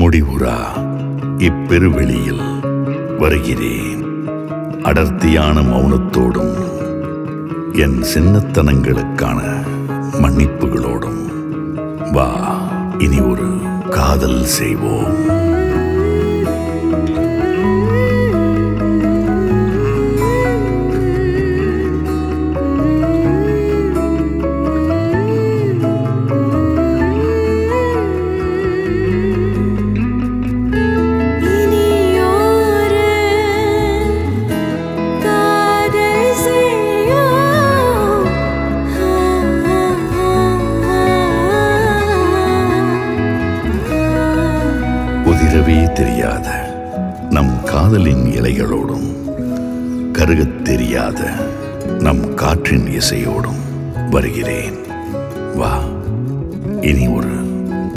முடிவுறா இப்பெருவெளியில் வருகிறேன். அடர்த்தியான மௌனத்தோடும் என் சின்னத்தனங்களுக்கான மன்னிப்புகளோடும் வா, இனி ஒரு காதல் செய்வோம். உதிரவே தெரியாத நம் காதலின் இலைகளோடும் கருகத் தெரியாத நம் காற்றின் இசையோடும் வருகிறேன். வா, இனி ஒரு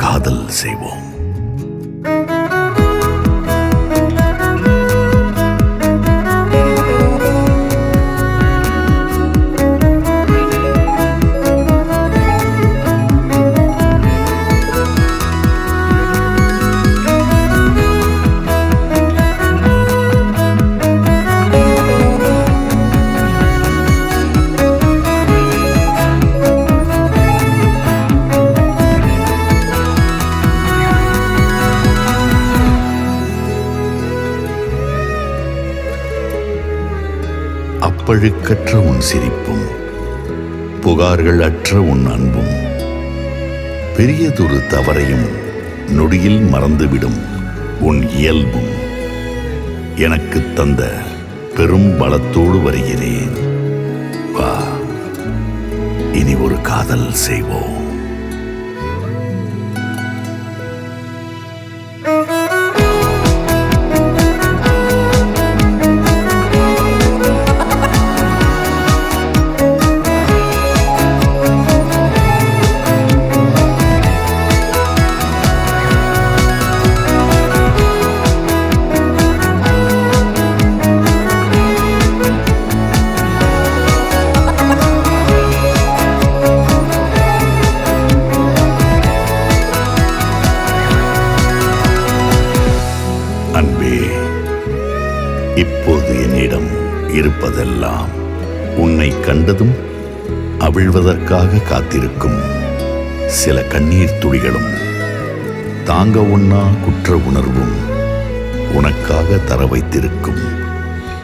காதல் செய்வோம். அப்பழுக்கற்ற உன் சிரிப்பும் புகார்கள் அற்ற உன் அன்பும் பெரியதொரு தவறையும் நொடியில் மறந்துவிடும் உன் இயல்பும் எனக்கு தந்த பெரும் பலத்தோடு வருகிறேன். வா, இனி ஒரு காதல் செய்வோம். அன்பே, இப்போது என்னிடம் இருப்பதெல்லாம் உன்னை கண்டதும் அவிழ்வதற்காக காத்திருக்கும் சில கண்ணீர் துளிகளும் தாங்க ஒண்ணா குற்ற உணர்வும் உனக்காக தர வைத்திருக்கும்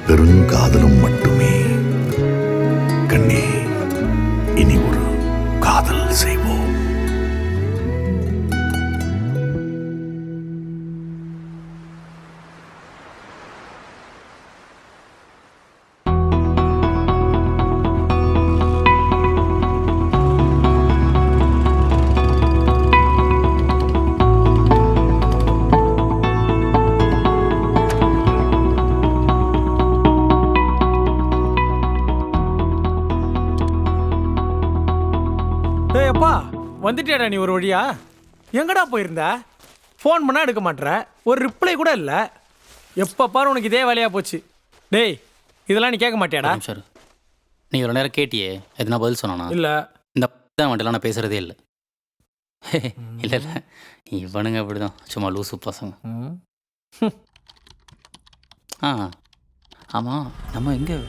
பெருங்காதலும் மட்டுமே. கண்ணே, இனி ஒரு காதல் செய்வோம். அப்பா, வந்துட்டியாடா நீ ஒரு வழியா? எங்கடா போயிருந்த? ஃபோன் பண்ணால் எடுக்க மாட்டேற, ஒரு ரிப்ளை கூட இல்லை. எப்போ பாரு உனக்கு இதே வேலையாக போச்சு. டேய், இதெல்லாம் நீ கேட்க மாட்டியாடா? சார், நீ ஒரு நேரம் கேட்டியே, எதுனா பதில் சொன்னானா? இல்லை. இந்த மட்டும் நான் பேசுகிறதே இல்லை. இல்லை இல்லை, இவனுங்க அப்படி தான், சும்மா லூசு பசங்க. ஆமாம், நம்ம எங்கே?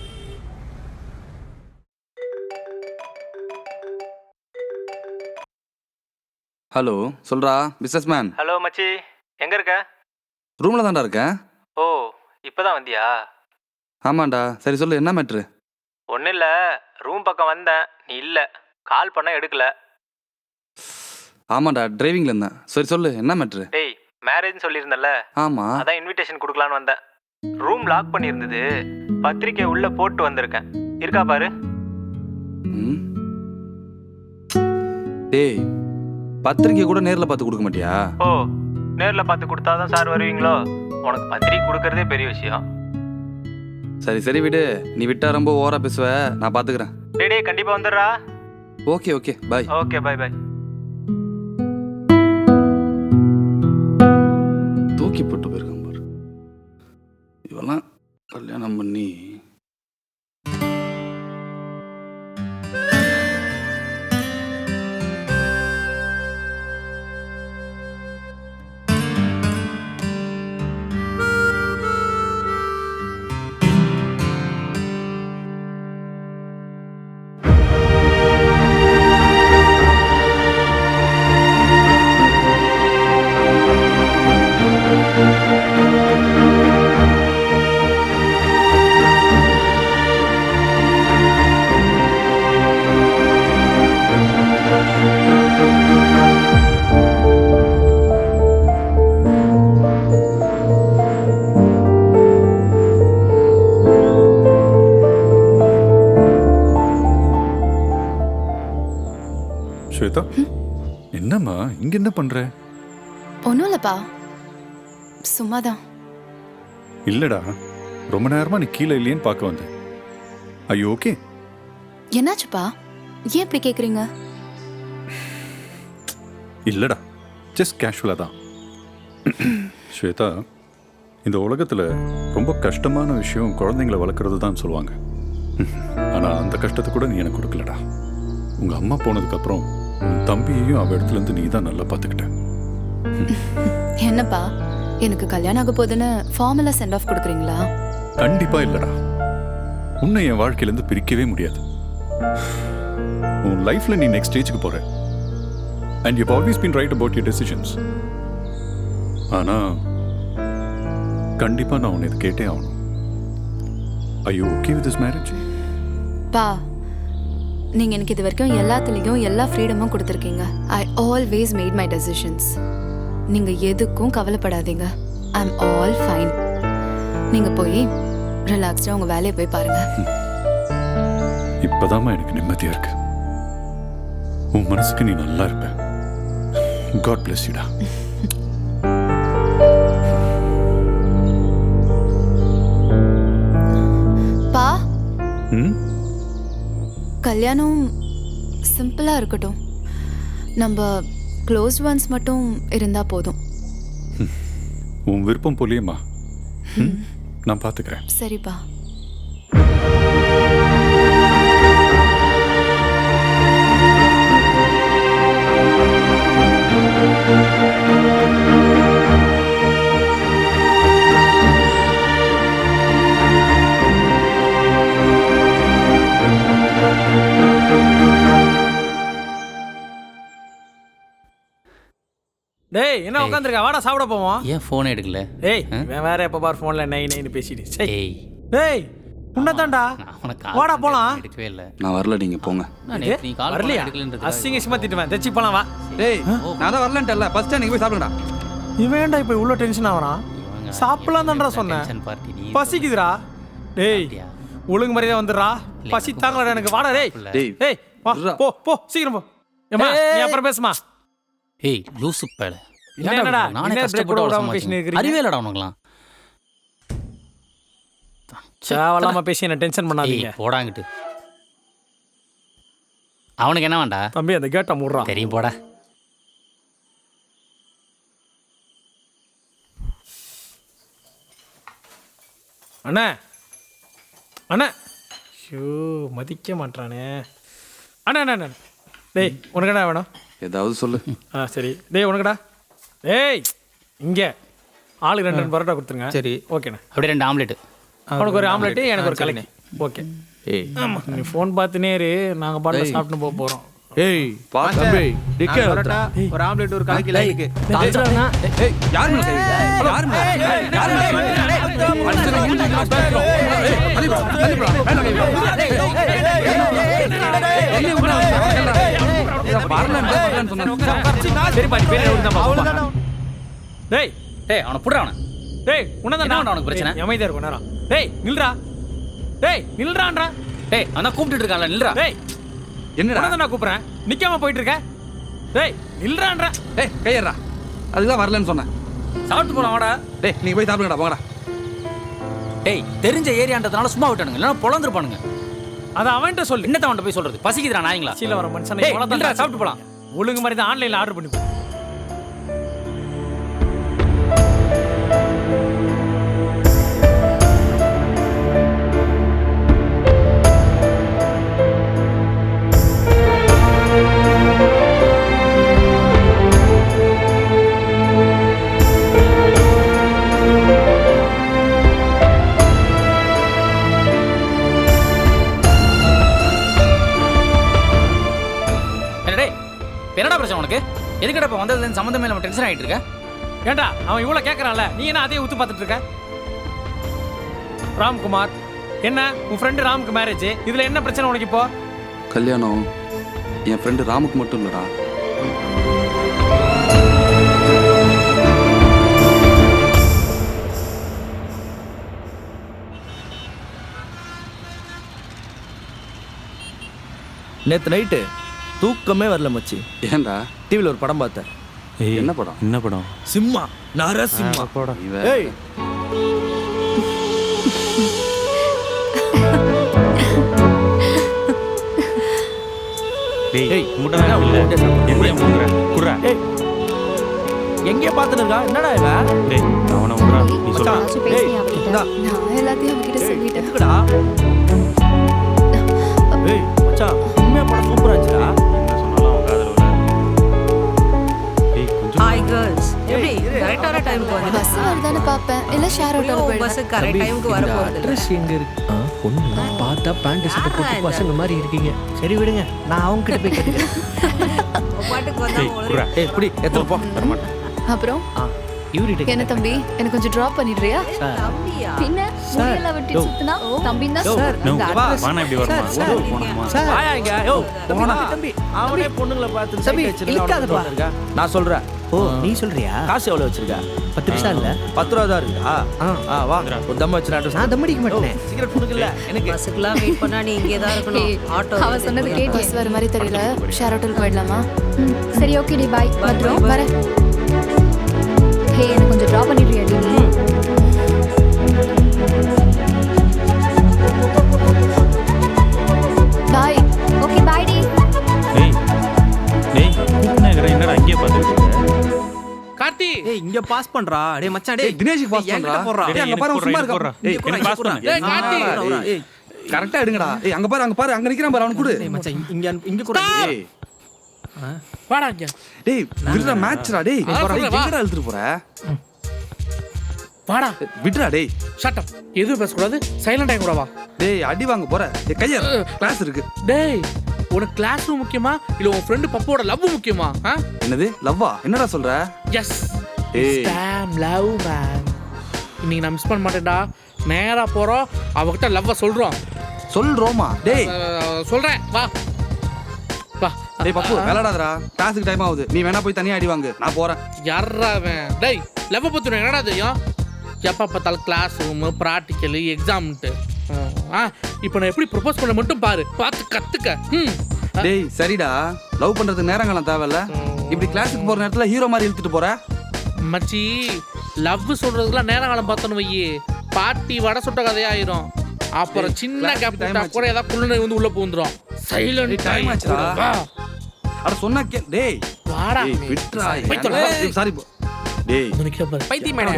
ஹலோ, சொல்றா பிஸ்னஸ் மேன். ஹலோ மச்சி, எங்கே இருக்க? ரூமில் தான்டா இருக்கேன். ஓ, இப்போ தான் வந்தியா? ஆமாண்டா. சரி சொல்லு, என்ன மேட்ரு? ஒன்றும் இல்லை, ரூம் பக்கம் வந்தேன், நீ இல்லை. கால் பண்ண எடுக்கல. ஆமாண்டா, டிரைவிங்கில் இருந்தேன். சரி சொல்லு, என்ன மேட்ரு? டேய், மேரேஜ்னு சொல்லியிருந்தல. ஆமாம். அதான் இன்விடேஷன் கொடுக்கலான்னு வந்தேன். ரூம் லாக் பண்ணியிருந்தது, பத்திரிக்கை உள்ளே போட்டு வந்திருக்கேன். இருக்கா பாரு. ம். டேய், பத்திரிக்கை கூட நேரில் பார்த்து கொடுக்க மாட்டியா? ஓ, நேரில் பார்த்து கொடுத்தாதான் சார் வருவீங்களோ? உனக்கு பத்திரிக்கை கொடுக்கறதே பெரிய விஷயம். சரி சரி விடு, நீ விட்டா ரொம்ப ஓவரா பேசுவ, நான் பாத்துக்கிறேன். டேய் கண்டிப்பா வந்துடுறா. Okay okay bye. Okay bye bye. தூக்கி போட்டு போயிருக்கான் பாரு. இவெல்லாம் கல்யாணம் பண்ணி ஸ்வேதா, என்னம்மா இங்க என்ன பண்ற? ஒன்றும் இல்லைப்பா, சும்மா தான். இல்லடா, ரொம்ப நேரமா நீ கீழே இல்லையேன்னு பார்க்க வந்தேன். ஐயோ ஓகே. என்னாச்சுப்பா, ஏன் இப்படி கேட்குறீங்க? இல்லடா, ஜஸ்ட் கேஷுவலா தான். ஸ்வேதா, இந்த உலகத்துல ரொம்ப கஷ்டமான விஷயம் குழந்தைங்களை வளர்க்குறது தான் சொல்லுவாங்க. ஆனா அந்த கஷ்டத்தை கூட நீ எனக்கு கொடுக்கலடா. உங்க அம்மா போனதுக்கு அப்புறம் உன் தம்பியையும் அவ இடத்துல இருந்து நீ தான் நல்லா பார்த்துக்கிட்ட. என்னப்பா, எனக்கு கல்யாணம் ஆக போகுதுன்னு ஃபார்மலா சென்ட் ஆஃப் கொடுக்குறீங்களா? கண்டிப்பா இல்லடா, உன்னை என் வாழ்க்கையிலேருந்து பிரிக்கவே முடியாது. உன் லைஃப்ல நீ நெக்ஸ்ட் ஸ்டேஜுக்கு போற. And you always been right about your decisions. ஆனா கண்டிப்பா நான் உன்னை இதை கேட்டே ஆகணும். Are you okay with this marriage? பா, நீங்க எனக்கு இது வரைக்கும் எல்லாத்துலேயும் எல்லா ஃப்ரீடமும் கொடுத்துருக்கீங்க. I always made my decisions. நீங்க எதுக்கும் கவலைப்படாதீங்க. I am all fine. நீங்க போய் ரிலாக்ஸ்டா உங்க வேலையை போய் பாருங்க. இப்பதாம்மா எனக்கு நிம்மதியா இருக்கு. உன் மனசுக்கு நீ நல்லா இருப்ப. God bless you டா. பா, ம், கல்யாணம் சிம்பிளா இருக்கட்டும். நம்ம க்ளோஸ் ஒன்ஸ் மட்டும் இருந்தா போதும். உன் விருப்பம் போலியேம்மா. நான் பாத்துக்கிறேன். சரிப்பா. டேய் என்ன உட்காந்துருக்க, வாடா சாப்பிட போவோம். ஏன் ஃபோனே எடுக்கல? ஏய் இவன் வேற எப்போ பார் ஃபோன்ல நைன்னு பேசிட்டு. சரி ஏய் டேய் உன்னதான்டா, வாடா போலாம். எடுக்கவே இல்லை. நான் வரல, நீங்க போங்க. நீ கால் வரலையா? எடுக்கலன்றது அசிங்கமா திட்டுவேன். தச்சி போலாம் வா. டேய் நான் தான் வரலன்ட்டல, ஃபர்ஸ்ட் நீங்க போய் சாப்பிடுங்கடா. இவன் ஏன்டா இப்போ இவ்வளோ டென்ஷன் ஆகுறான்? சாப்பிடலாம் தான்டா சொன்னேன். பசிக்குதுடா. டேய் ஒழுங்கு மரியாதை வந்துடுறா. பசி தாங்கலடா எனக்கு. வாடா டேய். டேய் டேய் வா போ போ சீக்கிரம் போ. ஏம்மா நீ அப்புறம் பேசுமா. ஏய் லூசு பேல. என்னடா நானே என்ன கஷ்டப்பட்டு பிரேக் வர விடாம பேசினே சமாளிச்சேன். இருக்கீங்க? அறிவேலடா உனக்குலாம். சாவலாம பேசி என்ன டென்ஷன் ஏய் பண்ணாதீங்க. போடாங்கிட்டு. அவனுக்கு என்ன வேண்டா? தம்பி அந்த கேட்டை மூடுறா. தெரியும் போடா. அண்ணா அண்ணா, ஐயோ மதிக்க மாட்டானே. அண்ணா அண்ணா அண்ணா, டேய் உனக்கு என்ன வேணும்? ஏதாவது சொல்லு. சரி டேய் உனக்குடா. டேய் இங்கே ஆளுக்கு 2 பரோட்டா கொடுத்துருங்க. சரி ஓகேண்ணா. அப்படியே 2 ஆம்லெட். உனக்கு ஒரு ஆம்லெட்டு, எனக்கு ஒரு கலக்கி. ஓகே. ஆமாம் நீ ஃபோன் பார்த்துனே இரு, நாங்கள் பாட்டில் சாப்பிட்டு போக போகிறோம். ஏய் பாத்து. தம்பி டிக்கே வரட்டா, ஒரு ஆம்லெட் ஒரு கலக்கில இருக்கு. ஏய் யார் மேல கை? யார் மேல? யார் மேல கை? மனுஷனை இழுத்து நான் பேசுறோம். ஏய் தள்ளி போடா, தள்ளி போடா. மேல கை. தள்ளி விடுடா. வரலன்னு சொன்னா. சரி பாட்டி பேர் அவ்வளோதான். டேய் டேய் அவனை புடுறா அவனை. டேய் உன்னதான் என்ன உனக்கு பிரச்சனை? அமைதியா இருக்கும் நேரம். டேய் நில்றா. டேய் நில்றான்றா. டேய் அவன் தான் கூப்பிட்டுட்டு இருக்கான்ல, நில்றா. டேய் என்னடா? உன்னதான் நான் கூப்பிடுறேன், நிக்காம போயிட்டு இருக்க. டேய் நில்றான்றா. ஏய் கையறா. அதுதான் வரலன்னு சொன்னேன். சாப்பிட்டு போலாம் வாடா. டேய் நீங்க போய் சாப்பிடுங்கடா, போங்கடா. டேய் தெரிஞ்ச ஏரியான்றதுனால சும்மா விட்டானுங்க இல்லைன்னா பொழந்துருப்பானுங்க. அதை அவன்கிட்ட சொல்லு. என்னத்த அவன்கிட்ட போய் சொல்றது? பசிக்குதுடா நாய்ங்களா? சீல வர மனுஷனை டேய், இவ்வளவு இல்லடா, தான் சாப்பிட்டு போலாம். ஒழுங்கு மாதிரி தான் ஆன்லைன்ல ஆர்டர் பண்ணி என்னடா பிரச்சனை உனக்கு? எதுக்கடா இப்போ வந்ததுலேருந்து சம்மந்தமே இல்லாமல் டென்ஷன் ஆகிட்டு இருக்க? ஏண்டா அவன் இவ்வளோ கேட்குறான்ல, நீ என்ன அதையே ஊத்து பார்த்துட்டு இருக்க? ராம்குமார், என்ன உன் ஃப்ரெண்டு ராமுக்கு மேரேஜ், இதில் என்ன பிரச்சனை உனக்கு இப்போ? கல்யாணம் என் ஃப்ரெண்டு ராமுக்கு மட்டும் இல்லடா. நேற்று நைட்டு தூக்கமே வரல மச்சி. ஏன்டா? டிவியில் ஒரு படம் பார்த்தேன். என்ன படம்? என்ன படம்? சிம்மா, நரசிம்மா. ஏய், ஏய், ஏய், எங்கே பார்த்துன்னு இருக்கா? என்னடா இவன்? மச்சான், ஏய், இந்தா. நான் எல்லாத்தையும் அவகிட்ட சொல்லிட்டேன். எதுக்குடா? ஏய், மச்சான், உண்மையா படம் சூப்பரா இருந்துச்சுடா. ஹாய் கேர்ள்ஸ், எப்படி கரெக்டான டைமுக்கு வந்து பஸ் வருதான்னு பார்ப்பேன், இல்லை ஷேர் ஆட்டோவில் பஸ் போயிடுவேன். கரெக்ட் டைமுக்கு வர போறது இல்ல. அட்ரஸ் எங்க இருக்கு? பொண்ணு பார்த்தா பேண்ட் ஷர்ட் போட்டு பசங்க மாதிரி இருக்கீங்க. சரி விடுங்க, நான் அவங்க கிட்ட போய் கேட்கிறேன். பாட்டுக்கு வந்தா உங்களுக்கு ஏய், இப்படி எத்தனை போ. அப்புறம் இவரிட்ட என்ன தம்பி, எனக்கு கொஞ்சம் ட்ராப் பண்ணிடுறியா? தம்பியா? பின்ன முடியல வெட்டி சுத்தினா தம்பி தான் சார். இந்த address- சார், வாயா இங்க. யோ, தம்பி, அவனே பொண்ணுங்களை பார்த்து சைட் வச்சிருக்கா. நான் சொல்றேன். ஓ, நீ சொல்றியா? காசு எவ்வளவு வச்சிருக்க? 10 பைசா இல்ல, 10 ரூபா தான் இருக்கா? வா, ஒரு தம் வச்சு நான் தம் அடிக்க மாட்டேன். சிகரெட் குடுக்கல எனக்கு. பஸ்ஸுக்குலாம் வெயிட் பண்ணா நீ இங்கே தான் இருக்கணும். ஆட்டோ அவ சொன்னது கேட்டு பஸ் வர மாதிரி தெரியல, ஷேர் ஆட்டோவில் போயிடலாமா? சரி, ஓகே டி, பாய். பத்ரம் வரேன். ஹே, எனக்கு கொஞ்சம் ட்ராப் பண்ணிடுறியா டி? பாய். ஓகே, பாய் டி. கார்த்தி, ஏய், இங்க பாஸ் பண்றா. டேய் மச்சான், டேய் தினேஷுக்கு pass என்கிட்ட பண்றா. போடுறா. டேய், அங்க பாரு, சும்மா இருக்கா. ஏய், எனக்கு பாஸ் பண்ணு. டேய், கார்த்தி. ஏய், கரெக்டா எடுங்கடா. ஏய், அங்க பாரு, அங்க நிக்கிறான் பாரு, அவனுக்கு கொடு. டேய் மச்சான், இங்க கூட. ஏய், வாடா இங்க. டேய், விடுடா மேட்ச்டா. டேய், எங்கடா இழுத்துட்டு போற? வாடா. விடுடா டேய். Shut up. எதுவும் பேசக்கூடாது, சைலண்ட் ஆகி கூட வா. டேய், அடி வாங்க போற. டேய், கையா கிளாஸ் இருக்கு. டேய், உனக்கு கிளாஸ் ரூம் முக்கியமா இல்ல உன் ஃப்ரெண்டு பப்போட லவ் முக்கியமா? என்னது லவ்வா? என்னடா சொல்ற? எஸ், ஏய். Damn love man. இன்னைக்கு நான் மிஸ் பண்ண மாட்டேன்டா. நேரா போறோம், அவகிட்ட லவ்வ சொல்றோம். சொல்றோமா? டேய், சொல்றேன், வா வா. டேய் பப்பு, விளையாடாதடா. கிளாஸுக்கு டைம் ஆகுது. நீ வேணா போய் தனியா அடி வாங்கு. நான் போறேன். யாரா அவன்? டேய், லவ் பத்தி உனக்கு என்னடா தெரியும்? எப்போ பார்த்தாலும் கிளாஸ் ரூமு, ப்ராக்டிக்கலு, எக்ஸாம்ன்ட்டு. இப்போ நான் எப்படி ப்ரொபோஸ் பண்ண மட்டும் பாரு, பார்த்து கத்துக்க. டேய் சரிடா, லவ் பண்றதுக்கு நேரங்காலம் தேவையில்ல. இப்படி கிளாஸுக்கு போற நேரத்துல ஹீரோ மாதிரி இழுத்துட்டு போற. மச்சி, லவ் சொல்றதுக்குலாம் நேரம் காலம் பார்த்தோன்னு வையி, பாட்டி வடை சுட்ட கதையாயிரும். அப்புறம் சின்ன கேப் கூட ஏதாவது குள்ளனை வந்து உள்ள பூந்துரும். Silent time ஆச்சுடா. அட சொன்னா டேய் வாடா. டேய் விட்றா. போய்த்தோடா. சாரி டேய். பைத்தியம் மேடம்.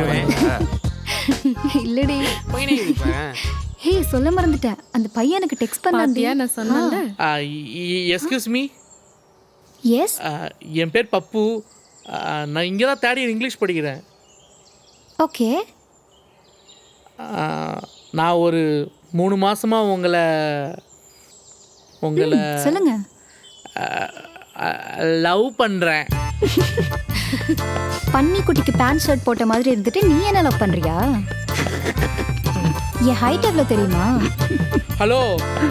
இல்லடி. ஹே, சொல்ல மறந்துட்டேன். அந்த பையன் எனக்கு டெக்ஸ்ட் பண்ணான்டியா, நான் சொன்னேன்ல. Excuse me. எஸ். என் பேர் பப்பு. நான் இங்கே தான் தேர்ட் இயர் இங்கிலீஷ் படிக்கிறேன். ஓகே. நான் ஒரு 3 மாசமா உங்களை சொல்லுங்க. லவ் பண்றேன். பன்னி குட்டிக்கு பேண்ட் ஷர்ட் போட்ட மாதிரி இருந்துட்டு நீ என்ன லவ் பண்றியா? என் ஹைட் எவ்வளவு தெரியுமா? ஹலோ,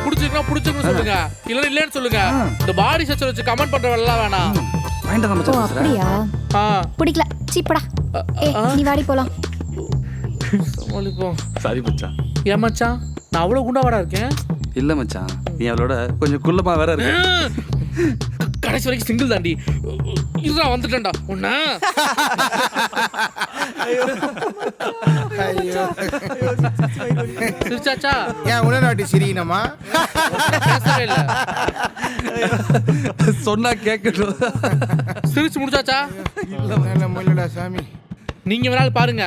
பிடிச்சிருக்கணும் சொல்லுங்க, இல்லைன்னா இல்லைன்னு சொல்லுங்க. இந்த பாடி ஸ்ட்ரக்சர் வச்சு கமெண்ட் பண்றவெல்லாம் வேணாம். ஓ, அப்படியா? பிடிக்கல, சீப்படா. ஏய், நீ வாடி போலாம். சாரி மச்சான். ஏன் மச்சான், நான் அவ்வளவு குண்டாவாடா இருக்கேன்? இல்ல மச்சான், நீ அவளோட கொஞ்சம் குள்ளமா வேற இருக்க. கடைசி வரைக்கும் சிங்கிள் தாண்டி. இதுடா வந்துட்டேன்டா உன்ன. சிரிச்சாச்சா? ஏன் உடனாட்டி சிரிக்கணுமா? பேசவே இல்ல. சொன்னா கேட்கணும். சிரிச்சு முடிச்சாச்சா? இல்லடா சாமி. நீங்க வேணாலும் பாருங்க,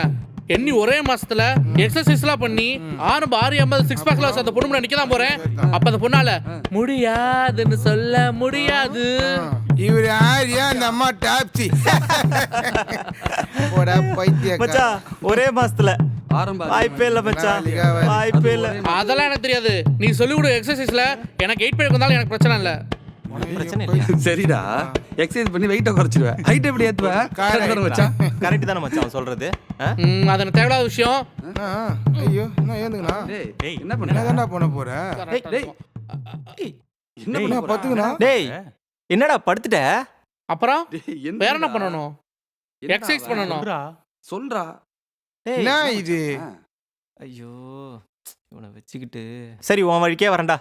எண்ணி ஒரே மாசத்துல எக்ஸசைஸ்லாம் பண்ணி 650 6 பேக்ல அந்த பொண்ணு முன்னாடி நிக்க தான் போறேன். அப்ப அந்த பொண்ணால முடியாதுன்னு சொல்ல முடியாது. இவரு யாரியா? அந்த அம்மா டாப்சி. போடா பைத்தியம். மச்சான் ஒரே மாசத்துல வாய்ப்பே இல்ல மச்சான், வாய்ப்பே இல்ல. அதெல்லாம் எனக்கு தெரியாது. நீ சொல்லி கொடு எக்ஸசைஸ்ல. எனக்கு 8 பேருக்கு வந்தாலும் எனக்கு பிரச்சனை இல்ல. சரிடா, எக்ஸசைஸ் பண்ணி வெயிட்ட குறைச்சிடுவேன். ஹைட் எப்படி ஏத்துவேன்? மச்சான் கரெக்ட் தானே மச்சான் சொல்றது? அது எனக்கு தேவையில்லாத விஷயம். ஐயோ என்ன ஏந்துங்கண்ணா? டேய் என்ன பண்ண? என்னதான்டா பண்ண போற? டேய் என்ன பண்ண பத்துங்கண்ணா? டேய் என்னடா படுத்துட்ட? அப்புறம் வேற என்ன பண்ணணும்? எக்ஸசைஸ் பண்ணணும். சொல்றா. என்ன இது? ஐயோ இவனை வச்சுக்கிட்டு. சரி உன் வழிக்கே வரேன்டா.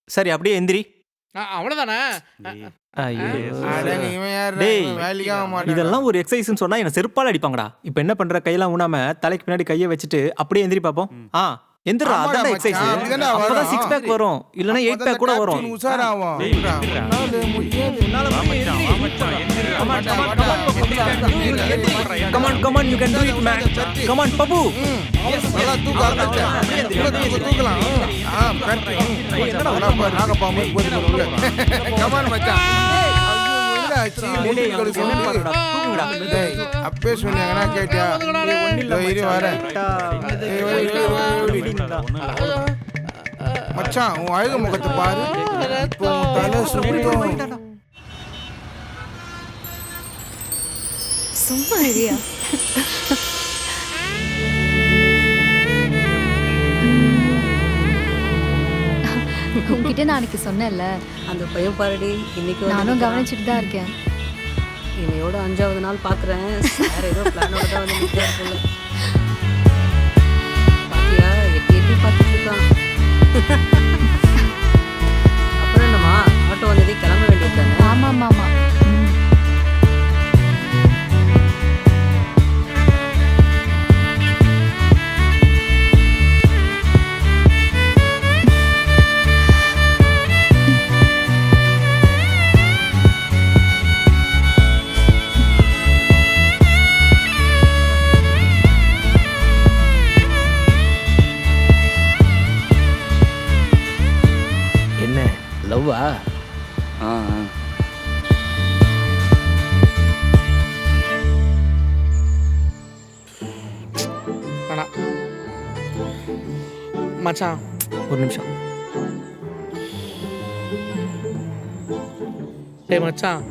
சரி அப்படியே எந்திரி. அவ்வளவுதானே? இதெல்லாம் ஒரு எக்ஸசைஸ்னு சொன்னா என்ன செருப்பால அடிப்பாங்கடா. இப்போ என்ன பண்ற? கையெல்லாம் ஊனாம தலைக்கு பின்னாடி கையை வச்சுட்டு அப்படியே எந்திரி பாப்போம். எந்திரா, அதான் எக்ஸசைஸ். அப்பதான் 6 பேக் வரும், இல்லனா 8 பேக் கூட வரும். உசாராவும். Come on, come on, you can do it, man. Come on, Papu. நல்லா தூக்க ஆரம்பிச்சேன். தூக்கலாம். என்னடா பாரு நாங்க பாம்பு போயிட்டு உள்ள. கமான் மச்சான். அப்பே சொன்னீங்கன்னா கேட்டியா? இரு வரேன் மச்சான். உன் அழகு முகத்தை பாரு. தலை சுத்தம். சும்மா ஐடியா. உங்ககிட்ட நான் அன்னைக்கு சொன்னேன்ல, அந்த பையன் பாருடி இன்னைக்கு நானும் கவனிச்சுட்டு தான் இருக்கேன். இன்னையோட 5வது நாள் பாக்குறேன். வேற ஏதோ பிளானோட தான் வந்து நிற்கிறார் போல. பாத்தியா எட்டி எட்டி பார்த்துட்டு இருக்கான். அப்புறம் என்னம்மா ஆட்டோ வந்ததே கிளம்ப வேண்டியது? ஆமா ஆமா. லவ்வா? மச்சான் ஒரு நிமிஷம். டேய் மச்சான்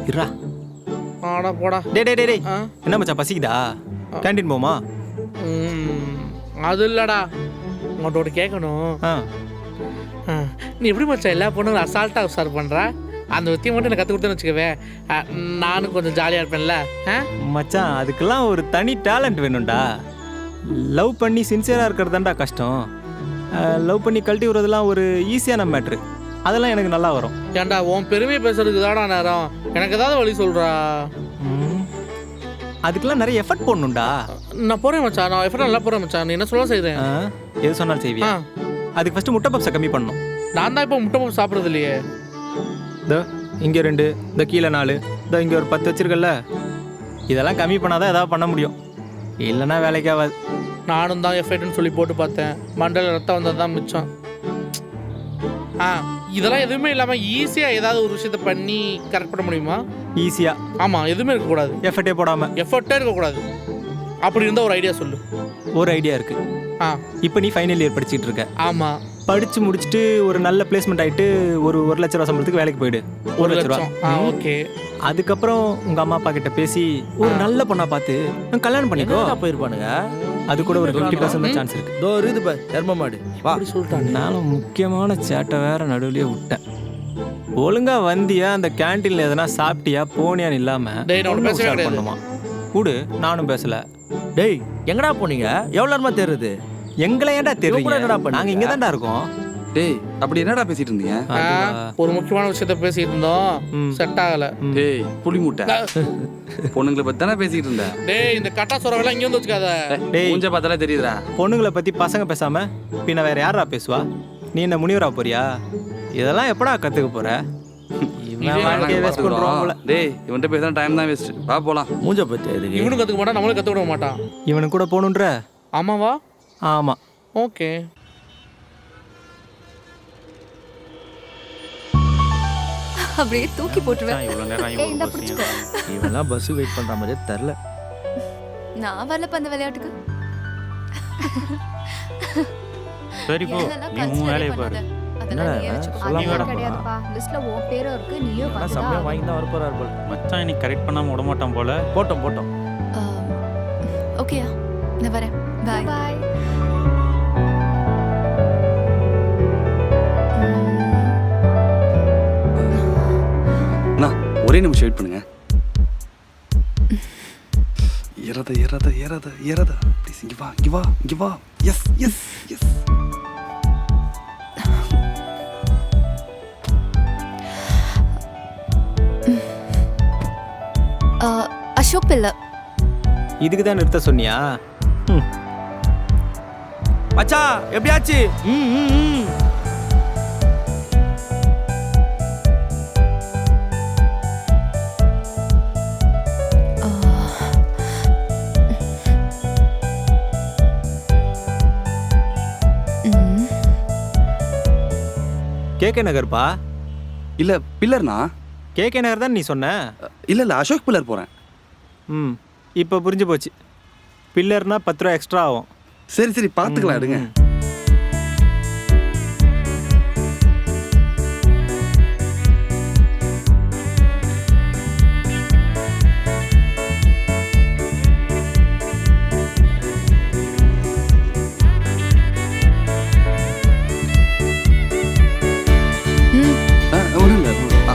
இருடா. ஆடா போடா. டேய் என்ன மச்சான் பசிக்குதா? கேண்டீன் போமா? அது இல்லடா, உங்கள்கிட்ட கேட்கணும். நீ எப்படி மச்சான் எல்லா பொண்ணுங்களும் அசால்ட்டாக உசார் பண்ணுற? அந்த வித்தியை மட்டும் எனக்கு கற்றுக் கொடுத்தேன்னு வச்சுக்கவே, நானும் கொஞ்சம் ஜாலியாக இருப்பேன்ல. மச்சான் அதுக்கெல்லாம் ஒரு தனி டேலண்ட் வேணும்டா. லவ் பண்ணி சின்சியராக இருக்கிறதாண்டா கஷ்டம். லவ் பண்ணி கழட்டி விடுறதுலாம் ஒரு ஈஸியான மேட்ரு. அதெல்லாம் எனக்கு நல்லா வரும். ஏன்டா உன் பெருமையை பேசுறதுக்கு தாடா நேரம். எனக்கு ஏதாவது வழி சொல்கிறா? அதுக்கெல்லாம் நிறைய எஃபர்ட் போடணும்டா. நான் போகிறேன் மச்சான், நான் எஃபர்ட் நல்லா போகிறேன் மச்சான். நீ என்ன சொல்ல செய்கிறேன்? எது சொன்னாலும் செய்வியா? அதுக்கு ஃபஸ்ட்டு முட்டை பப்ஸை கம்மி பண்ணணும். நான் தான் இப்போ முட்டை பப்ஸ் சாப்பிட்றது இல்லையே. இங்கே 2, இந்த கீழே 4, இங்கே ஒரு 10 வச்சிருக்கல. இதெல்லாம் கம்மி பண்ணாதான் ஏதாவது பண்ண முடியும், இல்லைன்னா வேலைக்கு ஆகாது. நானும் தான் எஃபர்ட்னு சொல்லி போட்டு பார்த்தேன். மண்டல ரத்தம் வந்தது தான் மிச்சம். இதெல்லாம் எதுவுமே இல்லாமல் ஈஸியாக ஏதாவது ஒரு விஷயத்த பண்ணி கரெக்ட் பண்ண முடியுமா? ஈஸியாக? ஆமாம், எதுவுமே இருக்கக்கூடாது. எஃபர்ட்டே போடாமல்? எஃபர்ட்டே இருக்கக்கூடாது. அப்படி இருந்தால் ஒரு ஐடியா சொல்லு. ஒரு ஐடியா இருக்கு. இப்போ நீ ஃபைனல் இயர் படிச்சுட்டு இருக்க. ஆமாம். படித்து முடிச்சுட்டு ஒரு நல்ல பிளேஸ்மெண்ட் ஆகிட்டு ஒரு 1 லட்ச ரூபா சம்பளத்துக்கு வேலைக்கு போயிடு. 1 லட்ச ரூபா. ஓகே. அதுக்கப்புறம் உங்கள் அம்மா அப்பா கிட்ட பேசி ஒரு நல்ல பொண்ணா பார்த்து கல்யாணம் பண்ணிக்கோ. போயிருப்பானுங்க. அது கூட ஒரு 50% சான்ஸ் இருக்கு. தோ இருக்குது பாரு தர்ம மாடு. வா சொல்லிட்டாங்க. நானும் முக்கியமான சேட்டை வேற நடுவுலயே விட்டேன். ஒழுங்கா வந்தியா, அந்த கேன்டீன்ல எதனா சாப்பிட்டியா போனியான்னு இல்லாம பண்ணுமா கூடு. நானும் பேசல. டேய் எங்கடா போனீங்க? எவ்வளோ நேரமா தெரியுது? எங்களை ஏன்டா தெரியும்? நாங்க இங்க தான்டா இருக்கோம். டேய் அப்படி என்னடா பேசிட்டு இருந்தீங்க? ஒரு முக்கியமான விஷயத்த பேசிட்டு இருந்தோம், செட் ஆகல. டேய் புளி மூட்டை, பொண்ணுங்களை பத்தி தானே பேசிட்டு இருந்த. டேய் இந்த கட்டா சொரவெல்லாம் இங்க வந்து வச்சுக்காத. டேய் மூஞ்ச பார்த்தாலே தெரியுதுடா. பொண்ணுங்களை பத்தி பசங்க பேசாம பின்ன வேற யாரா பேசுவா? நீ என்ன முனிவரா போறியா? இதெல்லாம் எப்படா கத்துக்க போற? இவன் வாழ்க்கையை வேஸ்ட் பண்றான் போல. டேய் இவன்ட்ட பேசினா டைம் தான் வேஸ்ட். வா போலாம். மூஞ்ச பத்தி எதுக்கு? இவனும் கத்துக்க மாட்டான், நம்மளும் கத்துக்க விட மாட்டான். இவனுக்கு கூட போகணுன்ற? ஆமாவா? ஆமா. ஓகே. அப்படியே தூக்கி போட்டுருவேன். இவெல்லாம் பஸ் வெயிட் பண்ற மாதிரி தெரியல. நான் வரல அந்த விளையாட்டுக்கு. சரி போ, நீ உன் வேலையை பாரு. கிடையாதுப்பா, லிஸ்ட்ல உன் பேரும் இருக்கு, நீயும் சமயம் வாங்கி தான் வரப்போறாரு போல. மச்சான் இன்னைக்கு கரெக்ட் பண்ணாம விட மாட்டான் போல. போட்டோம். ஓகேயா, நான் வரேன். பாய் பாய். அண்ணா ஒரே நிமிஷம் வெயிட் பண்ணுங்க. ஏறாத ப்ளீஸ். இங்க வா. எஸ். அசோக் பிள்ளை. இதுக்கு தான் நிறுத்த சொன்னியா? மச்சா எப்படியாச்சு? கேகே நகர்ப்பா. இல்ல பில்லர்னா? கேகே நகர் தான் நீ சொன்ன. இல்ல அசோக் பில்லர் போறேன். இப்போ புரிஞ்சு போச்சு. பில்லர்னா 10 ரூபா எக்ஸ்ட்ரா ஆகும். சரி பார்த்துக்கலாம், எடுங்க.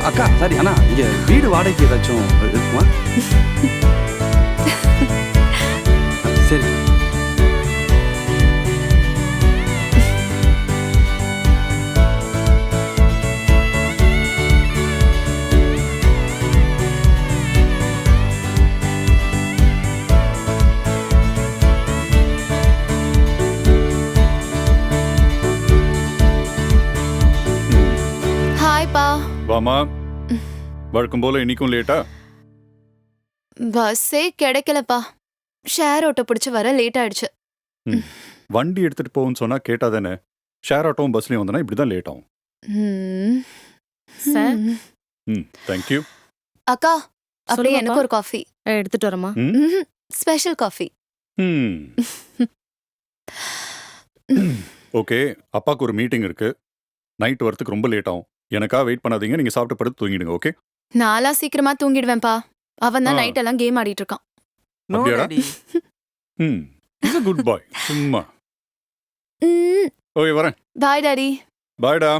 அக்கா சாரி அண்ணா, இங்க வீடு வாடகைக்கு ஏதாச்சும் இருக்குமா? சரி. ஹாய்ப்பா. வாமா. வழக்கம் போல இன்னைக்கும் லேட்டா? பஸ்ஸே கிடைக்கலப்பா. ஷேர் ஆட்டோ பிடிச்சி வர லேட் ஆயிடுச்சு. வண்டி எடுத்துட்டு போகுன்னு சொன்னா கேட்டா தானே. ஷேர் ஆட்டோவும் பஸ்லயும் வந்தனா இப்படிதான் லேட் ஆகும். சார். தேங்க்யூ. அக்கா அப்படியே எனக்கு ஒரு காஃபி எடுத்துட்டு வரமா? Special coffee. ஓகே, அப்பாவுக்கு ஒரு மீட்டிங் இருக்கு. நைட் வரதுக்கு ரொம்ப லேட் ஆகும். எனக்கா வெயிட் பண்ணாதீங்க. நீங்க சாப்பிட்டு படுத்து தூங்கிடுங்க. ஓகே? நாளா சீக்கிரமா தூங்கிடுவேன்பா. அவன் தான் நைட் எல்லாம் கேம் ஆடிட்டு இருக்கான். Is a good boy. சும்மா. ஓகே வரேன். Bye daddy. பாய்டா.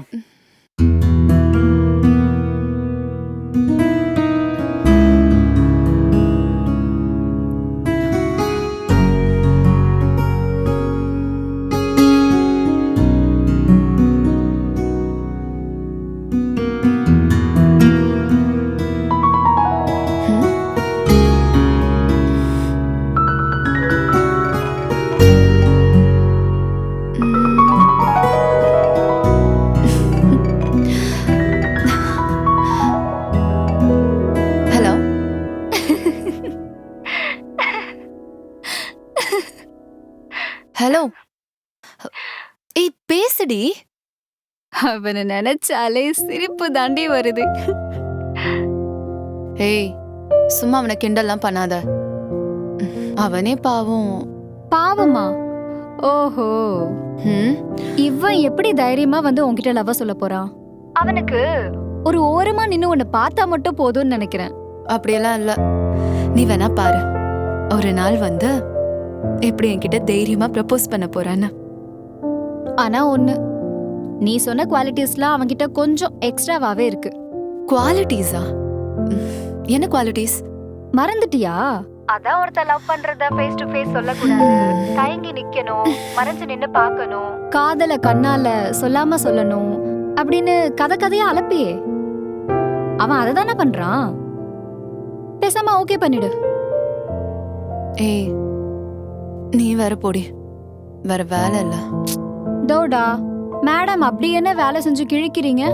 ஹலோ. ஏய் பேசுடி. அவனை நினைச்சாலே சிரிப்பு தாண்டி வருது. ஏய் சும்மா அவனை கிண்டல்லாம் பண்ணாத. அவனே பாவம். பாவமா? ஓஹோ. இவன் எப்படி தைரியமா வந்து உன்கிட்ட லவ் சொல்ல போறான்? அவனுக்கு ஒரு ஓரமா நின்னு உன்னை பார்த்தா மட்டும் போதும்னு நினைக்கிறேன். அப்படியெல்லாம் இல்ல. நீ வேணா பாரு. ஒரு நாள் வந்து எப்படி என்கிட்ட தைரியமா ப்ரப்போஸ் பண்ண போறான்னு. ஆனா ஒண்ணு, நீ சொன்ன குவாலிட்டிஸ்லாம் அவன்கிட்ட கொஞ்சம் எக்ஸ்ட்ராவாவே இருக்கு. குவாலிட்டிஸா? என்ன குவாலிட்டிஸ்? மறந்துட்டியா? அதான் ஒருத்தர் லவ் பண்றத ஃபேஸ் டு ஃபேஸ் சொல்லக்கூடாது, தயங்கி நிக்கணும், மறைஞ்சு நின்னு பார்க்கணும், காதல கண்ணால சொல்லாம சொல்லணும் அப்படின்னு கதை கதையா அலப்பியே. அவன் அதை தானே பண்றான். பேசாம ஓகே பண்ணிடு. ஏய் நீ வேற போடி, வேற வேலை இல்ல. டோடா மேடம் அப்படி என்ன வேலை செஞ்சு கிழிக்கிறீங்க?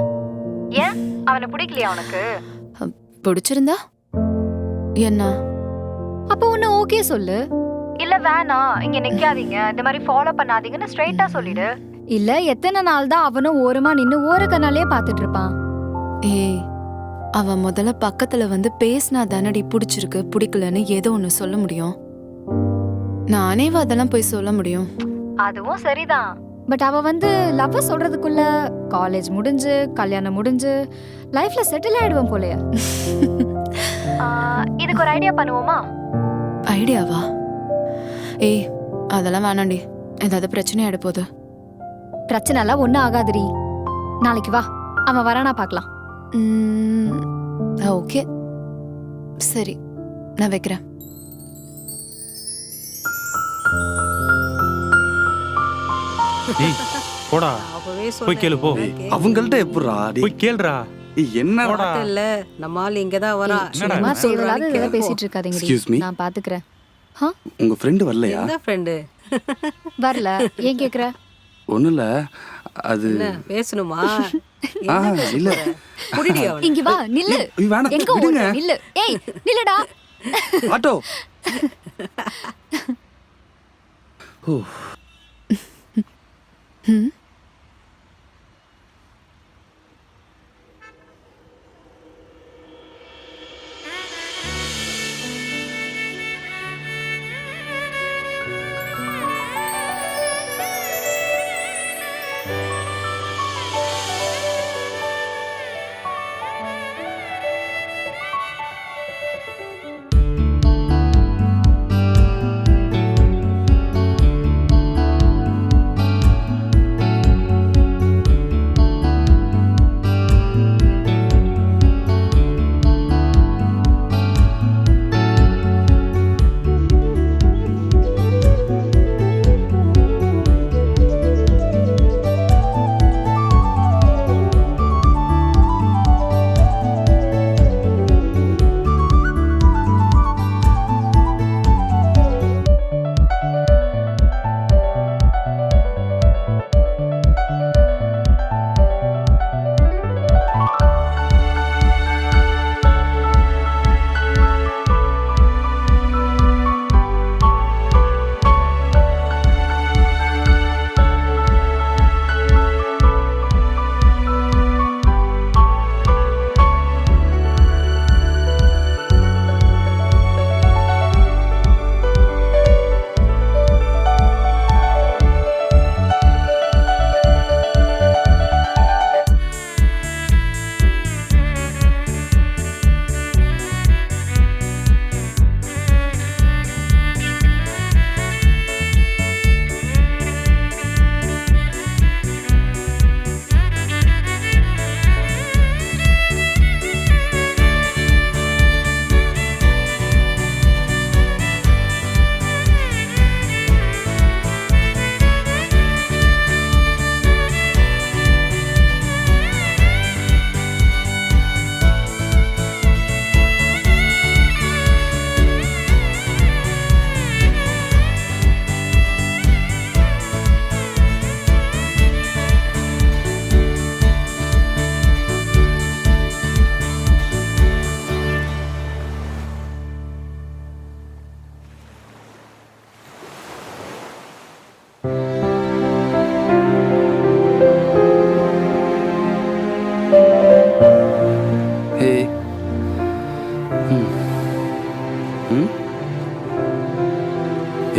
ஏன் அவனை பிடிக்கலையா உனக்கு? பிடிச்சிருந்தா என்ன? அப்போ ஒன்னு ஓகே சொல்லு. இல்ல வேணாம் இங்க நிக்காதீங்க, இந்த மாதிரி ஃபாலோ பண்ணாதீங்கன்னு ஸ்ட்ரைட்டா சொல்லிடு. இல்ல எத்தனை நாள் தான் அவனும் ஓரமா நின்னு ஓர கண்ணாலே பாத்துட்டு இருப்பான். ஏய் அவன் முதல்ல பக்கத்துல வந்து பேசினா தானடி பிடிச்சிருக்கு பிடிக்கலன்னு ஏதோ ஒண்ணு சொல்ல முடியும். நானே அதெல்லாம் போய் சொல்ல முடியும். அதுவும் சரிதான். பட் அவ வந்து லவ் சொல்றதுக்குள்ள காலேஜ் முடிஞ்சு கல்யாணம் முடிஞ்சு லைஃப்ல செட்டில் ஆயிடுவான் போலயே. இதுக்கு ஒரு ஐடியா பண்ணுவோமா? ஐடியாவா? ஏய் அதெல்லாம் வேணாண்டி, ஏதாவது பிரச்சனை ஆயிட போகுது. பிரச்சனை எல்லாம் ஒன்றும் ஆகாதுடி. நாளைக்கு வா, அவன் வரானா பார்க்கலாம். ஓகே சரி, நான் வைக்கிறேன். டேய் போடா, போய் கேளு போ. அவங்கள்ட்ட எப்படிடா போய் கேளுடா. என்ன இல்ல நம்ம ஆள் இங்க தான் வரா. சும்மா தேவையில்லாத இதெல்லாம் பேசிட்டு Excuse me? இருக்காதீங்க, நான் பாத்துக்கிறேன். உங்க ஃப்ரெண்ட் வரலையா? என்ன ஃப்ரெண்ட்? வரல, ஏன் கேக்குற? ஒண்ணும் இல்ல, அது என்ன பேசணுமா? இல்ல குடிடி அவனை. இங்க வா, நில்லு. ஏய், வேணாம், எங்க விடுங்க. ஓடுற? நில்லு. ஏய் நில்லுடா. ஆட்டோ. ஓ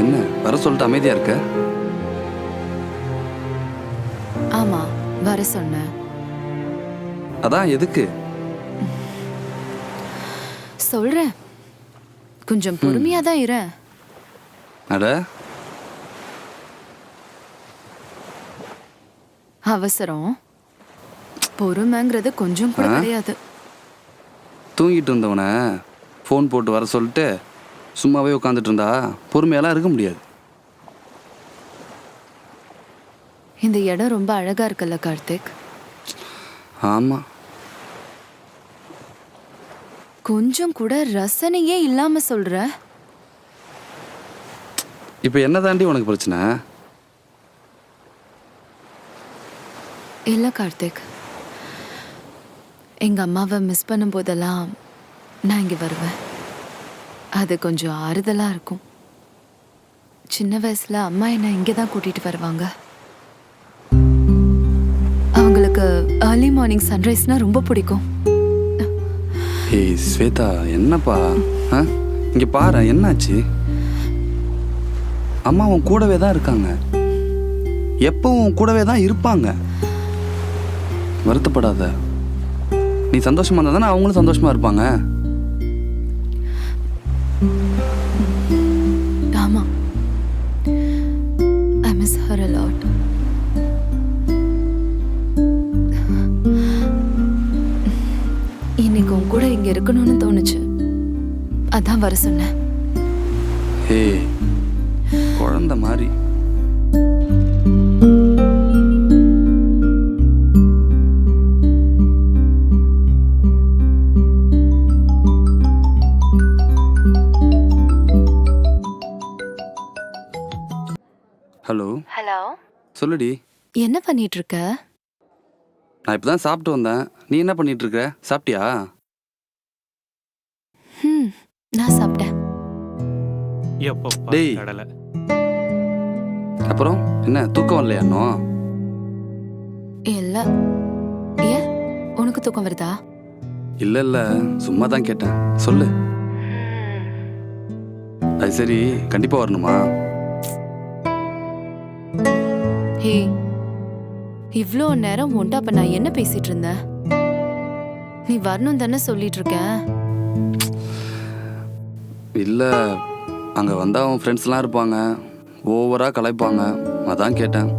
என்ன வர சொல்லிட்டு அமைதியா இருக்க? ஆமா வர சொன்னேன். அதான் எதுக்கு சொல்றேன், கொஞ்சம் பொறுமையா தான் இரு. அட அவசரம் பொறுமைங்கிறது கொஞ்சம் கூட கிடையாது. தூங்கிட்டு இருந்தவனை ஃபோன் போட்டு வர சொல்லிட்டு சும்மாவே உட்காந்துட்டு இருந்தா பொறுமையெல்லாம் இருக்க முடியாது. இந்த இடம் ரொம்ப அழகா இருக்குல்ல கார்த்திக்? ஆமாம். கொஞ்சம் கூட ரசனையே இல்லாம சொல்ற. இப்போ என்ன தாண்டி உனக்கு பிரச்சனை? இல்ல கார்த்திக், எங்க அம்மாவை மிஸ் பண்ணும் போதெல்லாம் நான் இங்க வருவேன். அது கொஞ்சம் ஆறுதலா இருக்கும். சின்ன வயசுல அம்மா என்ன இங்கே தான் கூட்டிட்டு வருவாங்க. அவங்களுக்கு ஏர்லி மார்னிங் சன்ரைஸ்னா ரொம்ப பிடிக்கும். ஏய் ஸ்வேதா, என்னப்பா? இங்கே பாரு, என்னாச்சு? அம்மா உன் கூடவே தான் இருக்காங்க, எப்பவும் உன் கூடவே தான் இருப்பாங்க. வருத்தப்படாத. நீ சந்தோஷமா இருந்தா தானே அவங்களும் சந்தோஷமா இருப்பாங்க. ஆமா, I miss her a lot. இன்னைக்கு உன் கூட இங்க இருக்கணும்னு தோணுச்சு, அதான் வர சொன்னேன். ஏய் குழந்தை மாதிரி. ஹலோ. ஹலோ, சொல்லுடி. என்ன பண்ணிட்டு இருக்க? நான் இப்போ தான் சாப்பிட்டு வந்தேன். நீ என்ன பண்ணிட்டு இருக்க? சாப்பிட்டியா? நான் சாப்பிட்டேன். டேய், அப்புறம் என்ன தூக்கம் வரலையா இன்னும்? இல்ல. ஏன், உனக்கு தூக்கம் வருதா? இல்ல இல்ல, சும்மா தான் கேட்டேன். சொல்லு. அது சரி, கண்டிப்பா வரணுமா? ஹே, இவ்ளோ நேரம் உண்டா அப்ப நான் என்ன பேசிட்டு இருந்தேன்? நீ வரணும் தானே சொல்லிட்டு இருக்க. இல்ல, அங்க வந்தா அவன் ஃப்ரெண்ட்ஸ்லாம் இருப்பாங்க, ஓவரா கலாய்ப்பாங்க, அதான் கேட்டேன்.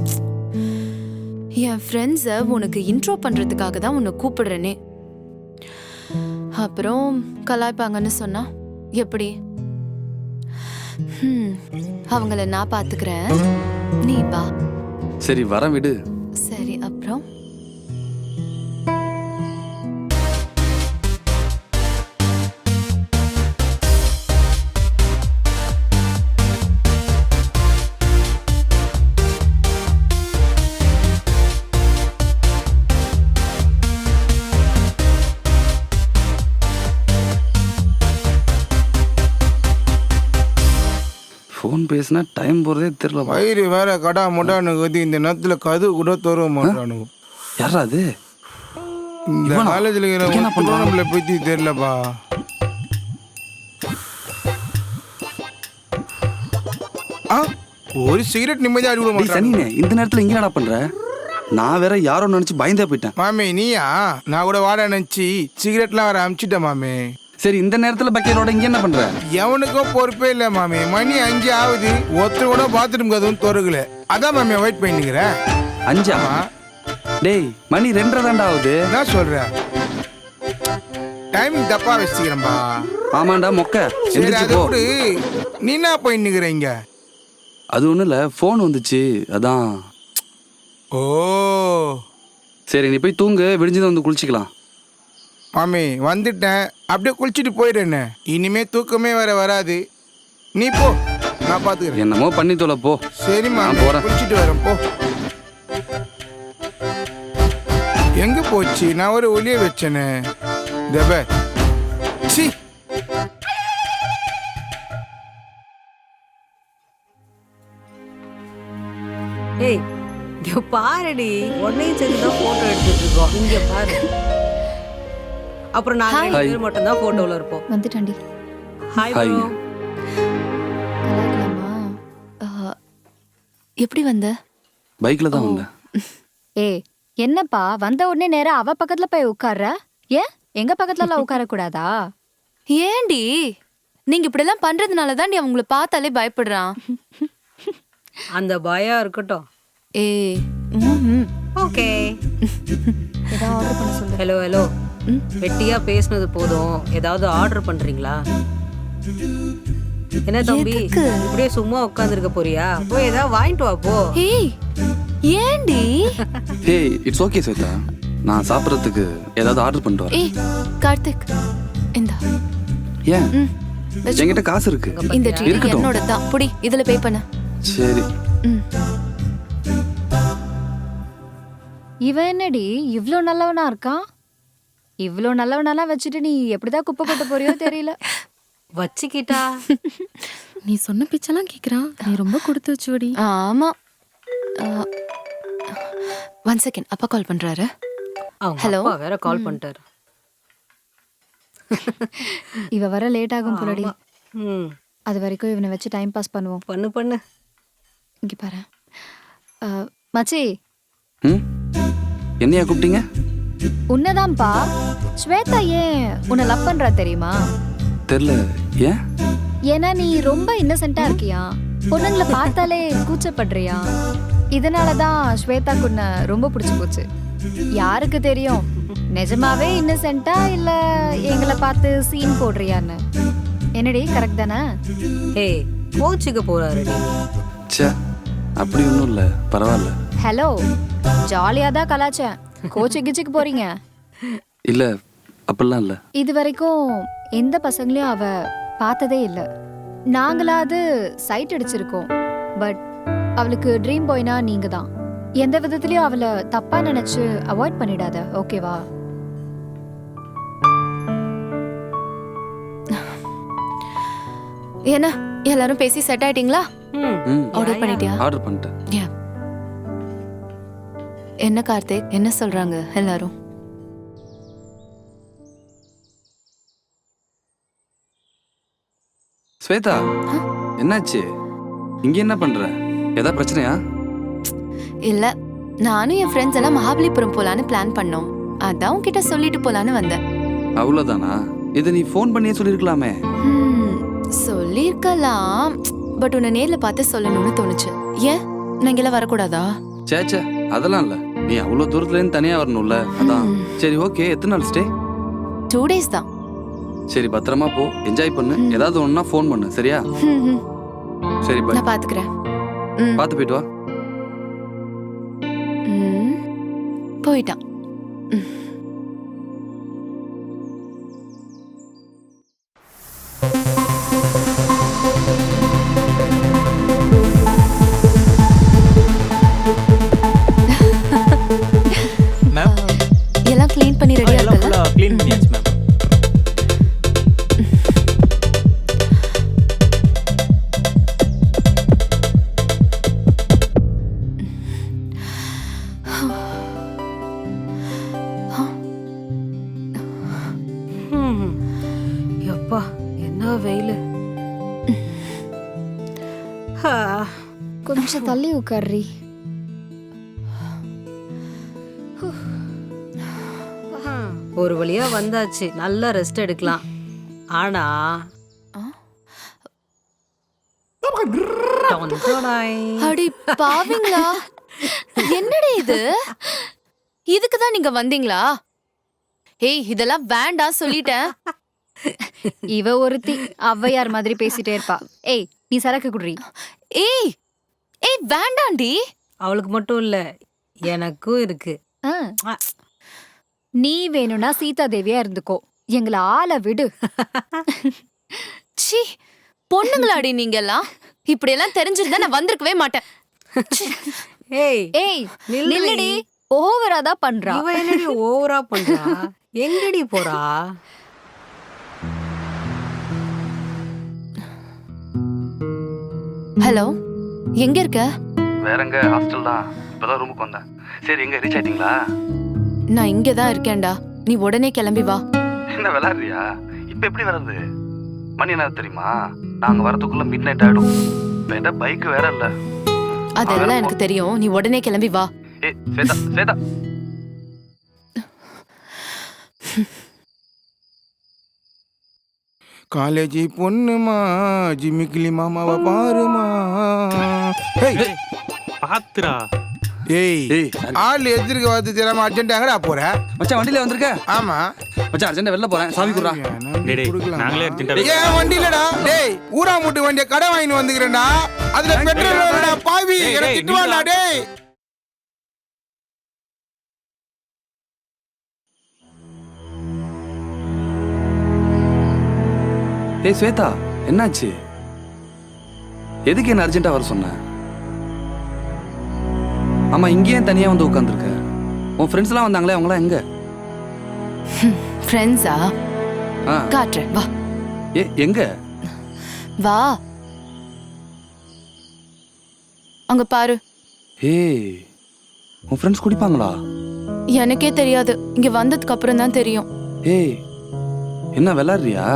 என் ஃப்ரெண்ட்ஸை உனக்கு இன்ட்ரோ பண்றதுக்காக தான் உன்னை கூப்பிடுறேனே. அப்புறம் கலாய்ப்பாங்கன்னு சொன்னா எப்படி? அவங்கள நான் பாத்துக்கிறேன், நீ வா. சரி வரேன், விடு. சரி, அப்புறம் ஃபோன் பேசினா டைம் போகிறதே தெரியல. வயிறு வேற கடா முட்டானு கதி, இந்த நேரத்தில் கது கூட தர மாட்டானுங்க. யாரா அது? இந்த காலேஜில் இருக்கிற நம்மளை பற்றி தெரியலப்பா. ஒரு சிகரெட் நிம்மதியாக அடிவிட மாட்டேன். சனினே, இந்த நேரத்தில் இங்கே என்ன பண்ற? நான் வேற யாரோ நினச்சி பயந்தே போயிட்டேன். மாமே நீயா? நான் கூட வாட நினச்சி சிகரெட்லாம் வேற அமிச்சிட்டேன் மாமே. சரி, இந்த நேரத்தில் பக்கெட்டோட இங்கே என்ன பண்ற? எவனுக்கும் பொறுப்பே இல்லை மாமே. மணி 5 ஆகுது, ஒருத்தர் கூட பாத்ரூம் கதவும் திறக்கல. அதான் மாமே வெயிட் பண்ணிக்கிறேன். 5? டேய், மணி 2:30 தாண்டா ஆகுது. என்ன சொல்ற? டைமிங் தப்பா வச்சுக்கிறேன்பா. ஆமாண்டா மொக்க. சரி, அது விடு. நீ என்ன பண்ணிக்கிற இங்க? அது ஒன்றும் இல்லை, ஃபோன் வந்துச்சு, அதான். ஓ சரி, நீ போய் தூங்கு, விடிஞ்சதை வந்து குளிச்சிக்கலாம். மாமி வந்துட்டேன், அப்படியே குளிச்சுட்டு போயிடுறேன்னு. இனிமே தூக்கமே வேற வராது. நீ போ, நான் பாத்துக்கிறேன். என்னமோ பண்ணி தொலை போ. சரி நான் போறேன். குளிச்சுட்டு வரேன், போ. எங்க போச்சு? நான் ஒரு ஒளிய வச்சேனே. தப சி. ஏய் இங்க பாருடி, உன்னையும் சேர்ந்து தான் போட்டோ எடுத்துட்டு இருக்கோம். இங்க பாரு. அப்புறம் நாங்க 2 பேர் மட்டும் தான் போட்டோல இருப்போம். வந்துட்டாண்டி. Hi bro. கலாய்க்கலாமா? எப்படி வந்த? பைக்ல தான் வந்தேன். ஏய், என்னப்பா வந்த உடனே நேரா அவ பக்கத்துல போய் உட்கார்ற? ஏன் எங்க பக்கத்துலலாம் உட்கார கூடாதா? ஏண்டி நீங்க இப்படி எல்லாம் பண்றதுனால தான் அவங்கள பார்த்தாலே பயப்படுறான். அந்த பயம் இருக்கட்டும். ஏய், ஓகே. ஏதாவது ஆர்டர் பண்ண சொல்லு. ஹலோ ஹலோ, வெட்டியா பேசுனது போதும், ஏதாவது ஆர்டர் பண்றீங்களா? என்ன தம்பி எதுக்கு? இப்படியே சும்மா உட்காந்துருக்க போறியா? போய் ஏதாவது வாங்கிட்டு வா போ. ஏய் ஏண்டி? ஏய் இட்ஸ் ஓகே ஸ்வேதா, நான் சாப்பிட்றதுக்கு ஏதாவது ஆர்டர் பண்ணிட்டு வரேன். ஏய் கார்த்திக் இந்தா. ஏன் வச்சுக்கோ. என்கிட்ட காசு இருக்கு. இந்த ட்ரீட் இருக்கட்டும். என்னோட தான். புடி இதுல பே பண்ணு. சரி. இவன் என்னடி இவ்ளோ நல்லவனா இருக்கான்? இவ்ளோ நல்லவனெல்லாம் வச்சுட்டு நீ எப்படிதான் குப்பை கொட்ட போறியோ தெரியல. வச்சுக்கிட்டா நீ சொன்ன பிச்செல்லாம் கேக்குறான். நீ ரொம்ப கொடுத்து வச்சுடி. ஆமா. 1 செகண்ட், அப்பா கால் பண்றாரு. ஹலோ வேற கால் பண்ணிட்டாரு. இவ வர லேட் ஆகும் போலடி. ம் அது வரைக்கும் இவனை வச்சு டைம் பாஸ் பண்ணுவோம். பண்ணு. இங்க பாரு மச்சி. என்னையா கூப்பிட்டீங்க? உன்னதான்ப்பா. ஸ்வேதா ஏன் உன்னை லவ் பண்றா தெரியுமா? தெரியல. ஏன்? ஏன்னா நீ ரொம்ப இன்னசென்ட்டா இருக்கியா, பொண்ணுங்களை பார்த்தாலே கூச்சப்படுறியா. இதனாலதான் ஸ்வேதாக்கு உன்னை ரொம்ப பிடிச்சு போச்சு. யாருக்கு தெரியும் நிஜமாவே இன்னசென்ட்டா இல்ல எங்களை பார்த்து சீன் போடுறியான்னு. என்னடி கரெக்ட் தானே? ஏய் கோச்சுக்க போறாருடி. ச்சே அப்படி ஒன்றும் இல்லை, பரவாயில்ல. ஹலோ ஜாலியா தான் கலாச்சேன். கோச்சு கிச்சுக்கு போறீங்க? இல்லை அப்படிலாம் இல்லை. இது வரைக்கும் எந்த பசங்களையும் அவ பார்த்ததே இல்லை. நாங்களாவது சைட் அடிச்சிருக்கோம். பட் அவளுக்கு ட்ரீம் பாய்னா நீங்க தான். எந்த விதத்துலயும் அவளை தப்பா நினைச்சு அவாய்ட் பண்ணிடாத, ஓகேவா? என்ன எல்லாரும் பேசி செட் ஆயிட்டீங்களா? ஆர்டர் பண்ணிட்டியா? ஆர்டர் பண்ணிட்டேன். என்ன கார்த்திக், என்ன சொல்றாங்க எல்லாரும்? ஸ்வேதா என்னாச்சு? இங்க என்ன பண்ற? ஏதாவது பிரச்சனையா? இல்ல, நானும் என் ஃப்ரெண்ட்ஸ் எல்லாம் மகாபலிபுரம் போலான்னு பிளான் பண்ணோம். அதான் உன்கிட்ட சொல்லிட்டு போலான்னு வந்தேன். அவ்வளவுதானா? இது நீ ஃபோன் பண்ணியே சொல்லிருக்கலாமே. சொல்லிருக்கலாம், பட் உன்னை நேர்ல பார்த்து சொல்லணும்னு தோணுச்சு. ஏன் நான் இங்கெல்லாம் வரக்கூடாதா? சேச்சே அதெல்லாம் இல்ல, நீ அவ்வளவு தூரத்துல இருந்து தனியா வரணும்ல, அதான். சரி ஓகே, எத்தனை நாள் ஸ்டே? 2 days தான். சரி பத்திரமா போ, என்ஜாய் பண்ணு. ஏதாவது ஒண்ணுனா ஃபோன் பண்ணு, சரியா? சரி பை. நான் பாத்துக்கிறேன். பார்த்து போயிட்டு வா. போயிட்டான். எல்லாம் க்ளீன் பண்ணி ரெடியா இருக்கல? க்ளீன் பண்ணியாச்சு மேம். எப்பா என்ன வெயில். கொஞ்சம் தள்ளி உட்கார்றி. ஒரு வழியா வந்தாச்சு, நல்லா ரெஸ்ட் எடுக்கலாம். ஆனா அடி பாவிங்களா, என்னடி இது? இதுக்குதான் நீங்க வந்தீங்களா? ஏய் இதெல்லாம் வேண்டாம் சொல்லிட்டேன். இவ ஒருத்தி ஔவையார் மாதிரி பேசிட்டே இருப்பா. ஏய் நீ சரக்கு குடுறி. ஏய் ஏய் வேண்டாண்டி. அவளுக்கு மட்டும் இல்ல எனக்கும் இருக்கு. நீ வேணும்னா சீதா தேவியா இருந்துக்கோ, எங்களை ஆள விடு. சி பொண்ணுங்களாடி நீங்க எல்லாம். இப்படி எல்லாம் தெரிஞ்சிருந்தா நான் வந்திருக்கவே மாட்டேன். ஏய் ஏய் நில்லடி, ஓவரா தான் பண்றா. இவ என்னடி ஓவரா பண்றா? எங்கடி போறா? ஹலோ, எங்க இருக்க? வேற எங்க? ஹாஸ்டல் தான், இப்பதான் ரூமுக்கு வந்தேன். சரி எங்க ரீச் ஆயிட்டீங்களா? நான் இங்க தான் இருக்கேன்டா, நீ உடனே கிளம்பி வா. என்ன விளையாடுறியா? இப்ப எப்படி வர்றது? மணி என்ன தெரியுமா? நாங்க வரதுக்குள்ள மிட் நைட் ஆயிடும். வேற பைக் வேற இல்ல. அதெல்லாம் எனக்கு தெரியும், நீ உடனே கிளம்பி வா. ஏய் ஸ்வேதா ஸ்வேதா. காலேஜி பொண்ணுமா ஜிமிக்கிலி மாமாவை பாருமா. பாத்துரா ஏய் ஆள் எதிர்க்க வந்து தெரியாம அர்ஜென்ட் எங்கடா போற? மச்சான் வண்டியில வந்திருக்க? ஆமா மச்சான் அர்ஜென்ட் வெளில போறேன், சாவி குடுறா. நாங்களே அர்ஜென்ட்டா ஏன் வண்டி இல்லடா? டேய் ஊரா மூட்டு வண்டியை கடை வாங்கிட்டு வந்துக்கிறேன்டா. அதுல பெட்ரோல் இல்லடா பாவி. எனக்கு திட்டுவாடா டேய். டேய் ஸ்வேதா, என்னாச்சு? எதுக்கு என்ன அர்ஜென்ட்டா வர சொன்ன? ஆமா, இங்கேயே தனியா வந்து உட்காந்துருக்க. உன் ஃப்ரெண்ட்ஸ் எல்லாம் வந்தாங்களே, அவங்களாம் எங்க? ஃப்ரெண்ட்ஸா? காட்டுறேன் வா. எங்க? வா அங்க பாரு. ஏய், உன் ஃப்ரெண்ட்ஸ் குடிப்பாங்களா? எனக்கே தெரியாது, இங்க வந்ததுக்கு அப்புறம் தான் தெரியும். ஏய், என்ன விளையாடுறியா?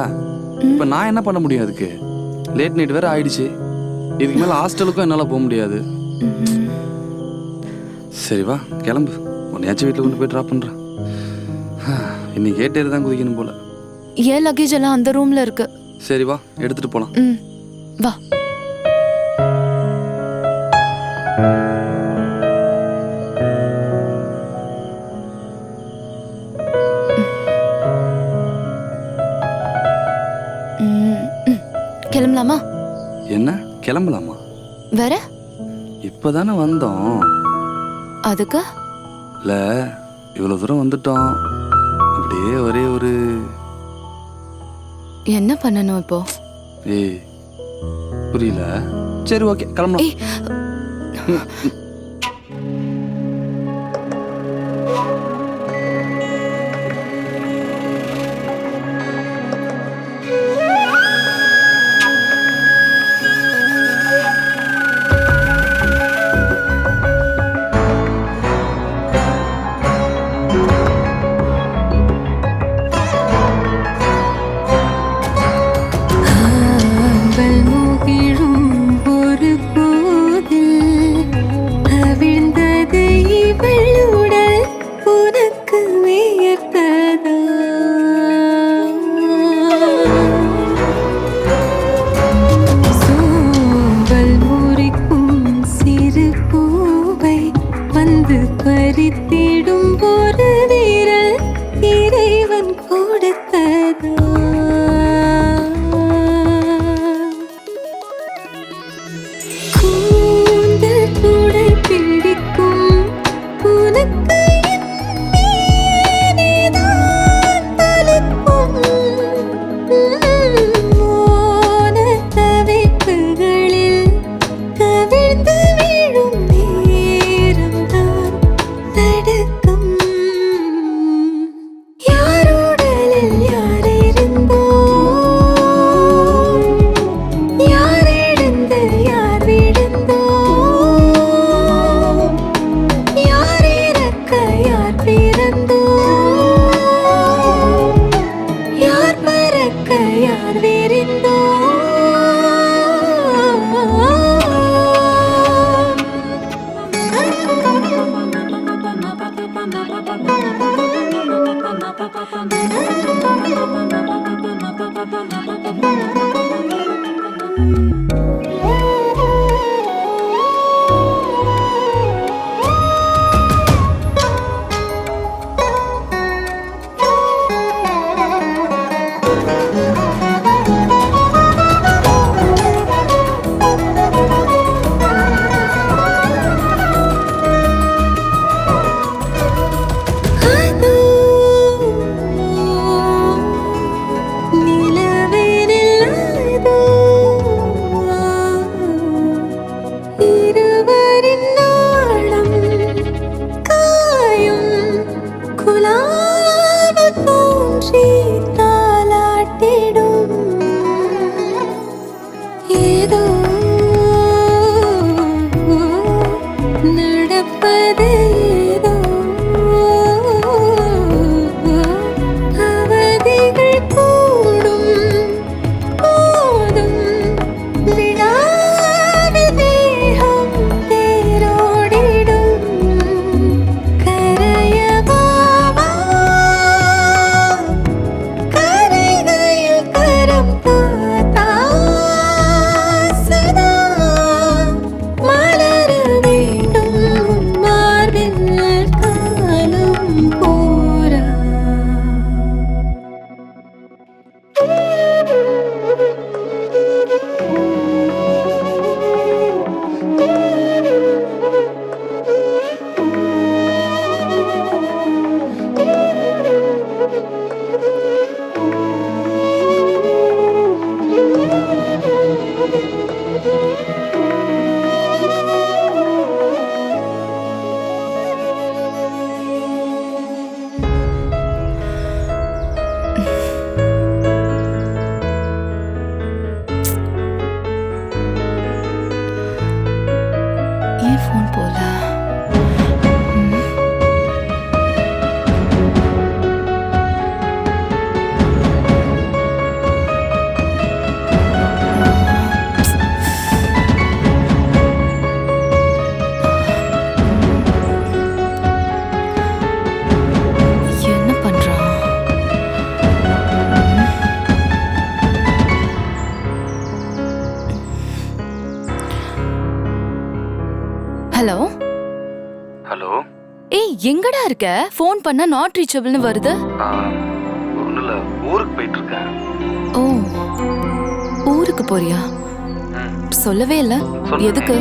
இப்ப நான் என்ன பண்ண முடியும் அதுக்கு? லேட் நைட் வேற ஆயிடுச்சு. இதுக்கு மேல ஹாஸ்டலுக்கும் என்னால போக முடியாது. சரி வா கிளம்பு, உன்னையாச்சும் வீட்டில் கொண்டு போய் ட்ராப் பண்றேன். இன்னைக்கு கேட்டே தான் குதிக்கணும் போல. ஏன் லக்கேஜ் எல்லாம் அந்த ரூம்ல இருக்கு. சரி வா எடுத்துட்டு போலாம். வா. கிளம்பலாமா? என்ன கிளம்பலாமா? வேற இப்பதானே வந்தோம். அதுக்கு இல்ல, இவ்வளவு தூரம் வந்துட்டோம், அப்படியே ஒரே ஒரு என்ன பண்ணணும் இப்போ? ஏய் புரியல. சரி ஓகே கிளம்பலாம். ஃபோன் போல. என்ன பண்றான்? ஹலோ ஹலோ ஏய் எங்கடா இருக்க? ஃபோன் பண்ணா நாட் ரீச்சபிள்னு வருது. ஒன்றும் இல்லை, ஊருக்கு போயிட்டு இருக்கேன். ஓ ஊருக்கு போறியா? சொல்லவே இல்ல. எதுக்கு?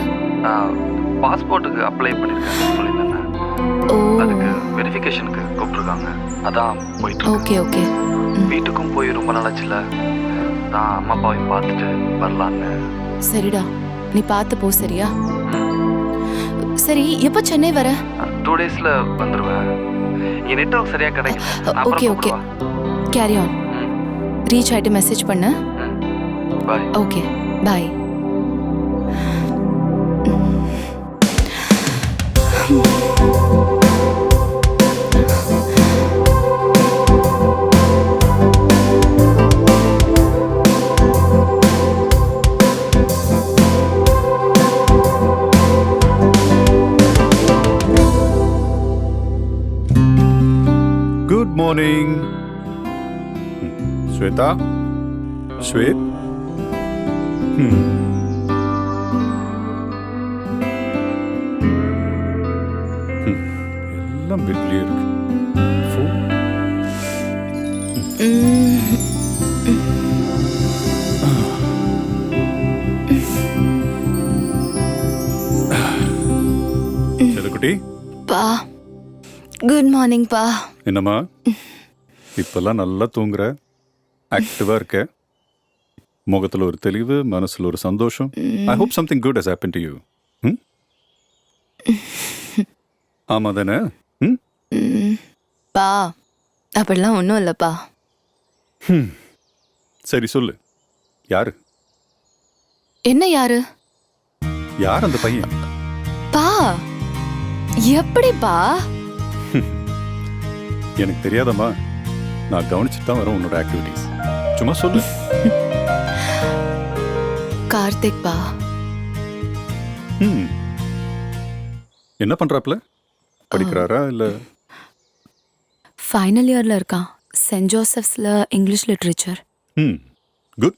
பாஸ்போர்ட்டுக்கு அப்ளை பண்ணியிருக்கேன் சொல்லியிருந்தேன். ஓ அதுக்கு வெரிஃபிகேஷனுக்கு கூப்பிட்டுருக்காங்க. அதான் போயிட்டு ஓகே ஓகே. வீட்டுக்கும் போய் ரொம்ப நாளாச்சுல, தான் அம்மா அப்பாவையும் பார்த்துட்டு வரலான்னு. சரிடா, நீ பார்த்து போ. சரியா? சரி, எப்போ சென்னை வர? 2 daysல வந்துடுவேன். என் நெட்வொர்க் சரியா கிடைக்கல. Okay okay, carry on. Reach ஆயிட்டு மெசேஜ் பண்ணு. Bye. Okay bye. Good morning. Shweta? Shwet? எல்லாம் பெட்லயே இருக்கு. Phone. செல்லக்குட்டி, பா குட் மார்னிங் பா. என்னம்மா இப்பெல்லாம் நல்லா தூங்குற, ஆக்டிவா இருக்க, முகத்துல ஒரு தெளிவு, மனசுல ஒரு சந்தோஷம். I hope something good has happen to you. ஆமா தானே? பா அப்படிலாம் ஒன்றும் இல்லைப்பா. சரி சொல்லு, யாரு என்ன யாரு? யார் அந்த பையன்? பா எப்படிப்பா? எனக்கு தெரியாதம்மா, நான் கவனிச்சுட்டு தான் வரேன் உன்னோட ஆக்டிவிட்டீஸ். சும்மா சொல்லு. கார்த்திக் பா. என்ன பண்றாப்ல? படிக்கிறாரா இல்ல? ஃபைனல் இயர்ல இருக்கான். சென்ட் ஜோசப்ஸ்ல இங்கிலீஷ் லிட்ரேச்சர். குட்.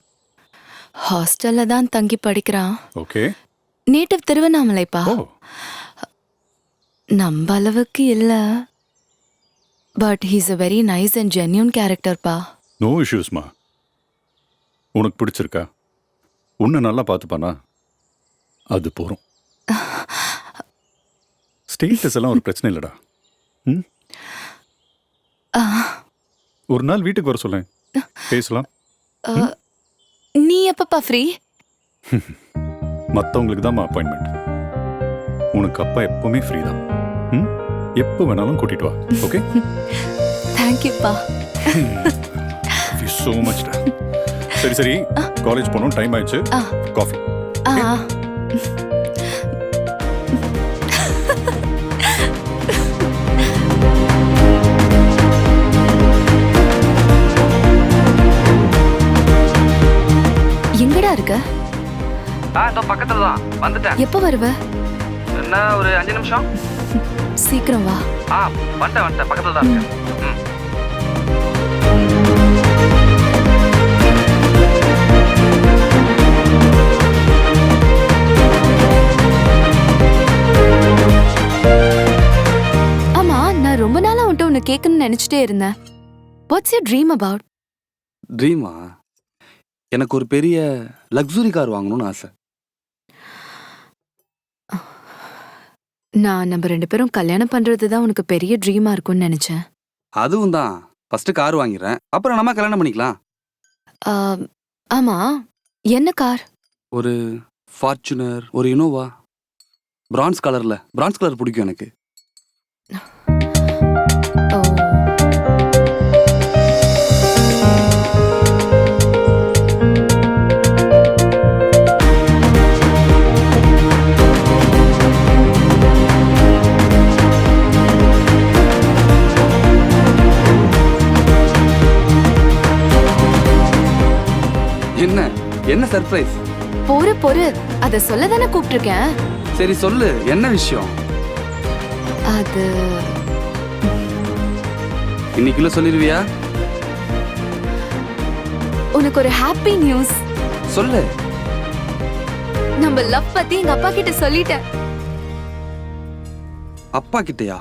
ஹாஸ்டல்ல தான் தங்கி படிக்கிறான். ஓகே. நேட்டிவ் திருவண்ணாமலைப்பா. நம்ம அளவுக்கு இல்ல, but he's a very nice and genuine character பா. நோ இஷ்யூஸ்மா. உனக்கு பிடிச்சிருக்கா? உன்னை நல்லா பார்த்துப்பானா? அது போறோம். ஸ்டேட்டஸ் எல்லாம் ஒரு பிரச்சனை இல்லடா. ஒரு நாள் வீட்டுக்கு வர சொல்லேன், பேசலாம். நீ எப்பப்பா ஃப்ரீ? மற்றவங்களுக்கு தான் அப்பாயின்மெண்ட். உனக்கு அப்பா எப்பவுமே ஃப்ரீ தான். எப்போ வேணாலும் கூட்டிட்டு வா. ஓகே? தேங்க்யூப்பா. So much. சரி சரி, காலேஜ் போகணும், டைம் ஆயிடுச்சு. காஃபி. எங்கடா இருக்க? இதோ பக்கத்துல தான் வந்துட்டேன். எப்போ வருவ? என்ன ஒரு 5 நிமிஷம். சீக்கிரம் வா. வந்துட்டேன் பக்கத்துல தான் இருக்கேன். ஆமா, நான் ரொம்ப நாளா உன்கிட்ட ஒன்னு கேட்கணும்னு நினைச்சிட்டே இருந்தேன். What's your dream about? ட்ரீமா? எனக்கு ஒரு பெரிய லக்ஸுரி கார் வாங்கணும்னு ஆசை. நான் நம்ம 2 பேரும் கல்யாணம் பண்றது தான் உனக்கு பெரிய ட்ரீமா இருக்கும்னு நினைச்சேன். அதுவும் தான். ஃபர்ஸ்ட் கார் வாங்கிடுறேன், அப்புறம் நம்ம கல்யாணம் பண்ணிக்கலாம். ஆமா, என்ன கார்? ஒரு ஃபார்ச்சுனர், ஒரு இனோவா, பிரான்ஸ் கலர் பிடிக்கும் எனக்கு. என்ன சர்ப்ரைஸ்? பொறு அத சொல்ல தானே கூப்பிட்டிருக்கேன். சரி சொல்லு, என்ன விஷயம்? அது இன்னைக்குள்ள சொல்லிடுவியா? உனக்கு ஒரு ஹாப்பி நியூஸ். சொல்லு. நம்ம லவ் பத்தி எங்க அப்பா கிட்ட சொல்லிட்டேன். அப்பா கிட்டயா?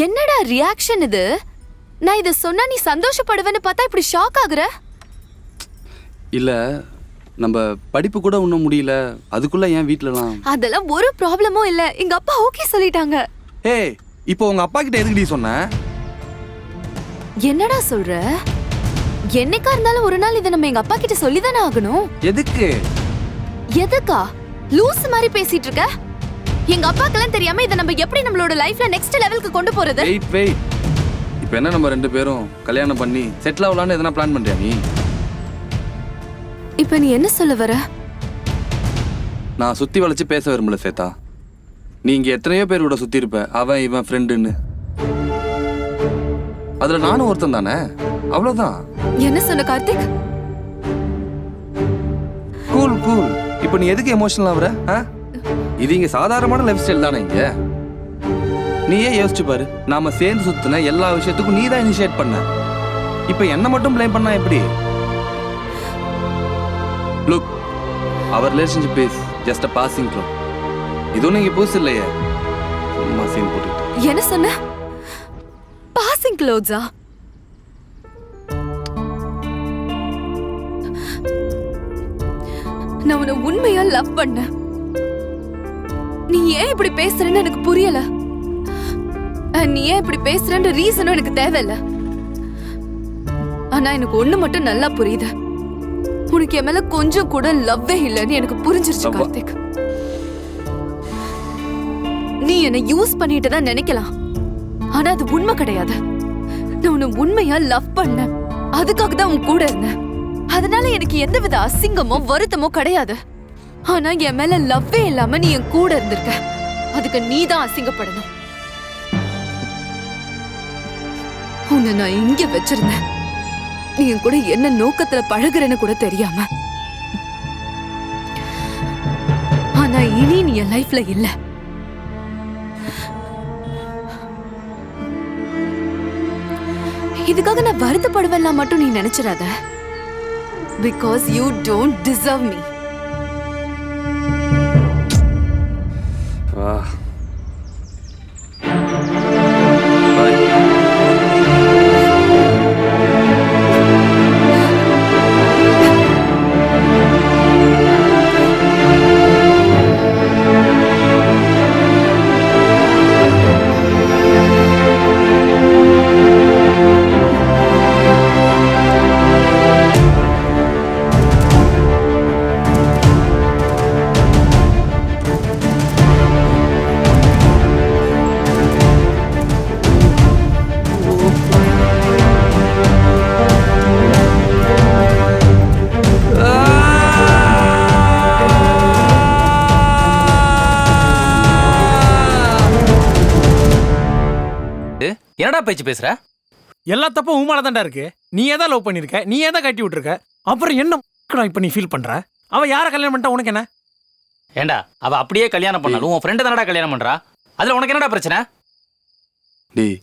என்னடா ரியாக்ஷன் இது? நான் இத சொன்னா நீ சந்தோஷப்படுவேன்னு பார்த்தா இப்படி ஷாக் ஆகுற? இல்ல, நம்ம படிப்பு கூட இன்னும் முடியல, அதுக்குள்ள ஏன் வீட்லலாம்? அதெல்லாம் ஒரு ப்ராப்ளமும் இல்ல. எங்க அப்பா ஓகே சொல்லிட்டாங்க. ஏய், இப்போ உங்க அப்பா கிட்ட எதுக்குடி சொன்ன? என்னடா சொல்ற? என்னைக்கா இருந்தாலும் ஒரு நாள் இதை நம்ம எங்க அப்பா கிட்ட சொல்லிதானே ஆகணும். எதுக்கு? எதுக்கா? லூஸ் மாதிரி பேசிட்டு இருக்க. எங்க அப்பாக்கெல்லாம் தெரியாம இதை நம்ம எப்படி நம்மளோட லைஃப்ல நெக்ஸ்ட் லெவலுக்கு கொண்டு போறது? வெயிட். இப்போ என்ன நம்ம ரெண்டு பேரும் கல்யாணம் பண்ணி செட்டில் ஆகலான்னு எதனா பிளான் பண்றியா நீ? இப்போ நீ என்ன சொல்ல வர? நான் சுத்தி வளைச்சு பேச விரும்பல சேதா. நீ இங்க எத்தனையோ பேர் கூட சுத்தி இருப்ப, அவன் இவன் ஃப்ரெண்டுன்னு. அதுல நானும் ஒருத்தன் தானே, அவ்வளவுதான். என்ன சொன்ன கார்த்திக்? கூல். இப்போ நீ எதுக்கு எமோஷனல் ஆகுற? இது இங்க சாதாரணமான லைஃப் ஸ்டைல் தானே இங்க. நீயே யோசிச்சு பாரு, நாம சேர்ந்து சுத்தின எல்லா விஷயத்துக்கும் நீ தான் இனிஷியேட் பண்ண. இப்போ என்ன மட்டும் ப்ளேம் பண்ணா எப்படி? Look, our relationship is just a passing through. இதுவும் நீங்க புதுசு இல்லையே, சும்மா சீன் போட்டுட்டு. என்ன சொன்ன? பாசிங் க்ளோத்ஸா? நான் உன்னை உண்மையா லவ் பண்ண. நீ ஏன் இப்படி பேசுறன்னு எனக்கு புரியல. நீ ஏன் இப்படி பேசுறன்ற ரீசனும் எனக்கு தேவையில்ல. ஆனா எனக்கு ஒண்ணு மட்டும் நல்லா புரியுது. உனக்கு என் மேல கொஞ்சம் கூட லவ்வே இல்லைன்னு எனக்கு புரிஞ்சிருச்சு கார்த்திக். நீ என்னை யூஸ் பண்ணிட்டு தான் நினைக்கலாம், ஆனா அது உண்மை கிடையாது. நான் உன்னை உண்மையா லவ் பண்ண, அதுக்காக தான் உன் கூட இருந்தேன். அதனால எனக்கு எந்தவித அசிங்கமோ வருத்தமோ கிடையாது. ஆனா என் மேல லவ்வே இல்லாம நீ என் கூட இருந்திருக்க, அதுக்கு நீ தான் அசிங்கப்படணும். உன்னை நான் இங்க வச்சிருந்தேன், நீ என் கூட என்ன நோக்கத்துல பழகுறேன்னு கூட தெரியாம. ஆனா இனி நீ என் லைஃப்ல இல்ல. இதுக்காக நான் வருத்தப்படுவேன் மட்டும் நீ நினைச்சிடாத. Because you don't deserve me. என்னடா பேச்சு பேசுற? எல்லா தப்பும் உன் மேல தான்டா இருக்கு. நீ ஏதா லவ் பண்ணிருக்க, நீ ஏதா கட்டி விட்டுருக்க. அப்புறம் என்ன இப்ப நீ ஃபீல் பண்ற? அவ யார கல்யாணம் பண்ணிட்டா உனக்கு என்ன? ஏண்டா அவ அப்படியே கல்யாணம் பண்ணாலும் உன் ஃப்ரெண்ட் தானடா கல்யாணம் பண்றா. அதுல உனக்கு என்னடா பிரச்சனை? டேய்,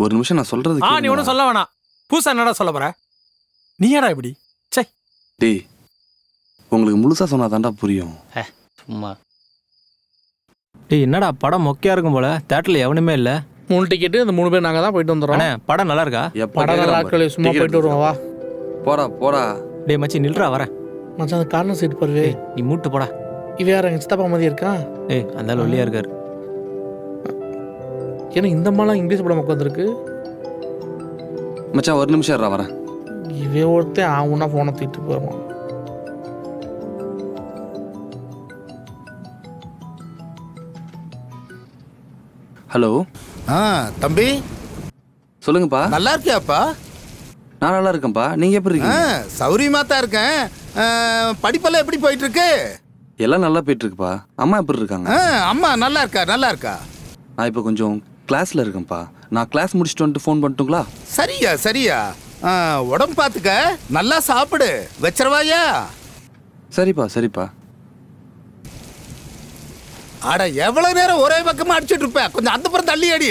ஒரு நிமிஷம் நான் சொல்றது நீ ஒன்றும் சொல்ல வேணாம். பூசா என்னடா சொல்ல போற? நீ ஏடா இப்படி? சை. டேய், உங்களுக்கு முழுசா சொன்னா தான்டா புரியும். சும்மா. டேய், என்னடா படம் மொக்கையா இருக்கும் போல, தியேட்டர்ல எவனுமே இல்ல. 3 டிக்கெட்டு, இந்த 3 பேர் நாங்க தான் போயிட்டு வந்துடுறோம். படம் நல்லா இருக்கா? படம் நல்லா இருக்கல, சும்மா போயிட்டு வருவோம் வா. போடா. டேய் மச்சி நில்றா, வரேன். மச்சான் அந்த கார்னர் சீட் பாரு. நீ மூட்டு போடா. இவ யார்? எங்க சித்தப்பா மாதிரி இருக்கான். ஏய், அந்த ஆளு ஒல்லியா இருக்காரு. ஏன்னா இந்த மாதிரிலாம் இங்கிலீஷ் படம் உட்காந்துருக்கு. மச்சான் ஒரு நிமிஷம் இருடா, வரேன். இவே ஒருத்தன் ஆகுனா போனை தூக்கிட்டு போயிடுவான். ஹலோ. தம்பி சொல்லுங்கப்பா. நல்லா இருக்கியாப்பா? நான் நல்லா இருக்கேன்ப்பா, நீங்க எப்படி இருக்கீங்க? சௌரியமா தான் இருக்கேன். படிப்பெல்லாம் எப்படி போயிட்டு இருக்கு? எல்லாம் நல்லா போயிட்டு இருக்குப்பா. அம்மா எப்படி இருக்காங்க? அம்மா நல்லா இருக்கா. நான் இப்போ கொஞ்சம் கிளாஸ்ல இருக்கேன்ப்பா. நான் கிளாஸ் முடிச்சுட்டு வந்துட்டு ஃபோன் பண்ணட்டுங்களா? சரியா உடம்பு பார்த்துக்க, நல்லா சாப்பிடு. வச்சிரவாயா? சரிப்பா சரிப்பா. அட எவ்வளவு நேரம் ஒரே பக்கமா அடிச்சிட்டு இருப்ப? கொஞ்சம் அந்த புறம் தள்ளி அடி.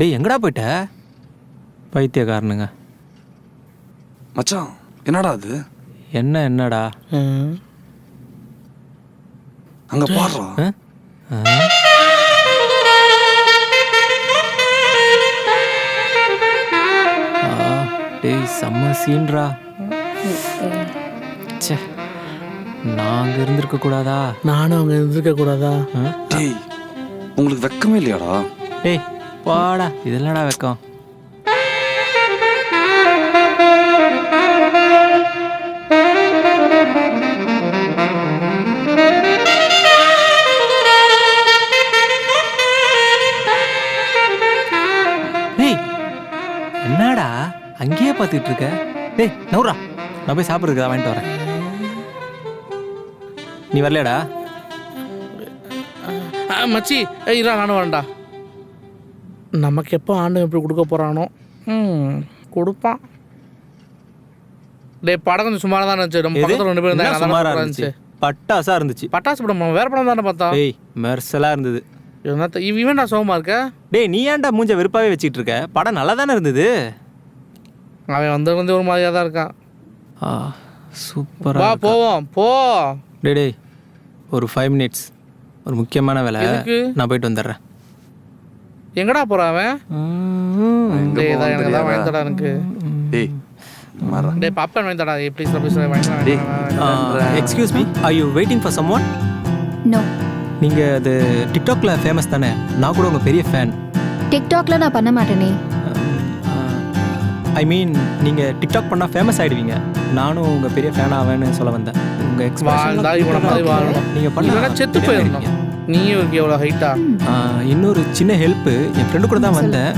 டேய் எங்கடா போயிட்ட? பைத்தியக்காரனுங்க. மச்சான் என்னடா அது? என்னடா அங்க பாடுறா. டேய் செம்ம சீன்ரா. ச்சே, நான் அங்க இருந்திருக்க கூடாதா? நானும் அங்க இருந்திருக்க கூடாதா? டேய் உங்களுக்கு வெக்கமே இல்லையாடா? டேய் வாடா, இதெல்லாம்டா வெக்கம். டேய் என்னடா அங்கேயே பார்த்துட்டு இருக்க? டேய் நவுரா, நான் போய் சாப்பிட்றதுக்கு வாங்கிட்டு வரேன். நீ வரலையாடா? மச்சி இரா, நானும் வரேன்டா. நமக்கு எப்போ ஆண்டு எப்படி கொடுக்க போகிறானோ கொடுப்பான். டே படம் கொஞ்சம் சுமாராக தான் இருந்துச்சு. நம்ம பக்கத்தில் 2 பேர் இருந்தாங்க. சுமாராக இருந்துச்சு, பட்டாசா இருந்துச்சு. பட்டாசு படம் வேற படம் தானே பார்த்தா? டேய் மெர்சலாக இருந்தது. இவன் நான் சோகமாக இருக்க. டேய் நீ ஏன்டா மூஞ்ச வெறுப்பாவே வச்சுக்கிட்டு இருக்க? படம் நல்லா தானே இருந்தது. அவன் வந்து ஒரு மாதிரியாக தான் இருக்கான். சூப்பராக வா போவோம் போ. டேய் ஒரு 5 மினிட்ஸ், ஒரு முக்கியமான வேலை. நான் போயிட்டு வந்துடுறேன். எங்கடா போறான் அவன்? எனக்கு தான் வாங்கித்தடா. எனக்கு டேய் பாப்கார்ன் வாங்கித்தடா. ப்ளீஸ் ப்ளீஸ் வாங்கித்தடா. Excuse me, are you waiting for someone? No. நீங்க அது டிக்டாக்ல ஃபேமஸ் தானே? நான் கூட உங்க பெரிய ஃபேன். டிக்டாக்ல நான் பண்ண மாட்டேனே. ஐ மீன் நீங்க டிக்டாக் பண்ணா ஃபேமஸ் ஆயிடுவீங்க. நானும் உங்க பெரிய ஃபேன் ஆவேன்னு சொல்ல வந்தேன். உங்க எக்ஸ்பிரஷன் நீங்க பண்ணா செத்து போயிருந்தீங்க. நீயும் எவ்வளோ ஹைட்டா? இன்னொரு சின்ன ஹெல்ப்பு, என் ஃப்ரெண்டு கூட தான் வந்தேன்.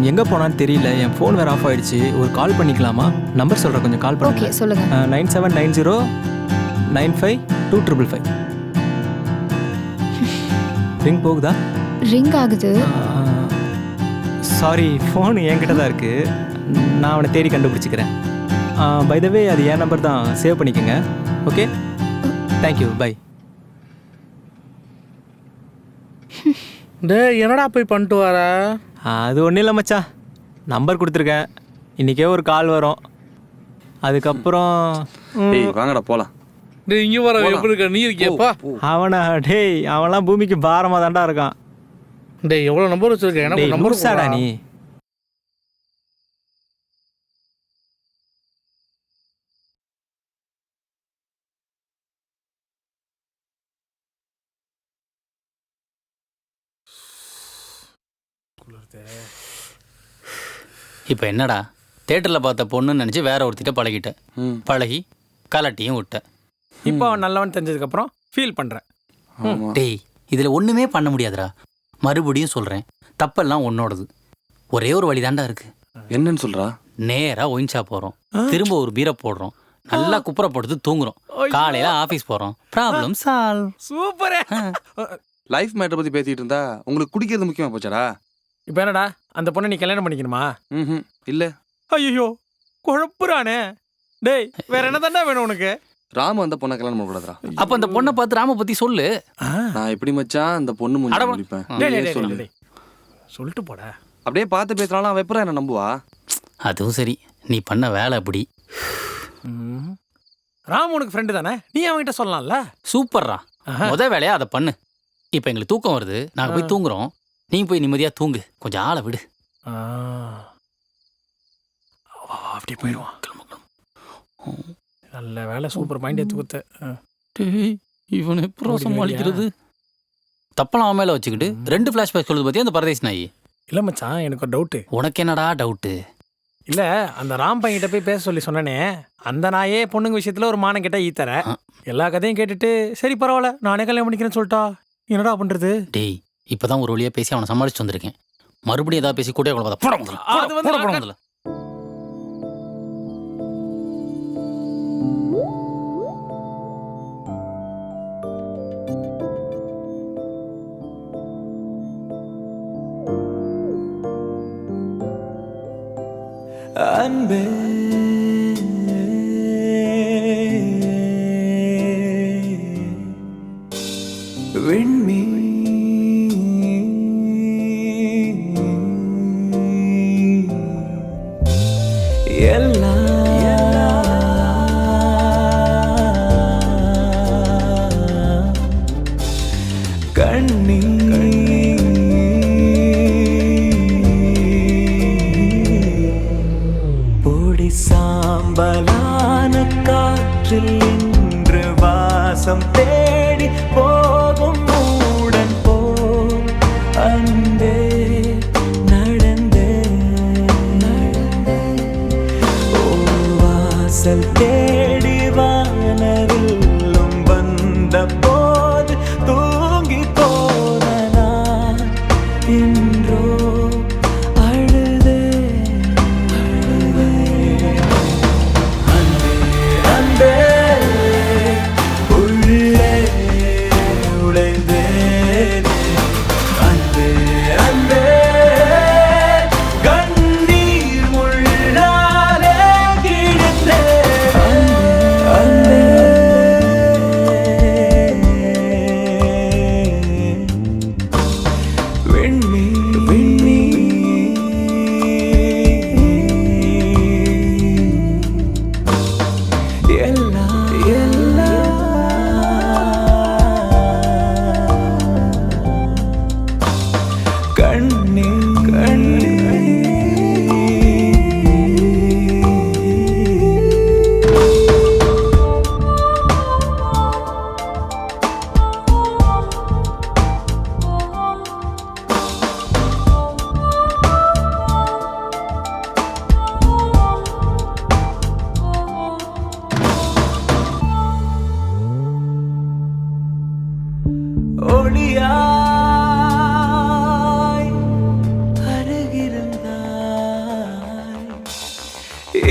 எங்கே போனான்னு தெரியல, என் ஃபோன் வேறு ஆஃப் ஆகிடுச்சு. ஒரு கால் பண்ணிக்கலாமா? நம்பர் சொல்கிறேன், கொஞ்சம் கால் பண்ணுங்க. ஓகே சொல்லுங்க. 9790952555. ரிங் போகுதா? ரிங் ஆகுது. சாரி, ஃபோன் என்கிட்ட தான் இருக்குது. நான் அவனை தேடி கண்டுபிடிச்சிக்கிறேன். பை த வே அது என் நம்பர் தான், சேவ் பண்ணிக்கோங்க. Okay thank you, bye. டே என்னடா போய் பண்ணிட்டு வர? அது ஒன்றும் இல்லை மச்சான், நம்பர் கொடுத்துருக்கேன். இன்றைக்கே ஒரு கால் வரும், அதுக்கப்புறம் வாங்கடா போகலாம். டேய் இங்கே வர எப்படி இருக்க? நீ இருக்கியப்பா? அவனா? டேய் அவன்லாம் பூமிக்கு பாரமாக தான்டா இருக்கான். டேய் எவ்வளோ நம்பர் வச்சுருக்கேன்? எனக்கு நம்பர் சாடா நீ. இப்போ என்னடா, தேட்டரில் பார்த்த பொண்ணுன்னு நினச்சி வேற ஒருத்திட்ட பழகிட்டேன். பழகி கலட்டியும் விட்டேன். இப்போ அவன் நல்லவன் தெரிஞ்சதுக்கப்புறம் ஃபீல் பண்ணுறேன். டேய் இதில் ஒன்றுமே பண்ண முடியாதுடா. மறுபடியும் சொல்கிறேன், தப்பெல்லாம் உன்னோடது. ஒரே ஒரு வழி தாண்டா இருக்கு. என்னன்னு சொல்கிறா? நேராக ஒயின்ஷா போகிறோம், திரும்ப ஒரு பீரை போடுறோம், நல்லா குப்புற போட்டு தூங்குறோம், காலையில் ஆஃபீஸ் போகிறோம், ப்ராப்ளம் சால்வ். சூப்பரே. லைஃப் மேட்டரை பற்றி பேசிகிட்டு இருந்தா உங்களுக்கு குடிக்கிறது முக்கியமாக போச்சாடா? இப்போ என்னடா, அந்த பொண்ணை நீ கல்யாணம் பண்ணிக்கணுமா? இல்லை. ஐயோ குழப்புறானே. டேய் வேற என்ன தாண்டா வேணும் உனக்கு? ராம அந்த பொண்ணை கல்யாணம் பண்ணக்கூடாதுடா. அப்போ அந்த பொண்ணை பார்த்து ராம பற்றி சொல்லு. நான் எப்படி மச்சான் அந்த பொண்ணு முடிப்பேன்? சொல்லு, சொல்லிட்டு போட. அப்படியே பார்த்து பேசுறாலும் அவன் எப்பறம் என்ன நம்புவா? அதுவும் சரி, நீ பண்ண வேலை அப்படி. ராம் உனக்கு ஃப்ரெண்டு தானே, நீ அவன்கிட்ட சொல்லலாம்ல. சூப்பர்ரா, முத வேலையா அதை பண்ணு. இப்போ எங்களுக்கு தூக்கம் வருது, நாங்கள் போய் தூங்குறோம். நீ போய் நிம்மதியாக தூங்கு, கொஞ்சம் ஆளை விடு. அப்படி போயிடுவான். நல்ல வேலை, சூப்பர் மைண்ட் எடுத்து கொடுத்த. இவனை எப்போ சமாளிக்கிறது? தப்பெல்லாம் அவன் மேலே வச்சுக்கிட்டு 2 ஃப்ளாஷ்பேக் சொல்லுது பற்றி அந்த பரதேசி நாய். இல்லை மச்சான், எனக்கு ஒரு டவுட்டு. உனக்கு என்னடா டவுட்டு? இல்லை அந்த ராம் பையன்கிட்ட போய் பேச சொல்லி சொன்னனே, அந்த நாயே பொண்ணுங்க விஷயத்தில் ஒரு மானம் கேட்டால் ஈத்தர. எல்லா கதையும் கேட்டுட்டு சரி பரவாயில்ல நானே கல்யாணம் பண்ணிக்கிறேன்னு சொல்லிட்டா என்னடா பண்ணுறது? டேய் இப்பதான் ஒரு வழியா பேசி அவனை சமாளிச்சு வந்திருக்கேன். மறுபடியும் ஏதாவது பேசி கூட்டே குழப்பம் அது வந்து அன்பே விண்மீ சாம்பலான காற்றில் இன்று வாசம் தேடி போகும் மூடன் போல் அன்பே நடந்தே ஓ வாசல் தேடி வானவில்லும் வந்த போது தூங்கி போன நான் இன்றோ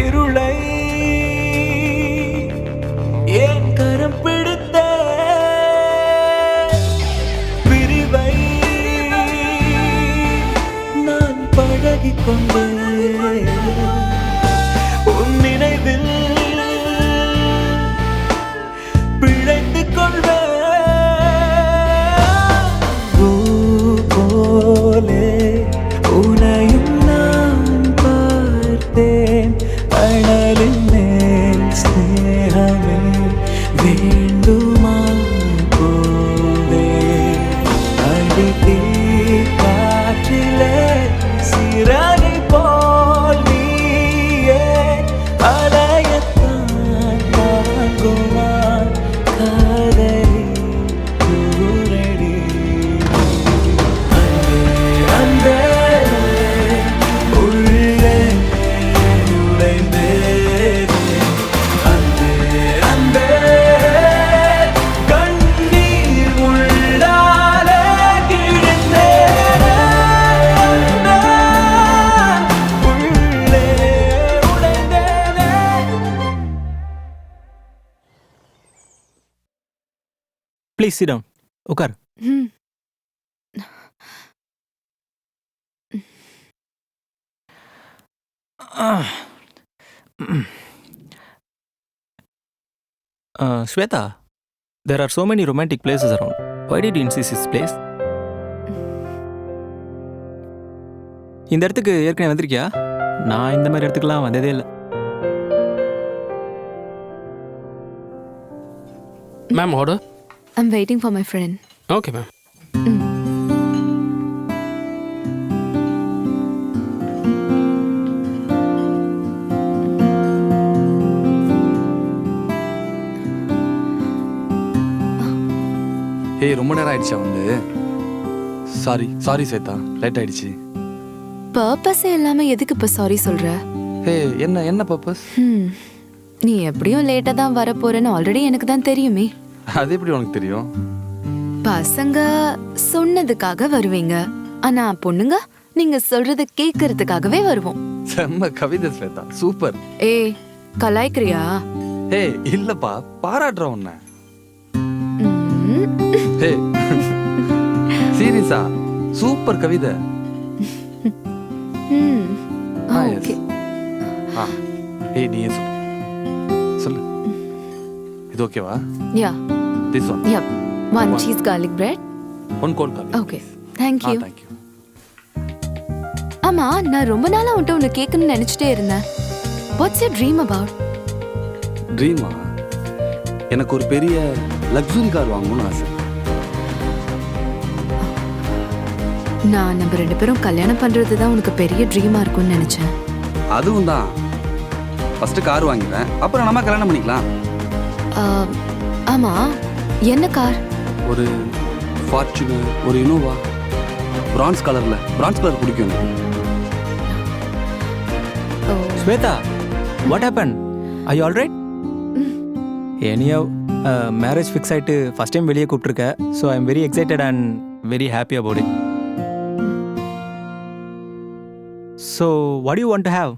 இருளை ஏன் கரம் பிடித்த பிரிவை நான் பழகிக் கொண்டேன் உன் நினைவில் பிழைத்துக் கொள்வேன் போலே உனையும் நான் பார்த்தேன் அனலின் மேல் ஸ்நேகமே வேண்டுமா போவே அடித்தீ காற்றிலே சிறகை போல் நீயே அலையத்தான் தாங்குமா காதலி கூரடி அன்பே உள்ளே ப்ளீஸ் சிட் டவுன். உட்கார். Shweta, there are so many romantic places around. Why did you insist this place? இந்த இடத்துக்கு ஏற்கனவே வந்திருக்கியா? நான் இந்த மாதிரி இடத்துக்குலாம் வந்ததே இல்லை. Ma'am order. I'm waiting for my friend. Okay ma'am. ஏய் ரொம்ப நேரம் ஆயிடுச்சா வந்து? சாரி ஸ்வேதா, லேட் ஆயிடுச்சு. பர்பஸே இல்லாம எதுக்கு இப்ப சாரி சொல்ற? ஹே என்ன பர்பஸ்? நீ எப்படியும் லேட்டாக தான் வரப்போறேன்னு ஆல்ரெடி எனக்கு தான் தெரியுமே. அது எப்படி உனக்கு தெரியும்? பசங்க சொன்னதுக்காக வருவீங்க, ஆனா பொண்ணுங்க நீங்க சொல்றது கேட்கறதுக்காகவே வருவோம். செம்ம கவிதை ஸ்வேதா, சூப்பர். ஏய் கலாய்க்கிறியா? ஹே இல்லப்பா, பாராட்டுறேன் உன்னை. ஹே சீரியஸா, சூப்பர் கவிதை. ஓகே. ஏய் நீ சொல்லு. இது ஓகேவா? யா. This one. Yep. One cheese garlic bread. One cold garlic. Okay. Thank you. Thank you. ஆமா, நான் ரொம்ப நாளா உன்கிட்ட ஒன்று கேட்கணும்னு நினைச்சிட்டே இருந்தேன். What's your dream about? ட்ரீமா? எனக்கு ஒரு பெரிய லக்ஸுரி கார் வாங்கணும்னு ஆசை. நான் நம்ம 2 பேரும் கல்யாணம் பண்றது தான் உனக்கு பெரிய ட்ரீமா இருக்கும்னு நினைச்சேன். அதுவும் தான். ஃபர்ஸ்ட் கார் வாங்கிடுறேன், அப்புறம் நம்ம கல்யாணம் பண்ணிக்கலாம். ஆமா, என்ன கார்? ஒரு ஃபார்ச்சுனர், ஒரு இனோவா, பிரான்ஸ் கலர் பிடிக்கும் எனக்கு. Shweta, what happen? I all right? எனியோ மேரேஜ் ஃபிக்ஸ் ஆகிட்டு ஃபஸ்ட் டைம் வெளியே கூப்பிட்ருக்க. So I am very excited and very happy about it. So what you want to have?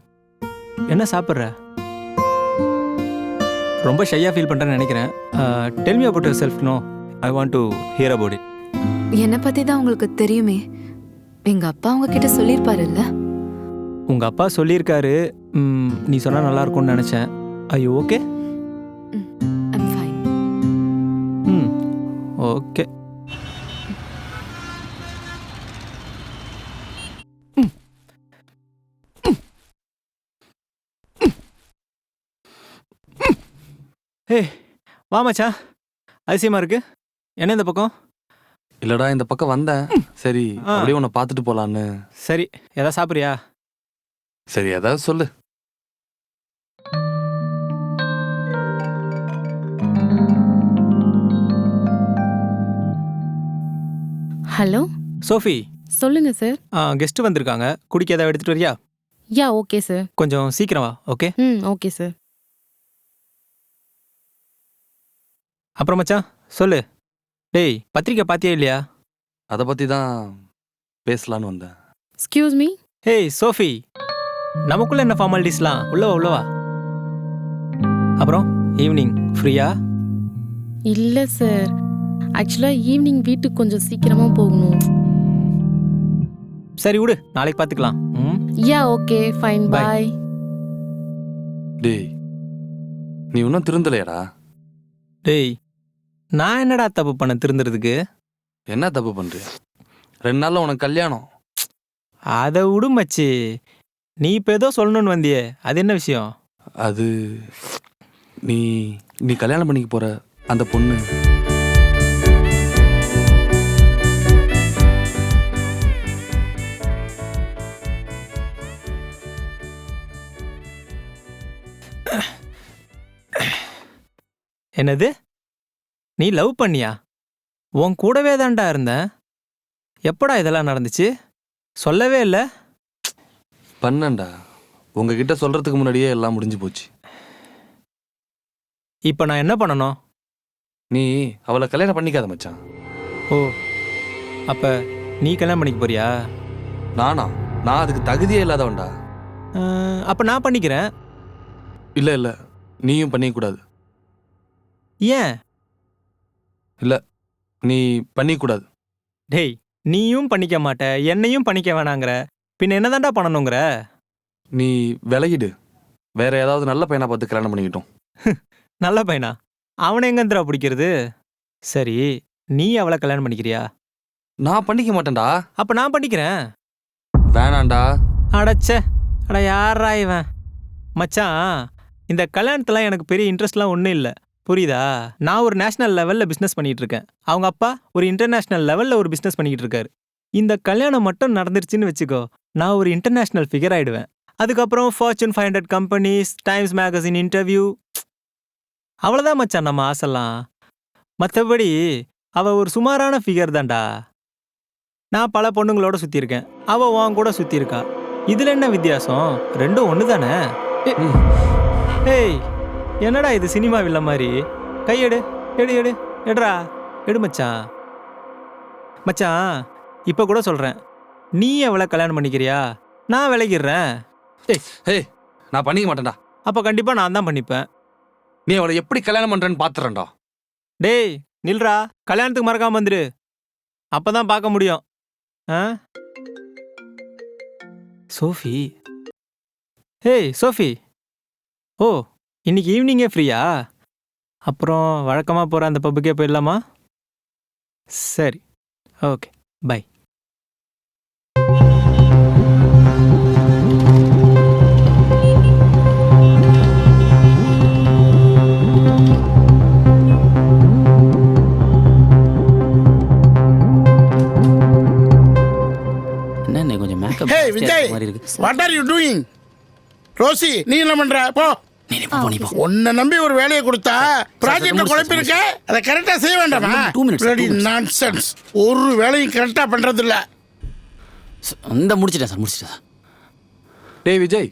என்ன சாப்பிட்ற? ரொம்ப ஷையாக ஃபீல் பண்ணுறேன்னு நினைக்கிறேன். Tell me about yourself. No, I want to hear about it. என்னை பற்றி தான் உங்களுக்கு தெரியுமே. எங்கள் அப்பா உங்ககிட்ட சொல்லியிருப்பாருல்ல? உங்கள் அப்பா சொல்லியிருக்காரு. நீ சொன்னால் நல்லாயிருக்கும்னு நினச்சேன். ஐயோ ஓகே? I'm fine. ஓகே. ஹே வா மச்சான், அதிசயமா இருக்கு. என்ன இந்த பக்கம்? இல்லடா, இந்த பக்கம் வந்தேன். சரி அப்படியே உன்னை பார்த்துட்டு போலான்னு. சரி, ஏதாவது சாப்பிட்றியா? சரி ஏதாவது சொல்லு. Hello Sophie. சொல்லுங்க சார். கெஸ்ட் வந்திருக்காங்க, குடிக்க ஏதாவது எடுத்துட்டு வரியா? Yeah okay sir. கொஞ்சம் சீக்கிரம் வா. ஓகே? Okay sir. அப்புறம் மச்சான் சொல்லு. டேய், பத்திரிக்கை பாத்தியா இல்லையா? அதை பற்றி தான் பேசலான்னு வந்தேன். Excuse me. ஹேய் சோஃபி, நமக்குள்ள என்ன ஃபார்மாலிட்டிஸ்லாம்? உள்ளவா. அப்புறம் ஈவினிங் ஃப்ரீயா? இல்லை சார், ஆக்சுவலாக ஈவினிங் வீட்டுக்கு கொஞ்சம் சீக்கிரமாக போகணும். சரி விடு, நாளைக்கு பார்த்துக்கலாம். யா ஓகே ஃபைன், பாய். டேய், நீ இன்னும் திருந்தலையாடா? டேய், நான் என்னடா தப்பு பண்ண திருந்துறதுக்கு? என்ன தப்பு பண்ணுறியா? 2 நாளில் உனக்கு கல்யாணம். அதை விடு மச்சி. நீ இப்போ ஏதோ சொல்லணும்னு வந்தியே, அது என்ன விஷயம்? அது நீ நீ கல்யாணம் பண்ணிக்க போற அந்த பொண்ணு என்னது? நீ லவ் பண்ணியா? உன் கூடவே தான்டா இருந்தேன். எப்படா இதெல்லாம் நடந்துச்சு? சொல்லவே இல்லை. பண்ணண்டா, உங்ககிட்ட சொல்றதுக்கு முன்னாடியே எல்லாம் முடிஞ்சு போச்சு. இப்போ நான் என்ன பண்ணணும்? நீ அவளை கல்யாணம் பண்ணிக்காத மச்சான். ஓ, அப்ப நீ கல்யாணம் பண்ணிக்க போறியா? நான் அதுக்கு தகுதியே இல்லாதவன்டா. அப்ப நான் பண்ணிக்கிறேன். இல்ல நீயும் பண்ணிக்கூடாது. ஏன்? இல்ல, நீ பண்ணிக்கூடாது. டேய், நீயும் பண்ணிக்க மாட்ட, என்னையும் பண்ணிக்க வேணாங்கிற, பின்ன என்னதான்டா பண்ணணுங்கிற? நீ விலகிடு, வேற ஏதாவது நல்ல பையனா பார்த்து கல்யாணம் பண்ணிக்கிட்டோம். நல்ல பையனா? அவனை எங்கந்திரா பிடிக்கிறது? சரி, நீ அவளை கல்யாணம் பண்ணிக்கிறியா? நான் பண்ணிக்க மாட்டேன்டா. அப்ப நான் பண்ணிக்கிறேன். வேணாண்டா. அடச்சே, அட யாரா இவன்? மச்சான், இந்த கல்யாணத்துல எனக்கு பெரிய இன்ட்ரெஸ்ட்லாம் ஒன்றும் இல்லை, புரியுதா? நான் ஒரு நேஷனல் லெவலில் பிஸ்னஸ் பண்ணிகிட்டு இருக்கேன். அவங்க அப்பா ஒரு இன்டர்நேஷ்னல் லெவலில் ஒரு பிஸ்னஸ் பண்ணிக்கிட்டு இருக்காரு. இந்த கல்யாணம் மட்டும் நடந்துருச்சுன்னு வச்சுக்கோ, நான் ஒரு இன்டர்நேஷ்னல் ஃபிகர் ஆகிடுவேன். அதுக்கப்புறம் Fortune 500 companies, Times magazine interview, அவ்வளோதான் மச்சான் நம்ம ஆசைலாம். மற்றபடி அவள் ஒரு சுமாரான ஃபிகர் தான்டா. நான் பல பொண்ணுங்களோட சுற்றியிருக்கேன், அவள் உன் கூட சுற்றியிருக்கா. இதில் என்ன வித்தியாசம்? ரெண்டும் ஒன்று தானே. ஏய் என்னடா இது சினிமா வில்ல மாதிரி? கை எடு எடு எடு எடுறா எடு மச்சான். மச்சான் இப்போ கூட சொல்கிறேன், நீ அவளை கல்யாணம் பண்ணிக்கிறியா? நான் விலகிடுறேன். ஏய் நான் பண்ணிக்க மாட்டேன்டா. அப்போ கண்டிப்பாக நான் தான் பண்ணிப்பேன். நீ அவளை எப்படி கல்யாணம் பண்ணுறேன்னு பார்த்துறேன்டா. டேய் நில்றா, கல்யாணத்துக்கு மறக்காம வந்துரு, அப்போ தான் பார்க்க முடியும். ஆ சோஃபி, ஏய் சோஃபி, ஓ இன்னைக்கு ஈவினிங்கே ஃப்ரீயா? அப்புறம் வழக்கமாக போகிற அந்த பப்புக்கே போயிடலாமா? சரி ஓகே பை. என்ன கொஞ்சம் மேக்கப் ஹே விஜய், மாதிரி இருக்கு. What are you doing? Rosie நீ என்ன பண்ற? போ. உன்னை நம்பி ஒரு வேலையை கொடுத்தா ப்ராஜெக்ட குழப்பிருக்க, அதை கரெக்டா செய்ய வேண்டாமா? நான்சென்ஸ். ஒரு வேலையும் கரெக்டா பண்றது இல்ல. இந்த முடிச்சிட்டேன் சார், முடிச்சிட்டேன் சார். டேய் விஜய்.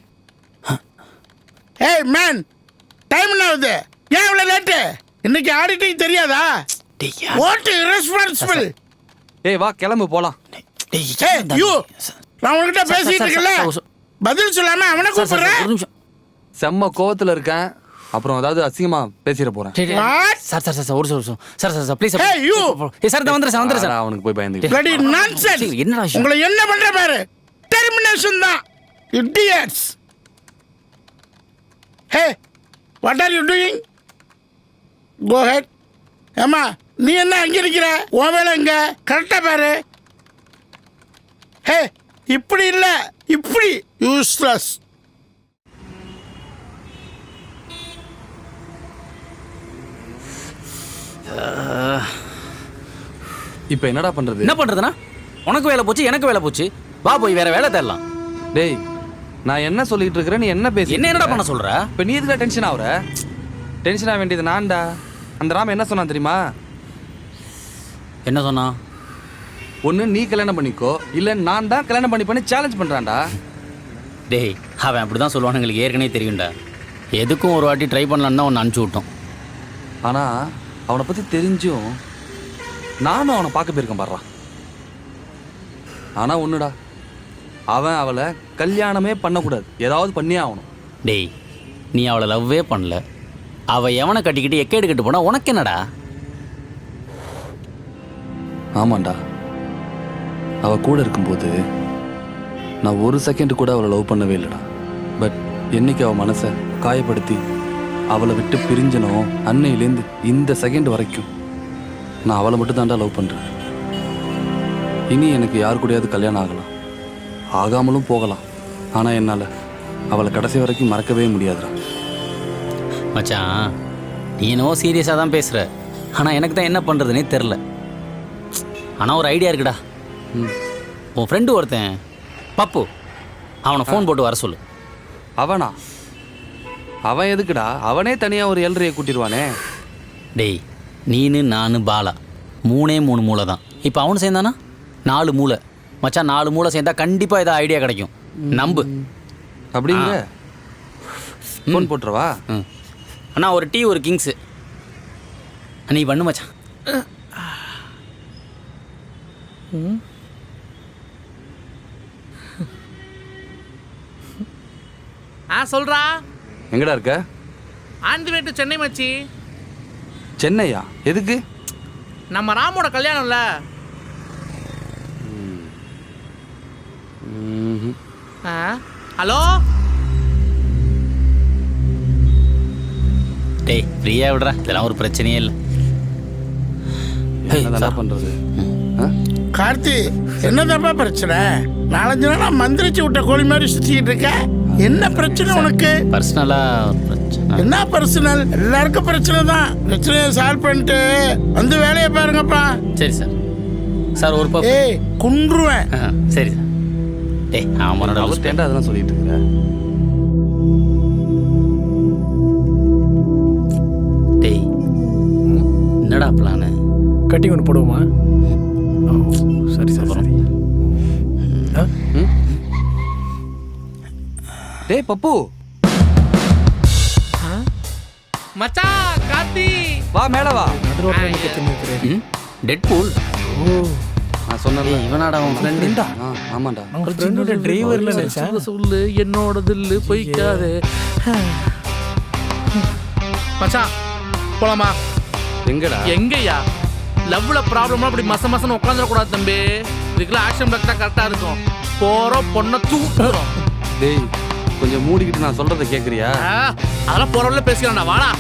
ஏய் மேன், டைம் என்ன ஆகுது? ஏன் இவ்வளவு லேட்டு? இன்னைக்கு ஆடிட்டிங் தெரியாதா? What irresponsible. டேய் வா கிளம்பு போலாம். ஏய் யூ, நான் உன்கிட்ட பேசிட்டு இருக்கல, பதில் சொல்லாம அவனை கூப்பிடுறேன். செம்ம கோவத்துல இருக்கேன், அப்புறம் ஏதாவது அசிங்கமா பேசிட போறேன். சார் சார் சார் ஒரு நிமிஷம் சார் சார் சார் ப்ளீஸ். ஏய் யூ, சார் நான் வந்துறேன் வந்துறேன் சார். அவனுக்கு போய் பயந்து. bloody nonsense. என்னடா உங்களை என்ன பண்ற பாரு, டெர்மினேஷன் தான். idiots. Hey, what are you doing? Go ahead. ஏமா நீ என்ன அங்க இருக்கிற? உன் வேலை எங்க? கரெக்டா பாரு. ஹே இப்படி இல்ல, இப்படி யூஸ்லெஸ். இப்போ என்னடா பண்றது? என்ன பண்றதுனா, உனக்கு வேலை போச்சு எனக்கு வேலை போச்சு, வா போய் வேற வேலை தேடலாம். டேய் நான் என்ன சொல்லிட்டு இருக்கிறேன், நீ என்ன பேசி என்னடா பண்ண சொல்ற? இப்போ நீ எதுக்கு டென்ஷன் ஆகுற? டென்ஷன் ஆக வேண்டியது நான்டா. அந்த ராம என்ன சொன்னான் தெரியுமா? என்ன சொன்னா? ஒன்று நீ கல்யாணம் பண்ணிக்கோ, இல்லை நான் தான் கல்யாணம் பண்ணி சேலஞ்ச் பண்ணுறான்டா. டேய் அவன் அப்படி தான் சொல்லுவான், எங்களுக்கு ஏற்கனவே தெரியும்டா. எதுக்கும் ஒரு வாட்டி ட்ரை பண்ணலான்னு தான் ஒன்று அனுப்பிச்சி விட்டோம். ஆனால் அவனை பற்றி தெரிஞ்சும் நானும் அவனை பார்க்க போயிருக்கேன் பாடுறா. ஆனால் ஒன்றுடா, அவன் அவளை கல்யாணமே பண்ணக்கூடாது, ஏதாவது பண்ணியே ஆகணும். டேய் நீ அவளை லவ்வே பண்ணல, அவள் எவனை கட்டிக்கிட்டு எக்கேடு கட்டு போனா உனக்கு என்னடா? ஆமாண்டா, அவள் கூட இருக்கும்போது நான் ஒரு செகண்ட் கூட அவளை லவ் பண்ணவே இல்லைடா. பட் என்னைக்கு அவள் மனசை காயப்படுத்தி அவளை விட்டு பிரிஞ்சனோ அன்னையிலேருந்து இந்த செகண்ட் வரைக்கும் நான் அவளை மட்டும் தான்டா லவ் பண்ணுறேன். இனி எனக்கு யார் கூடயாவது கல்யாணம் ஆகலாம், ஆகாமலும் போகலாம், ஆனால் என்னால் அவளை கடைசி வரைக்கும் மறக்கவே முடியாதுடா. மச்சான் நீ என்னவோ சீரியஸாக தான் பேசுகிற, ஆனால் எனக்கு தான் என்ன பண்ணுறதுனே தெரில. ஆனால் ஒரு ஐடியா இருக்குடா. உன் ஃப்ரெண்டு ஒருத்தன் பப்பு, அவனை ஃபோன் போட்டு வர சொல்லு. அவனா? அவன் எதுக்குடா? அவனே தனியாக ஒரு 7:30 கூட்டிடுவானே. டேய் நீனு நான் பாலா 3 மூளை தான். இப்போ அவனு சேர்ந்தானா 4 மூளை. மச்சான் 4 மூளை சேர்ந்தா கண்டிப்பாக ஏதாவது ஐடியா கிடைக்கும், நம்பு. அப்படிங்க ஃபோன் போட்டுருவா. அண்ணா ஒரு டீ ஒரு கிங்ஸு நீ பண்ணு மச்சான். சொல்றா. எங்கடா இருக்க? On the way to Chennai மச்சி. சென்னையா? எதுக்கு? நம்ம ராமோட கல்யாணம்ல. ஹலோ டேய் ஃப்ரீயா விடுறா, இதெல்லாம் ஒரு பிரச்சனையே இல்லை. என்ன பண்றது? கார்த்தி என்னதாப்பா பிரச்சனை? 4-5 நாளா மந்திரிச்சு விட்ட கோழி மாதிரி சுத்திட்டு இருக்க. என்ன பிரச்சனை உனக்கு? பர்சனலா பிரச்சனை. என்ன பர்சனல்? எல்லாருக்கும் பிரச்சனை தான். பிரச்சனையை சால்வ் பண்ணிட்டு வந்து வேலையை பாருங்கப்பா. சரி சார். சார் ஒரு பப்பு. ஏய் குன்றுவேன். சரி சார். டேய் அவனோட அவர் டேண்டா அதெல்லாம் சொல்லிட்டு இருக்க. டேய் என்னடா பிளானு? கட்டி ஒன்று போடுவோமா? சரி சார் சரி. டேய் பப்பு, மச்சான் கார்த்தி வா மேல வா. Dead fool. நான் சொன்னேன்ல இவனாடா அவன் ஃப்ரெண்டு. ஆமாண்டா. ஃப்ரெண்டோட டிரைவர்ல நினைச்சேன். சொல்லு என்னோட தில்லு பொய்க்காது. மச்சான் போலாமா? எங்கடா? எங்கயா? லவ்ல ப்ராப்ளம்லாம் அப்படி மசன்னு உட்காந்துடக்கூடாது தம்பி. இதுக்கெல்லாம் ஆக்ஷன் பிளாக் தான் கரெக்டாக இருக்கும். போகிறோம் பொண்ணை தூக்குறோம். டேய் கொஞ்சம் மூடிக்கிட்டு நான் சொல்றதை கேட்குறியா? அதெல்லாம் போகிறவங்கள பேசிக்கலாம்டா. வாடா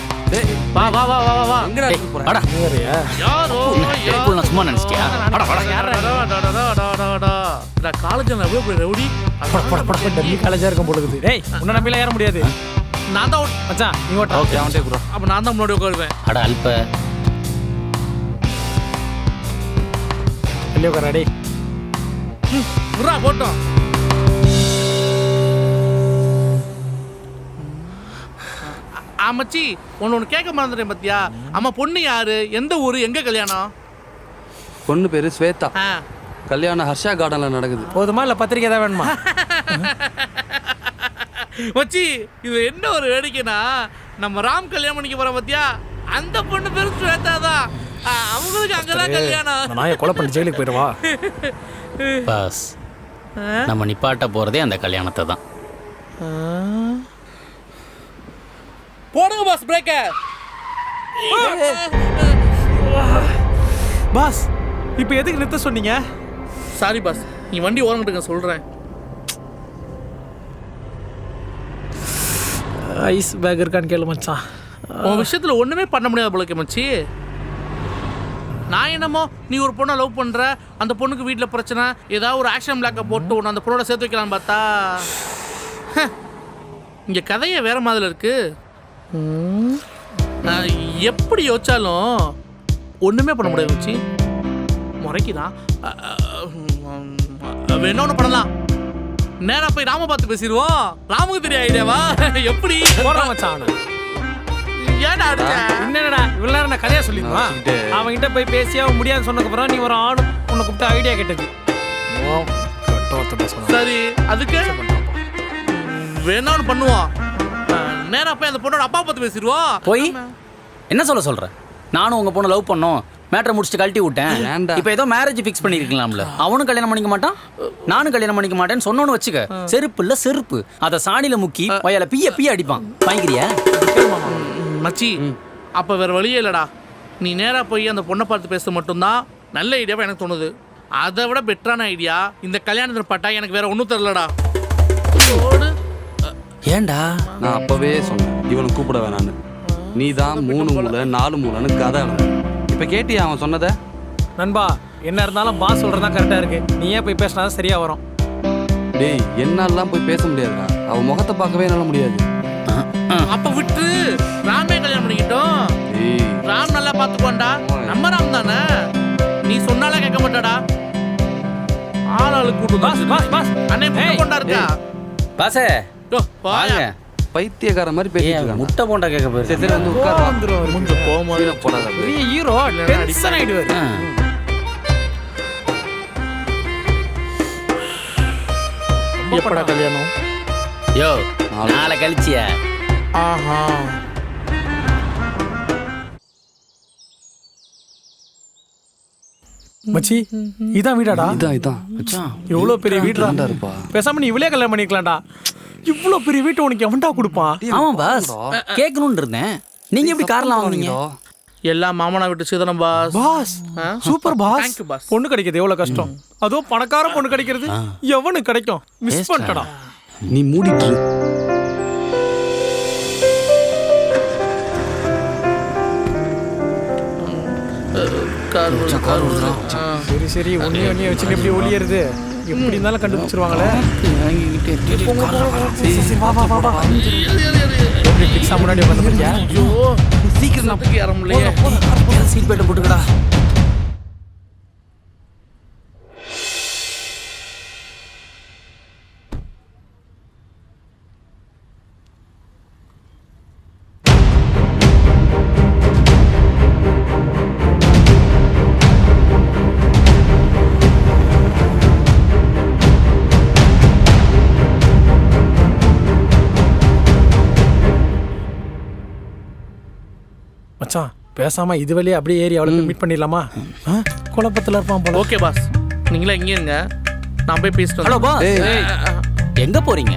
வா வா வா வா வா. எங்கடா வாடா. யாரோ நான் சும்மா நினைச்சிட்டியா? வாடா வாடா. காலேஜ் ரவுடி டம்மி காலேஜா இருக்கும் போடுது. டேய் உன்ன நம்பிலாம் ஏற முடியாது. நான் தான் மச்சான் நீ ஓட்ட. ஓகே அவன்டே குறோ. அப்போ நான் தான் முன்னாடி உட்காருவேன். அட அல்ப. வெளியே உட்காரா டேய். புறா போட்டோம். ஆமாச்சி ஒன்று கேட்க மறந்துட்டேன் பார்த்தியா? அம்மா பொண்ணு யாரு, எந்த ஊர், எங்க கல்யாணம்? பொண்ணு பேரு ஸ்வேதா. கல்யாணம் ஹர்ஷா கார்டன்ல நடக்குது. போதுமா இல்ல பத்திரிக்கை ஏதாவது வேணுமா? மச்சி இது என்ன ஒரு வேடிக்கைனா, நம்ம ராம் கல்யாணம் பண்ணிக்க போறோம் பார்த்தியா, அந்த பொண்ணு பேரு ஸ்வேதா தான். அவங்களுக்கு அங்கதான் கல்யாணம். நான் கொலை பண்ணி ஜெயிலுக்கு போயிடுவா. பாஸ் நம்ம நிப்பாட்ட போறதே அந்த கல்யாணத்தை தான். போடுங்க பாஸ் பிரேக்கர். பாஸ் இப்போ எதுக்கு நிறுத்த சொன்னீங்க? சாரி பாஸ், நீ வண்டி ஓரங்கிட்டுங்க சொல்றேன். ஐஸ் பேக் இருக்கான்னு கேளு மச்சான். உன் விஷயத்துல ஒண்ணுமே பண்ண முடியாது போலக்கே மச்சி. நான் என்னமோ நீ ஒரு பொண்ணை லவ் பண்ற, அந்த பொண்ணுக்கு வீட்டில் பிரச்சனை, ஏதாவது ஒரு ஆக்ஷன் பிளாக்கை போட்டு ஒன்று அந்த பொண்ணோட சேர்த்து வைக்கலான்னு பார்த்தா இங்க கதையே வேற மாதிரி இருக்கு. எப்படி யோசிச்சாலும் ஒண்ணுமே பண்ண முடியாது மச்சி. முறைக்குதான் வேணா ஒன்று பண்ணலாம். நேரா போய் ராம பார்த்து பேசிடுவோம். ராமுக்கு தெரிய ஐடியாவா? எப்படி போடுற மச்சான்? ஏன்டா அடிச்ச? என்னடா இவ்வளவு நேரம் நான் கதையா சொல்லிடுவா? அவன்கிட்ட போய் பேசி அவன் முடியாதுன்னு சொன்னதுக்கப்புறம் நீ ஒரு ஆணு உன்னை கூப்பிட்டு ஐடியா கேட்டது. சரி அதுக்கு வேணான்னு பண்ணுவோம். நேரா போய் அந்த பொண்ணோட அப்பா பார்த்து பேசிடுவோம். போய் என்ன சொல்ற? நானும் உங்க பொண்ணை லவ் பண்ணோம், மேட்டரை முடிச்சுட்டு கழட்டி விட்டேன். இப்போ ஏதோ மேரேஜ் ஃபிக்ஸ் பண்ணிருக்கலாம்ல. அவனும் கல்யாணம் பண்ணிக்க மாட்டான், நானும் கல்யாணம் பண்ணிக்க மாட்டேன்னு சொன்னோன்னு வச்சுக்க, செருப்பு இல்ல செருப்பு அதை சாணியில முக்கி வயல பிய அடிப்பான். வாங்கிக்கிறியா மச்சி? அப்ப வேற வழியே இல்லடா. நீ நேரா போய் அந்த பொண்ணை பார்த்து பேச மட்டும்தான் நல்ல ஐடியாவா எனக்கு தோணுது. அதை விட பெட்டரான ஐடியா இந்த கல்யாணத்தில் பட்டா எனக்கு வேற ஒன்றும் தெரியலடா. ஏண்டா? நான் அப்பவே சொன்னேன் இவனை கூப்பிட வேணான்னு. நீ தான் 3 மூலை 4 மூலைன்னு கதை. இப்போ கேட்டியா அவன் சொன்னதை? நண்பா என்ன இருந்தாலும் பாஸ் சொல்றதுதான் கரெக்டா இருக்கு. நீ ஏன் போய் பேசினாதான் சரியா வரும். டேய் என்னாலாம் போய் பேச முடியாதுடா. அவன் முகத்தை பார்க்கவே என்னால முடியாது. அப்ப விட்டு ராமே கல்யாணம் பண்ணிக்கிட்டோம். ராம் நல்லா பாத்துக்கோண்டா. நம்ம ராம் தானே, நீ சொன்னாலே கேட்க மாட்டாடா. ஆளாளு கூட்டு பாஸ் பாஸ் பாஸ் அண்ணே முட்டை போண்டா இருக்கா? பாசே வாங்க. பைத்தியக்கார மாதிரி பேசிட்டு இருக்கான். முட்டை போண்டா கேட்க போய் சரி சரி வந்து உட்கார். முட்டை போமாதிரி போடாத. பெரிய ஹீரோ டென்ஷன் ஆயிடுவாரு. எப்படா கல்யாணம்? யோ நாளை கழிச்சியா? ஆஹா மச்சி இதான் வீடாடா? இதான் மச்சான் எவ்வளவு பெரிய வீடுடா இருப்பா. பேசாம நீ இவளே கல்யாணம் பண்ணிக்கலாம்டா. இவ்வளவு பெரிய வீட்டை உனக்கு எவன்டா கொடுப்பான்? ஆமா பாஸ் கேட்கணும்னு இருந்தேன். நீங்க எப்படி கார்ல வாங்குனீங்க? எல்லாம் மாமனா விட்டு சீதனம் boss. Boss super boss. Thank you boss. பொண்ணு கிடைக்கிறது எவ்வளவு கஷ்டம். அதுவும் பணக்கார பொண்ணு கிடைக்கிறது எவனுக்கு கிடைக்கும்? மிஸ் பண்ணிட்டடா. நீ மூடிட்டு இரு. சரி சரி ஒன்னே வச்சு எப்படி ஒளியறது? எப்படி இருந்தாலும் கண்டுபிடிச்சிருவாங்களே. முன்னாடி உட்காந்து சீக்கிரம் நமக்கு ஏற முடியல. சீட் பெல்ட் போட்டுக்கடா. மச்சான் பேசாம இது வழியே அப்படியே ஏறி அவளை மீட் பண்ணிடலாமா? குழப்பத்தில் இருப்பான் போல. ஓகே பாஸ், நீங்களே எங்கே இருங்க, நான் போய் பேசிட்டு ஹலோ பாஸ், எங்க போறீங்க?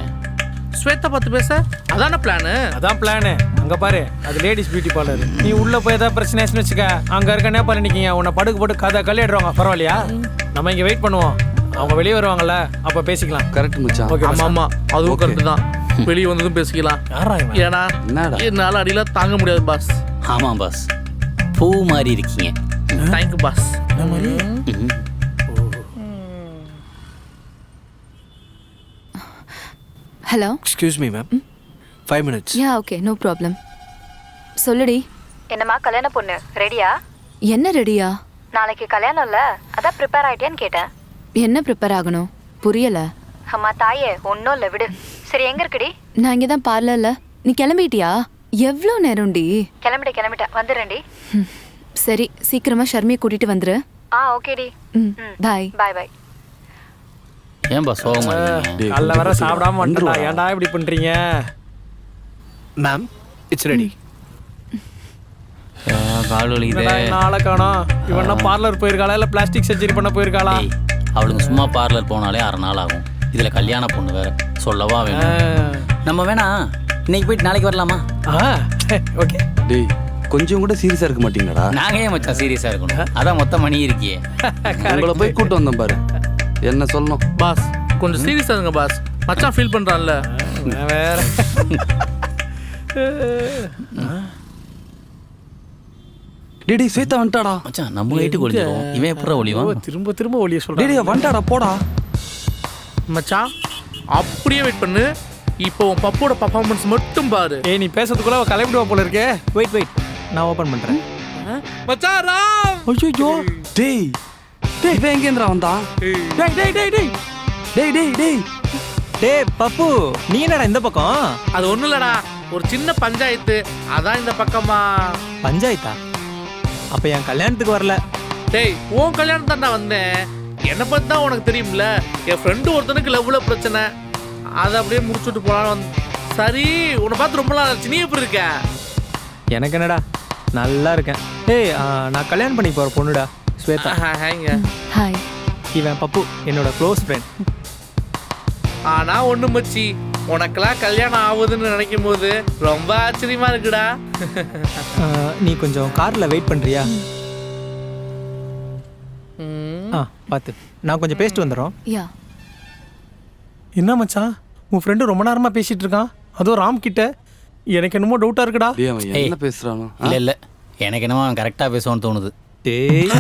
ஸ்வேதா பார்த்து பேச அதான பிளானு? அதான் பிளானு. அங்க பாரு, அது லேடிஸ் பியூட்டி பார்லர். நீ உள்ள போய் ஏதாவது பிரச்சனை ஆச்சுன்னு வச்சுக்க, அங்க இருக்க நேபாள நிக்கீங்க, உன்னை படுக்கு போட்டு கதை கல்லிடுவாங்க. பரவாயில்லையா? நம்ம இங்க வெயிட் பண்ணுவோம், அவங்க வெளியே வருவாங்கல்ல, அப்ப பேசிக்கலாம். கரெக்ட் மச்சான். ஓகே. ஆமா ஆமா, அதுவும் கரெக்ட் தான். வெளியே வந்ததும் பேசிக்கலாம். ஏன்னா என்னால அடியில தாங்க முடியாது பாஸ். ஆமா பாஸ், பூ மாதிரி இருக்கீங்க. Thank you boss. Hello. Excuse me ma'am, 5 minutes. Yeah okay, no problem. சொல்லுடி. என்னம்மா கல்யாண பொண்ணு ரெடியா? என்ன ரெடியா? நாளைக்கு கல்யாணம் இல்ல, அதான் ப்ரிப்பேர் ஆயிட்டேன்னு கேட்டேன். என்ன ப்ரிப்பேர் ஆகணும்? புரியல. அம்மா தாயே, ஒன்றும் இல்லை விடு. சரி எங்க இருக்குடி? நான் இங்கே தான் பார்லர்ல. நீ கிளம்பிட்டியா? எவ்வளோ நேரம்டி? கிளம்பிட்டேன் வந்துடுறேன்டி. சரி, சீக்கிரமா ஷர்மியை கூட்டிட்டு வந்துரு. ஓகேடி. பாய் பாய். ஏன் பாஸ் சோகமா இருக்கீங்க? காலைல வர சாப்பிடாம வந்துடா, ஏன்டா இப்படி பண்றீங்க? Ma'am, it's ready. கால் வலிக்குதே. நாளை காணோம். இவன் பார்லர் போயிருக்காளா இல்ல பிளாஸ்டிக் சர்ஜரி பண்ண போயிருக்காளா? அவளுக்கு சும்மா பார்லர் போனாலே 1/2 நாள் ஆகும். இதுல கல்யாண பொண்ணு வேற, சொல்லவா வேணும். நம்ம வேணா இன்னைக்கு போயிட்டு நாளைக்கு வரலாமா? ஓகே. டேய், கொஞ்சம் கூட சீரியஸா இருக்க மாட்டீங்களாடா? நாங்க ஏன் மச்சான் சீரியஸா இருக்கணும்? அதான் மொத்த மணி இருக்கியே. உங்களை போய் கூட்டு வந்தேன் பாரு, என்ன சொல்லணும் பாஸ்? கொஞ்சம் சீரியஸா இருங்க பாஸ், மச்சான் ஃபீல் பண்றான்ல. வேற டேடி ஸ்வேதா வந்துட்டாடா. மச்சான் நம்ம வீட்டுக்கு ஒளிஞ்சிரும். இவன் எப்பறம் ஒளிவான்? திரும்ப ஒளிய சொல்றேன். டேடி வந்துட்டாடா, போடா மச்சான். அப்படியே வெயிட் பண்ணு, இப்போ உன் பப்போட பர்ஃபார்மன்ஸ் மட்டும் பாரு. நீ பேசுறதுக்குள்ள அவ கிளம்பிடுவா போல இருக்கே. வெயிட், நான் ஓபன் பண்றேன். மச்சான் ராம். ஐயோ டேய் இவன் எங்கேந்திரா வந்தான்? டேய் பப்பு, நீ என்னடா இந்த பக்கம்? அது ஒண்ணும் இல்லடா, ஒரு சின்ன பஞ்சாயத்து, அதான் இந்த பக்கமா. பஞ்சாயத்தா? அப்ப என் கல்யாணத்துக்கு வரல. டேய், உன் கல்யாணம் தான் நான் வந்தேன். என்னை பத்தி தான் உனக்கு தெரியும்ல. என் ஃப்ரெண்டு ஒருத்தனுக்கு லவ்ல பிரச்சனை, அதை அப்படியே முடிச்சுட்டு போலான்னு. சரி, உன்னை பார்த்து ரொம்ப நாள் ஆச்சு. நீ எப்படி இருக்க? எனக்கு என்னடா, நல்லா இருக்கேன். டேய், நான் கல்யாணம் பண்ணி போற பொண்ணுடா, ஸ்வேதா. ஹாய். இவன் பப்பு, என்னோட க்ளோஸ் ஃப்ரெண்ட். ஆனா ஒண்ணு மச்சி, உனக்கெல்லாம் கல்யாணம் ஆகுதுன்னு நினைக்கும் போது ரொம்ப ஆச்சரியமா இருக்குடா. நீ கொஞ்சம் கார்ல வெயிட் பண்றியா? பார்த்து, நான் கொஞ்சம் பேசிட்டு வந்துடுறோம். என்ன மச்சான், உன் ஃப்ரெண்டு ரொம்ப நேரமா பேசிட்டு இருக்கான், அதுவும் ராம் கிட்ட. எனக்கு என்னமோ டவுட்டா இருக்குடா. என்ன பேசுறானோ? இல்ல எனக்கு என்னமோ அவன் கரெக்டா பேசுவான்னு தோணுது. டேய்,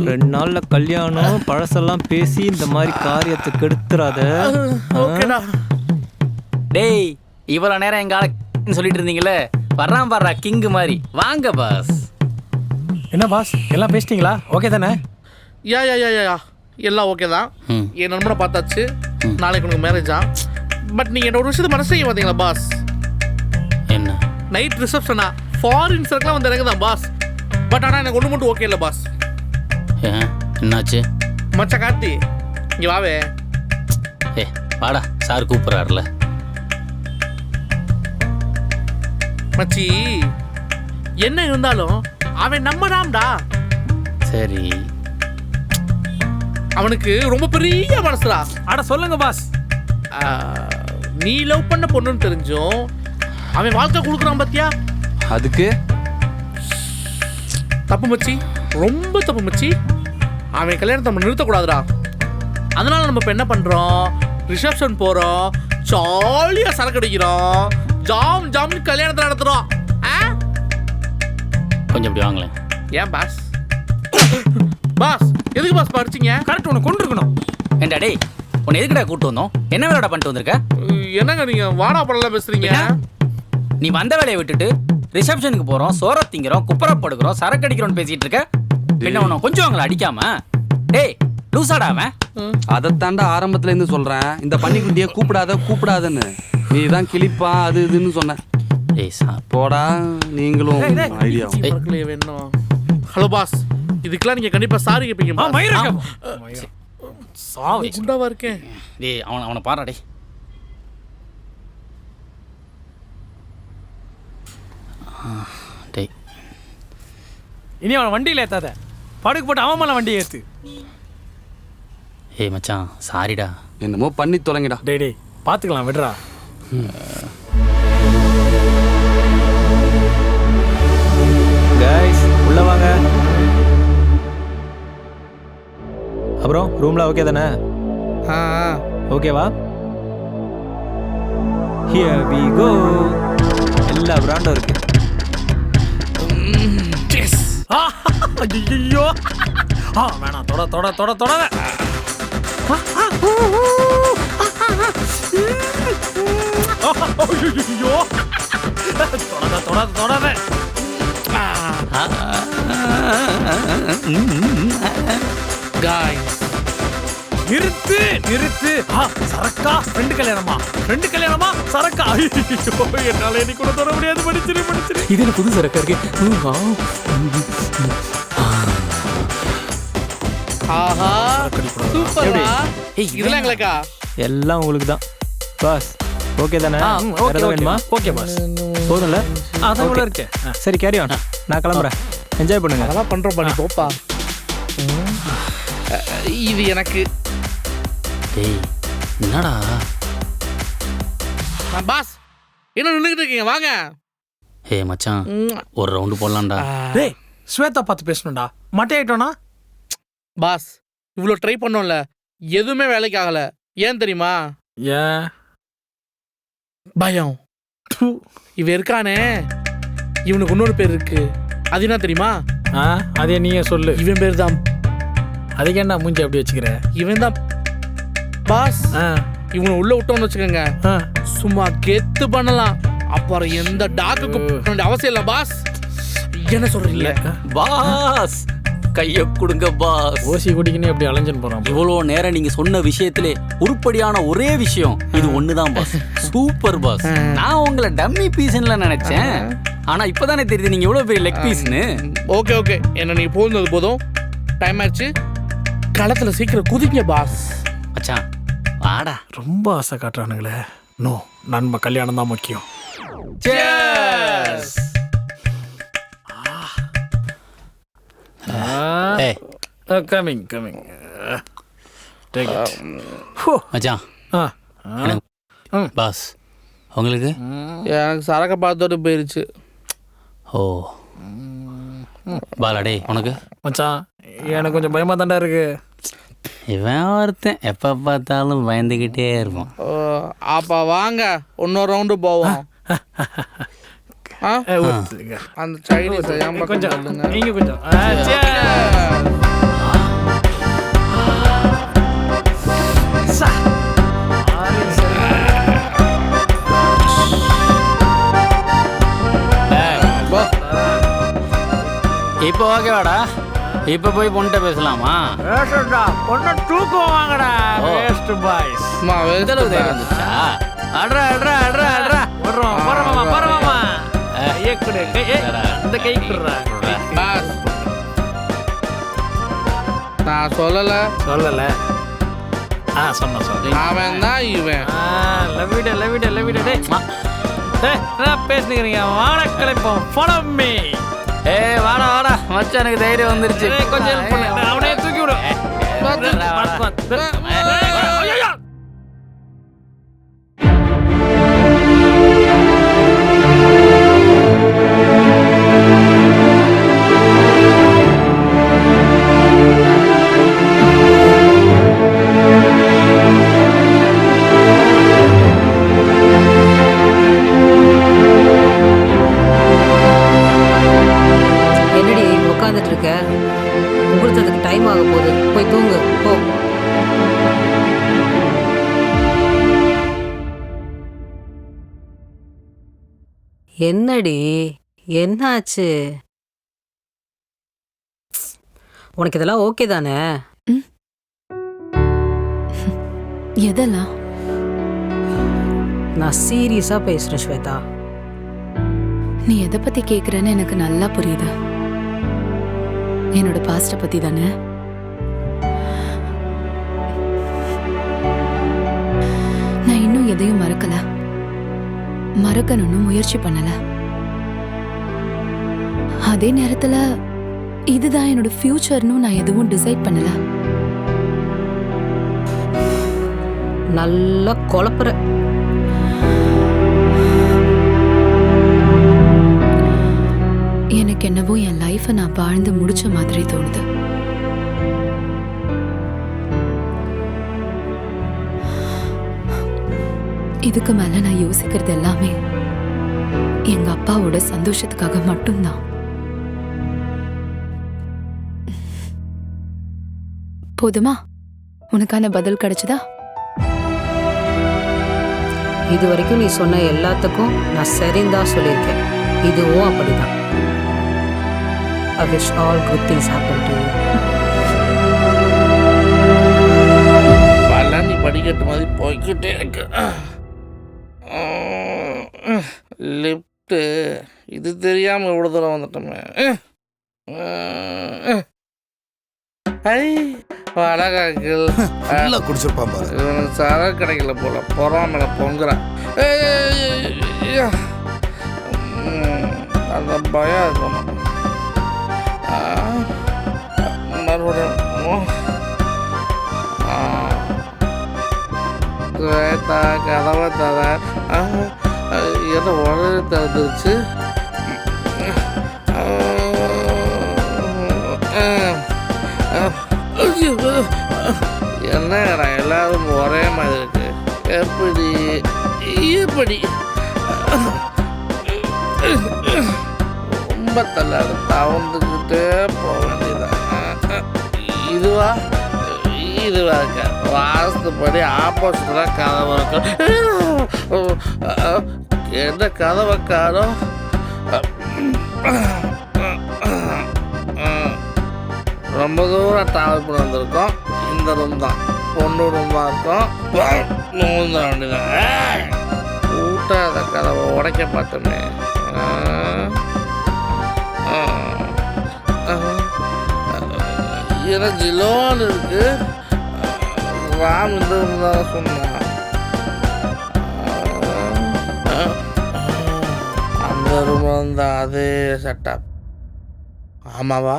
2 நாள்ல கல்யாணம், பழசெல்லாம் பேசி இந்த மாதிரி காரியத்தை கெடுத்துறாத. டேய், இவ்வளவு நேரம் எங்க ஆளு சொல்லிட்டு இருந்தீங்கல்ல, வர்றான் பாடுறா கிங் மாதிரி. வாங்க பாஸ். என்ன பாஸ், எல்லாம் பேசிட்டீங்களா? ஓகே தானே? யா எல்லாம் ஓகே தான். என் நண்பனை பார்த்தாச்சு, நாளைக்கு உனக்கு மேரேஜா. பட் நீங்க என்ன ஒரு விஷயத்தை மனசு பார்த்தீங்களா பாஸ்? என்ன? நைட் ரிசப்ஷனா ஃபாரின் சர்க்கிளாக வந்து எனக்கு தான் பாஸ். பட் ஆனால் எனக்கு ஒன்று மட்டும் ஓகே இல்லை பாஸ். என்னாச்சு? மச்சா கார்த்தி, இங்கே வாவே. வாடா, சார் கூப்பிட்றாருல. மச்சி, என்ன இருந்தாலும் அவன் நம்ம ராம்டா. சரி, அவனுக்கு ரொம்ப பெரிய மனசுடா. அட சொல்லுங்க பாஸ். நீ லவ் பண்ண பொண்ணுன்னு தெரிஞ்சும் அவன் வாழ்க்கை கொடுக்குறான் பாத்தியா? அதுக்கு தப்பு மச்சி, ரொம்ப தப்பு மச்சி. அவன் கல்யாணத்தை நம்ம நிறுத்தக்கூடாதுடா. அதனால நம்ம இப்போ என்ன பண்றோம், ரிசப்ஷன் போறோம், ஜாலியா சரக்கு அடிக்கிறோம், ஜாம்னு கல்யாணத்தை நடத்துறோம். கொஞ்சம் இப்படி வாங்களேன். ஏன் பாஸ்? பாஸ் எதுக்கு பாஸ் படிச்சீங்க? கரெக்ட், உன்னை கொண்டு இருக்கணும். ஏண்டா டேய், உன்னை எதுக்குடா கூப்பிட்டு வந்தோம்? என்ன வேலைடா பண்ணிட்டு வந்திருக்க? என்னங்க நீங்க வாடா படலாம் பேசுறீங்க? நீ வந்த வேலையை விட்டுட்டு ரிசப்ஷனுக்கு போறோம், சோற திங்கிறோம், குப்பரை படுக்கிறோம், சரக்கு அடிக்கிறோம் பேசிட்டு இருக்க. பின்ன உன்னை கொஞ்சம் அவங்கள அடிக்காம. டேய் லூசாடா அவன். அதைத்தாண்டா ஆரம்பத்துல இருந்து சொல்றேன், இந்த பன்னிக்குட்டியை கூப்பிடாதன்னு. நீ தான் கிளிப்பா அது இதுன்னு சொன்ன. போடா நீங்களும் ஐடியா. ஹலோ பாஸ், இதுக்கெல்லாம் நீங்க கண்டிப்பா சாரி கேட்பீங்க. குண்டாவா இருக்கேன். டேய் அவனை பாருடா டேய். டேய் இனி அவன் வண்டியில் ஏத்தாத. படுக்கு போட்டு அவன் மேலே வண்டியை ஏற்று. ஏய் மச்சான் சாரிடா. என்னமோ பண்ணி தொலைங்கடா. டேய் டேய் பார்த்துக்கலாம் விடுறா. கைஸ் உள்ள வாங்க. அப்புறம் ரூம்ல ஓகே தானே? ஓகேவா? Here we go. எல்லா பிராண்டும் இருக்கு. ஐயோ வேணாம். தொட தொட தொட தொடாத. ஐயோ தொடாத தொடாத தொடாத. காய்ஸ் நிறுத்து நிறுத்து. சரக்கா ஃப்ரெண்டு கல்யாணமா? ஃப்ரெண்டு கல்யாணமா சரக்கா? ஐயோ என்னால இன்னைக்கு கூட தொட முடியாது. படிச்சிரு படிச்சிரு. இது என்ன புது சரக்கா இருக்கு? ஆஹா சூப்பர்டா. இதெல்லாம் எங்களுக்கா? எல்லாம் உங்களுக்கு தான் பாஸ். ஓகே தானே? ஓகே வேணுமா? Okay boss. போதும்ல? அதான் கூட இருக்கேன். சரி கேரி ஆன். நான் கிளம்புறேன். என்ஜாய் பண்ணுங்க. அதெல்லாம் பண்றோம் பண்ணி போப்பா. இது எனக்கு. டேய் என்னடா பாஸ் என்ன நின்றுக்கிட்டு இருக்கீங்க? வாங்க. ஏய் மச்சான் ஒரு ரவுண்டு போடலாம்டா. டேய் ஸ்வேதா பார்த்து பேசணும்டா. மட்டையாயிட்டோனா? பாஸ் இவ்வளோ ட்ரை பண்ணோம்ல, எதுவுமே வேலைக்கு ஆகலை. ஏன் தெரியுமா? ஏன்? பயம். இவன் இருக்கானே, இவனுக்கு இன்னொரு பேர் இருக்கு. அது என்ன தெரியுமா? அதே நீயே சொல்லு. இவன் பேர் தான். அதுக்கு என்ன மூஞ்சி அப்படி வச்சுக்கிற? இவன் தான் பாஸ். இவனை உள்ள விட்டோம்னு வச்சுக்கோங்க, சும்மா கெத்து பண்ணலாம். அப்புறம் எந்த டாக்குக்கு அவசியம் இல்லை பாஸ். என்ன சொல்றீங்க பாஸ்? கைய கொடுங்க பாஸ். ஓசி குடிக்கணும் எப்படி அலைஞ்சன் போறான். இவ்வளோ நேரம் நீங்க சொன்ன விஷயத்திலே உருப்படியான ஒரே விஷயம் இது ஒண்ணுதான் பாஸ். Super pass. நான் உங்களை டம்மி பீஸ்ன்னு நினைச்சேன். ஆனா இப்பதானே தெரியுது நீங்க எவ்வளவு பெரிய லெக் பீஸ்னு. ஓகே ஓகே, என்ன நீ போனது போதும். டைம் ஆச்சு, களத்துல சீக்கிரம் குதிங்க பாஸ். மச்சான் வாடா. ரொம்ப ஆசை காட்டுறானுங்களே. நோ, நண்ப கல்யாணம் தான் முக்கியம். Coming coming. மச்சான் பாஸ் உங்களுக்கு? எனக்கு சரக்க பார்த்தோட்டு போயிருச்சு. ஓ பாலாடே உனக்கு? மச்சான் எனக்கு கொஞ்சம் பயமா தாண்டா இருக்கு. இவன் ஒருத்தன் எப்ப பார்த்தாலும் பயந்துகிட்டே இருப்பான். அப்ப வாங்க இன்னொரு ரவுண்டு போவோம். அந்த சைனீஸ் கொஞ்சம் நீங்க கொஞ்சம் இப்போ ஓகேவாடா? இப்போ போய் பொண்ணுட்ட பேசலாமா? பொண்ணை தூக்குவாங்கடா. Waste boys. வந்துச்சா? அட்ரா அட்ரா அட்ரா அட்ரா. போறமாமா போறமாமா. கையை கொடு. இந்த கை கொடுறா. நான் சொல்லல சொன்ன அவன் தான் இவன். லவ்விட லவ்விட லவ்விட. டேய் என்ன பேசுனீங்க? வாடா கிளப்போம். Follow me. ஏய் வாடா வாடா மச்சான், எனக்கு தைரியம் வந்துருச்சு. கொஞ்சம் ஹெல்ப் பண்ணு. அவனே தூக்கி விடு. என்னடி உட்காந்துட்டு இருக்க? முகூர்த்தத்துக்கு டைம் ஆக போகுது, போய் தூங்கு போ. என்னடி என்னாச்சு? உனக்கு இதெல்லாம் ஓகே தானே? எதெல்லாம்? நான் சீரியஸா பேசுறேன் ஸ்வேதா. நீ எதை பத்தி கேக்குறன்னு எனக்கு நல்லா புரியுது. என்னோட பாஸ்ட பத்தி தானே? நான் இன்னும் எதையும் மறக்கல, மறக்கணும்னு முயற்சி பண்ணல. அதே நேரத்துல இதுதான் என்னோட ஃபியூச்சர்னு நான் எதுவும் டிசைட் பண்ணல. நல்லா குழப்புற. எனக்கு என்னவோ என் லைஃபை நான் வாழ்ந்து முடிச்ச மாதிரி தோணுது. இதுக்கு மேல நான் யோசிக்கிறது எல்லாமே எங்க அப்பாவோட சந்தோஷத்துக்காக மட்டும்தான். போதுமா? உனக்கான பதில் கிடைச்சதா? இது வரைக்கும் நீ சொன்ன எல்லாத்துக்கும் நான் சரிந்தா சொல்லியிருக்கேன். இதுவும் அப்படிதான். I wish all good things happen to you. நீ படிக்கட்டு மாதிரி போய்கிட்டே இருக்கு. லிஃப்ட்டு இது தெரியாமல் இவ்வளோ தூரம் வந்துட்டோமே. வடகாக்கில் குடிச்சிருப்பான் பாரு. இவனுக்கு சரக்கு கிடைக்கல போல பொறாமல பொங்குறான். அந்த பயம் இருக்கணும். மறுபடியும் கதவை தர ஏதோ உடனே திறந்துருச்சு. என்னடா எல்லாரும் ஒரே மாதிரி இருக்கு. எப்படி எப்படி ரொம்ப தள்ளாது தவந்துக்கிட்டே போக வேண்டியதான். இதுவா இதுவா இருக்க வாஸ்துப்படி ஆப்போசிட்டாக கதவை இருக்கும். என்ன கதவை காணும்? ரொம்ப தூரம் ட்ராவல் பண்ணி வந்திருக்கோம். இந்த ரூம் தான் பொண்ணு ரூமாக இருக்கும். மூந்த வேண்டியதான். கூட்டாத கதவை உடைக்க பார்த்தோமே. ஏன்னா ஜிலோன்னு இருக்கு. ராம் இந்த ரூம் தான் சொன்னான். அந்த ரூம் வந்து அதே செட்டப். ஆமாவா?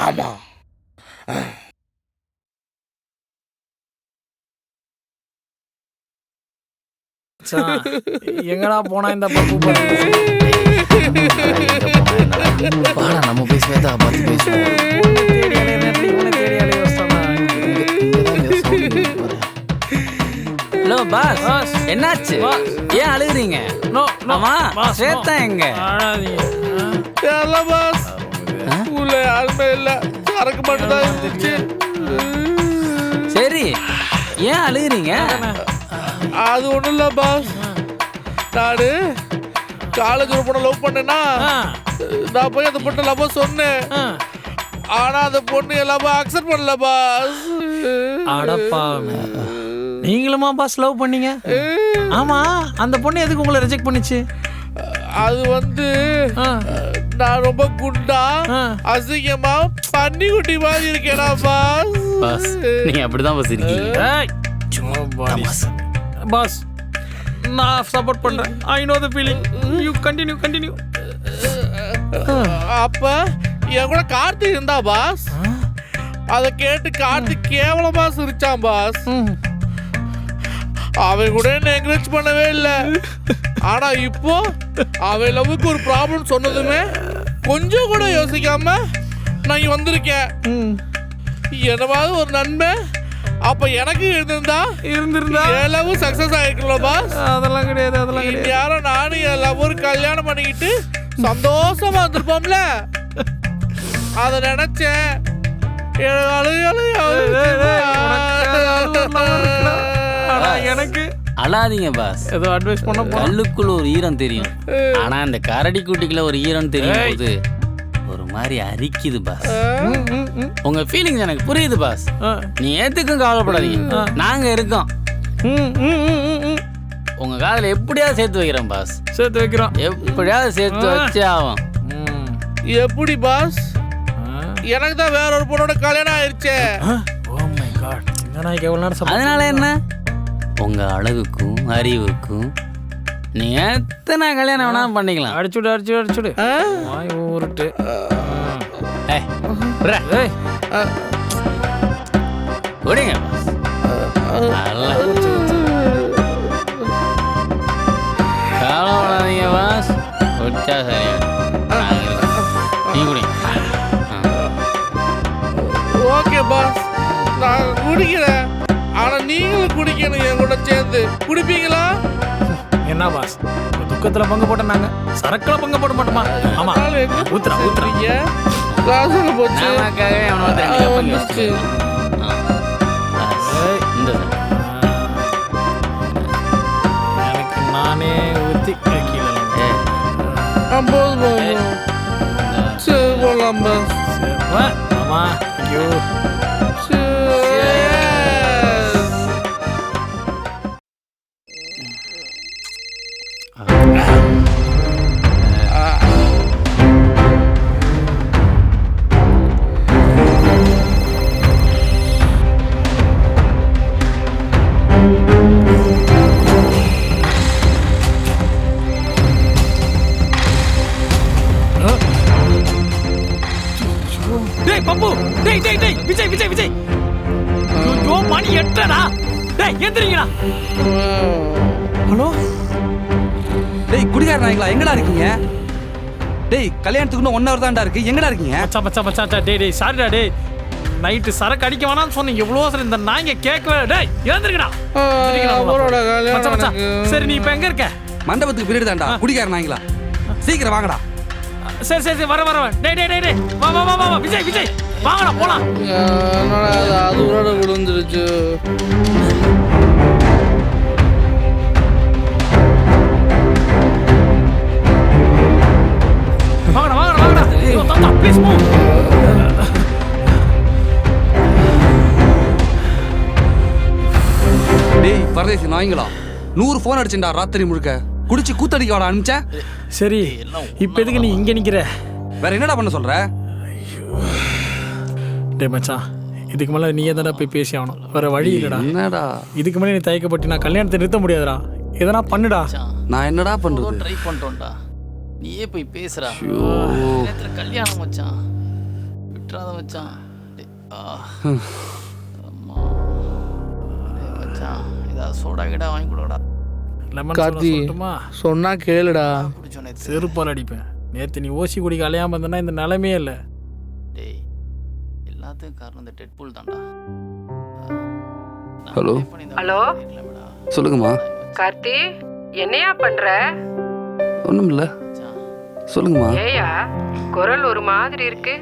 ஆமா. எங்கடா போனா இந்த பப்பு? நம்ம போய் ஸ்வேதா பார்த்து பேசுவோம். ஹலோ பாஸ், என்னாச்சு? ஏன் அழுகுறீங்க? ஆமா ஸ்வேதா எங்க? தெரியல பாஸ். ஸ்கூல்ல யாருமே இல்ல, சரக்கு மட்டும் தான் இருந்துச்சு. சரி, ஏன் அழுகுறீங்க? அது ஒண்ணும் இல்ல பாஸ். நானு காலேஜ் ஒரு பொண்ணை லவ் பண்ணேன்னா நான் போய் அந்த பொண்ணை லவ் சொன்னேன். ஆனா அந்த பொண்ணு எல்லாமே அக்செப்ட் பண்ணல பாஸ். அடப்பா, நீங்களுமா பாஸ் லவ் பண்ணீங்க? ஆமா, அந்த பொண்ணு எதுக்கு உங்களை ரிஜெக்ட் பண்ணிச்சு? அது வந்து நான் ரொம்ப குண்டா அசிங்கமா பன்னி குட்டி மாதிரி இருக்கேனா பாஸ். பாஸ் நீங்க அப்படிதான் பாஸ் இருக்கீங்க. பாஸ் நான் சப்போர்ட் பண்றேன். I know the feeling. You continue. அப்ப என் கூட கார்த்திக் இருந்தா பாஸ். அதை கேட்டு கார்த்திக் கேவலமா சிரிச்சான் பாஸ். அவன் கூட என்ன என்கரேஜ் பண்ணவே இல்லை. ஆனா இப்போ அவன் லவ்வுக்கு ஒரு ப்ராப்ளம் சொன்னதுமே கொஞ்சம் கூட யோசிக்காம நான் இங்க வந்திருக்கேன். என்னவாது ஒரு நன்மை அப்ப எனக்கு இருந்திருந்தா என் லவ் சக்சஸ் ஆயிருக்குல்ல பாஸ். அதெல்லாம் கிடையாது. யாரும் நானும் என் லவ் ஒரு கல்யாணம் பண்ணிக்கிட்டு சந்தோஷமா இருந்திருப்போம்ல. அதை நினைச்சேன். எனக்கு அழாதீங்க பாஸ். ஏதோ அட்வைஸ் பண்ண கல்லுக்குள்ள ஒரு ஈரம் தெரியும், ஆனா இந்த கரடி குட்டிக்குள்ள ஒரு ஈரம் தெரியும் போது ஒரு மாதிரி அரிக்குது பாஸ். உங்க ஃபீலிங்ஸ் எனக்கு புரியுது பாஸ். நீ ஏத்துக்கும் கவலைப்படாதீங்க, நாங்க இருக்கோம். உங்க காதல எப்படியாவது சேர்த்து வைக்கிறோம் பாஸ். சேர்த்து வைக்கிறோம். எப்படியாவது சேர்த்து வச்சே ஆகும். எப்படி பாஸ்? எனக்கு தான் வேற ஒரு பொண்ணோட கல்யாணம் ஆயிருச்சே. Oh my God. அதனால என்ன? உங்க அழகுக்கும் அறிவுக்கும் நீ எத்தனை கல்யாணம் வேணாலும் பண்ணிக்கலாம். அடிச்சுடு. வாய் ஊருட்டு. விடுங்க பாஸ். நல்லா கவலைப்படாதீங்க பாஸ். குடிச்சா சரியா நீ குடிங்க. ஓகே பாஸ், நான் குடிக்கிறேன். ஆனா நீங்களும் குடிக்கணும் என் கூட சேர்ந்து. குடிப்பீங்களா? என்ன பாஸ், துக்கத்துல பங்கு போட்ட நாங்க சரக்குல பங்கு போட மாட்டோமா? ஆமா, ஊத்துறா ஊத்துறீங்க. காசுல போச்சு. நமக்காகவே அவனை வந்து 2 கப் இங்க வச்சுட்டு. இந்த எனக்கு நானே ஊத்தி கீழே போதும் போதும். சரி போலாம் பாஸ். ஆமா. ஐயோ பப்பு, டேய் டேய் டேய் விஜய் விஜய் விஜய். ஐயோ மணி 8டா. டேய் எந்திரீங்கடா. ஹலோ டேய் குடிகார நாய்களா, எங்கடா இருக்கீங்க? டேய் கல்யாணத்துக்கு இன்னும் 1 hour தான்டா இருக்கு, எங்கடா இருக்கீங்க? மச்சான் மச்சான் மச்சான் டேய் டேய் சாரிடா டேய். நைட்டு சரக்கு அடிக்க வேணாம்னு சொன்னீங்க, எவ்வளோ சார் இந்த நாய்ங்க கேட்கவே. டேய் எழுந்திருக்கடா. மச்சான் மச்சான் சரி நீ இப்போ எங்க இருக்க? மண்டபத்துக்கு பின்னாடி தான்டா. குடிகார நாய்களா சீக்கிரம் வாங்கடா. சரி சரி சரி வர வர. டேய் டேய் டேய் டேய் வா வா வா வா விஜய் விஜய் வாங்கடா போலாம். அது உரோட விழுந்துருச்சு. வாங்கடா வாங்கடா வாங்கடா. ஐயோ தாத்தா ப்ளீஸ் மூவ். டேய் பரதேசி நாய்களா, 100 ஃபோன் அடிச்சேன்டா ராத்திரி முழுக்க. குடிச்சு கூத்தடிக்க வாடா அனுப்பிச்ச. சரி இப்போ எதுக்கு நீ இங்க நிக்கிற? வேற என்னடா பண்ண சொல்ற? டேய் மச்சான், இதுக்கு மேலே நீயே தானே போய் பேசி ஆகணும், வேற வழி இல்லைடா. என்னடா இதுக்கு மேலே நீ தயக்கப்பட்டு நான் கல்யாணத்தை நிறுத்த முடியாதுடா. எதனா பண்ணுடா. நான் என்னடா பண்றது? ட்ரை பண்ணிட்டோம்டா. நீயே போய் பேசுறா. நேத்துல கல்யாணம் மச்சான், விட்டுறாத மச்சான். அம்மா மச்சான், ஏதாவது சோடா கிடா வாங்கி கொடுடா. கார்த்தி சொன்னா கேளுடா. செருப்பால் அடிப்பேன். நேற்று நீ ஓசி குடிக்க அலையாம இருந்தனா இந்த நிலைமையே இல்லை. டேய் எல்லாத்துக்கும் காரணம் இந்த டெட்பூல் தான்டா. ஹலோ ஹலோ சொல்லுங்கம்மா. கார்த்தி என்னையா பண்ற? ஒன்றும் இல்லை, சொல்லுங்கம்மா. ஏயா குரல் ஒரு மாதிரி இருக்கு,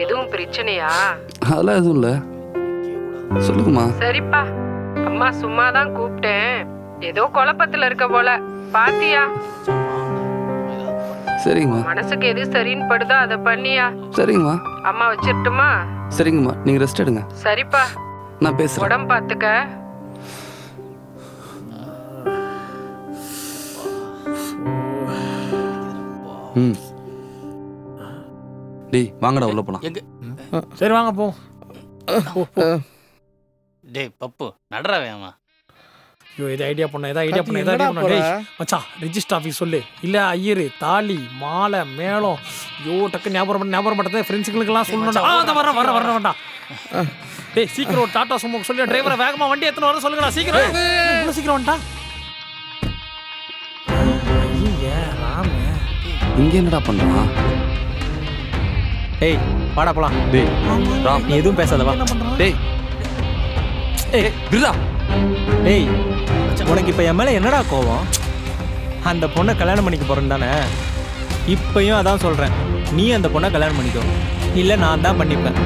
எதுவும் பிரச்சனையா? அதெல்லாம் எதுவும் இல்லை, சொல்லுங்கம்மா. சரிப்பா, அம்மா சும்மா தான் கூப்பிட்டேன். ஏதோ குழப்பத்துல இருக்க போல, பாத்தியா? சரிங்கம்மா. மனசுக்கு எது சரின்னு படுதோ அதை பண்ணியா? சரிங்கம்மா. அம்மா வச்சிரட்டுமா? சரிங்கம்மா, நீங்கள் ரெஸ்ட் எடுங்க. சரிப்பா, நான் பேசுகிறேன். உடம்பு பார்த்துக்க. ம் டேய் வாங்கடா உள்ள போலாம். சரி வாங்க போ. டேய் பப்பு நடறா வேமா. ஐயோ இது ஐடியா பண்ண, ஏதா ஐடியா பண்ண, ஏதா ஐடியா பண்ண. டேய் மச்சான் ரிஜிஸ்டர் ஆஃபீஸ் சொல்லு, இல்லை ஐயரு தாலி மாலை மேளம். ஐயோ டக்கு ஞாபகம் பட்டது ஃப்ரெண்ட்ஸுங்களுக்கெல்லாம் சொல்லணும்டா. அதான் வர வர வர வேண்டாம். டேய் சீக்கிரம் ஒரு டாட்டா சுமோக்கு சொல்லி டிரைவரை வேகமாக வண்டி எத்தனை வர சொல்லுங்கடா. சீக்கிரம் இவ்வளோ சீக்கிரம் வந்துட்டா. ஐயா ராம இங்கே என்னடா பண்ணுறான்? ஏய் வாடா போலாம். டேய் ராம் நீ எதுவும் பேசாதவா. டேய் ஏய் விருதா. டேய் உனக்கு இப்போ என் மேலே என்னடா கோவம்? அந்த பொண்ணை கல்யாணம் பண்ணிக்க போகிறேன்னு தானே? இப்பயும் அதான் சொல்கிறேன், நீ அந்த பொண்ணை கல்யாணம் பண்ணிக்கோ, இல்லை நான் தான் பண்ணிப்பேன்.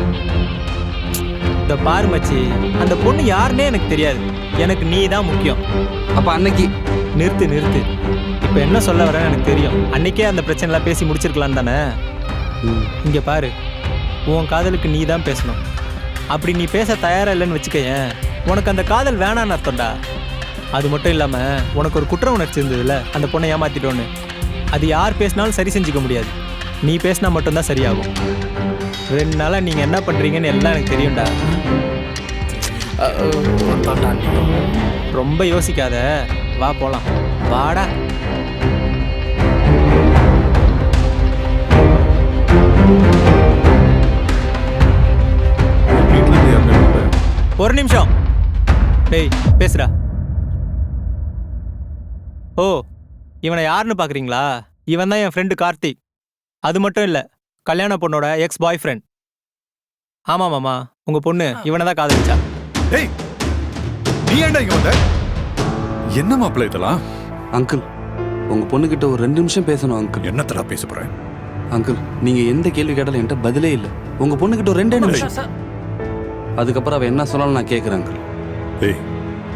இந்த பாரு மச்சி, அந்த பொண்ணு யாருன்னே எனக்கு தெரியாது, எனக்கு நீ தான் முக்கியம். அப்போ அன்னைக்கு நிறுத்து. இப்போ என்ன சொல்ல வரேன்னு எனக்கு தெரியும். அன்னைக்கே அந்த பிரச்சனைலாம் பேசி முடிச்சிருக்கலாம் தானே? இங்கே பாரு, உன் காதலுக்கு நீ தான் பேசணும். அப்படி நீ பேச தயாராக இல்லைன்னு வச்சுக்கேன், உனக்கு அந்த காதல் வேணான்னு அர்த்தம்டா. அது மட்டும் இல்லாமல் உனக்கு ஒரு குற்ற உணர்ச்சி இருந்ததுல, அந்த பொண்ணை ஏமாத்திட்டோன்னு. அது யார் பேசினாலும் சரி செஞ்சுக்க முடியாது, நீ பேசினா மட்டும்தான் சரியாகும். 2 நாளாக நீங்கள் என்ன பண்ணுறீங்கன்னு எல்லாம் எனக்கு தெரியும்டா. ரொம்ப யோசிக்காத, வா போகலாம். வாடா. பேசுடா. ஓ, இவனை யாருன்னு பார்க்குறீங்களா? இவன் தான் என் ஃப்ரெண்டு கார்த்திக். அது மட்டும் இல்லை, கல்யாண பொண்ணோட எக்ஸ் பாய் ஃப்ரெண்ட். ஆமாம் மாமா, உங்கள் பொண்ணு இவனை தான் காதலிச்சா. ஏய், நீ ஏன்டா இங்க வந்த? என்ன மாப்பிள்ளை இதெல்லாம்? அங்கிள், உங்க பொண்ணுகிட்ட ஒரு 2 நிமிஷம் பேசணும் அங்கிள். என்னத்தடா பேச போறேன்? அங்கிள், நீங்க எந்த கேள்வி கேட்டாலும் என்கிட்ட பதிலே இல்லை. உங்க பொண்ணுகிட்ட ஒரு 2 நிமிஷம். அதுக்கப்புறம் அவ என்ன சொன்னாலும் நான் கேட்குறேன் அங்கிள். ஏய்,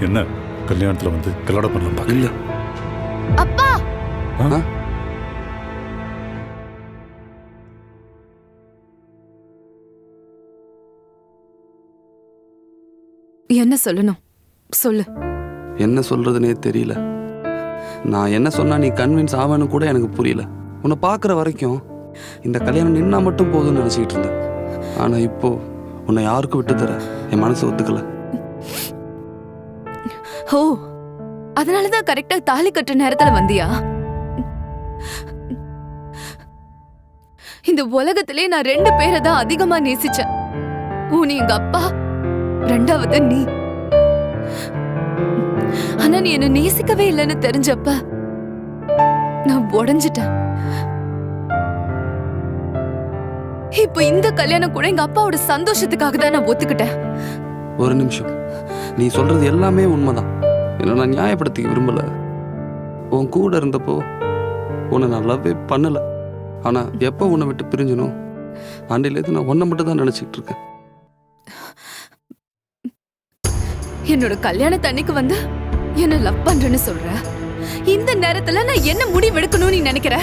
என்ன கல்யாணத்துல வந்து கல்யாணம் பண்ணலாம் பாக்க? இல்ல அப்பா. என்ன சொல்லணும் சொல்லு. என்ன சொல்றதுனே தெரியல. நான் என்ன சொன்னா நீ கன்வின்ஸ் ஆவேன்னு கூட எனக்கு புரியல. உன்னை பார்க்குற வரைக்கும் இந்த கல்யாணம் நின்னா மட்டும் போதும்னு நினச்சிக்கிட்டு இருந்தேன். ஆனா இப்போ உன்னை யாருக்கும் விட்டு தர என் மனசு ஒத்துக்கல. ஓ, அதனாலதான் கரெக்டா தாலி கட்டுற நேரத்துல வந்தியா? இந்த உலகத்திலே நான் 2 பேரை தான் அதிகமா நேசிச்சேன். ஒன்னு எங்க அப்பா, 2வது நீ. ஆனா நீ என்ன நேசிக்கவே இல்லைன்னு தெரிஞ்சப்ப நான் உடைஞ்சிட்டேன். இப்ப இந்த கல்யாணம் கூட எங்க அப்பாவோட சந்தோஷத்துக்காக தான் நான் ஒத்துக்கிட்டேன். ஒரு நிமிஷம், நீ சொல்றது எல்லாமே உண்மைதான். என்ன நான் நியாயப்படுத்திக்க விரும்பல. உன் கூட இருந்தப்போ உன்னை நான் லவ்வே பண்ணல. ஆனா எப்போ உன்னை விட்டு பிரிஞ்சனோ அன்றையிலேருந்து நான் உன்னை மட்டும் தான் நினைச்சிட்டு இருக்கேன். என்னோட கல்யாணத்தன்னைக்கு வந்து என்ன லவ் பண்றேன்னு சொல்ற. இந்த நேரத்துல நான் என்ன முடிவெடுக்கணும்னு நீ நினைக்கிற?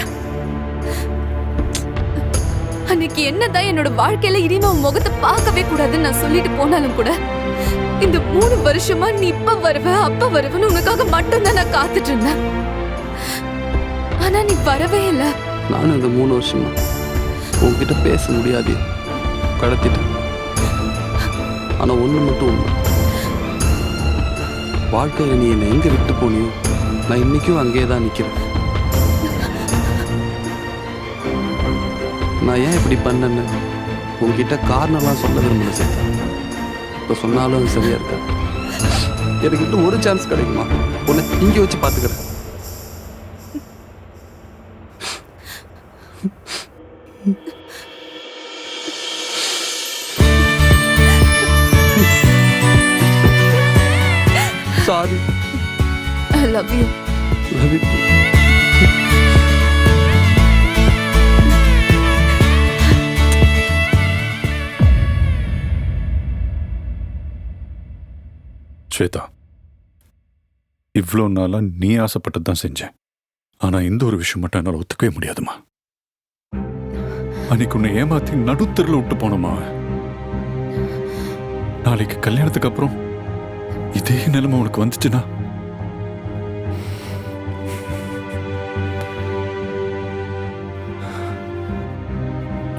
அன்னைக்கு என்னதான் என்னோட வாழ்க்கையில இனிமே உன் முகத்தை பார்க்கவே கூடாதுன்னு நான் சொல்லிட்டு போனாலும் கூட இந்த 3 வருஷமா நீ இப்ப வருவ அப்ப வருவன்னு உனக்காக மட்டும்தான் நான் காத்துட்டு இருந்தேன். ஆனா நீ வரவே இல்லை. நானும் இந்த 3 வருஷமா உன்கிட்ட பேச முடியாது கடத்திட்டேன். ஆனா ஒண்ணு மட்டும் உண்மை, வாழ்க்கையில நீ என்னை எங்க விட்டு போனியோ நான் இன்னைக்கும் அங்கேயே தான் நிக்கிறேன். நான் ஏன் இப்படி பண்ணேன்னு உன்கிட்ட காரணம்லாம் சொல்ல விரும்பல சார். இப்போ சொன்னாலும் அது சரியா இருக்கா? எனக்கு இன்னும் ஒரு சான்ஸ் கிடைக்குமா? உன்னை இங்கே வச்சு பார்த்துக்கிறேன். Sorry. I love you. Love you too. Shweta, இவ்வளோ நாளா நீ ஆசைப்பட்டது தான் செஞ்சேன். ஆனா இந்த ஒரு விஷயம் மட்டும் என்னால் ஒத்துக்கவே முடியாதுமா. அன்னைக்கு உன்னை ஏமாத்தி நடுத்தரில் விட்டு போனோமா. நாளைக்கு கல்யாணத்துக்கு அப்புறம் இதே நிலைமை உனக்கு வந்துச்சுன்னா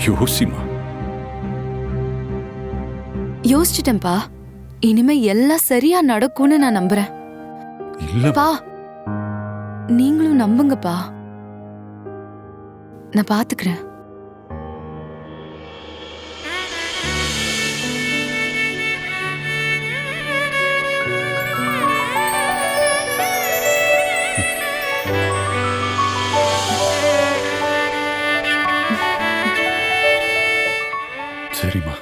யோசிமா. யோசிச்சிட்டேன்பா. இனிமே எல்லாம் சரியா நடக்கும்னு நான் நம்புறேன். இல்லப்பா, நீங்களும் நம்புங்கப்பா. நான் பாத்துக்கிறேன். சரிம்மா.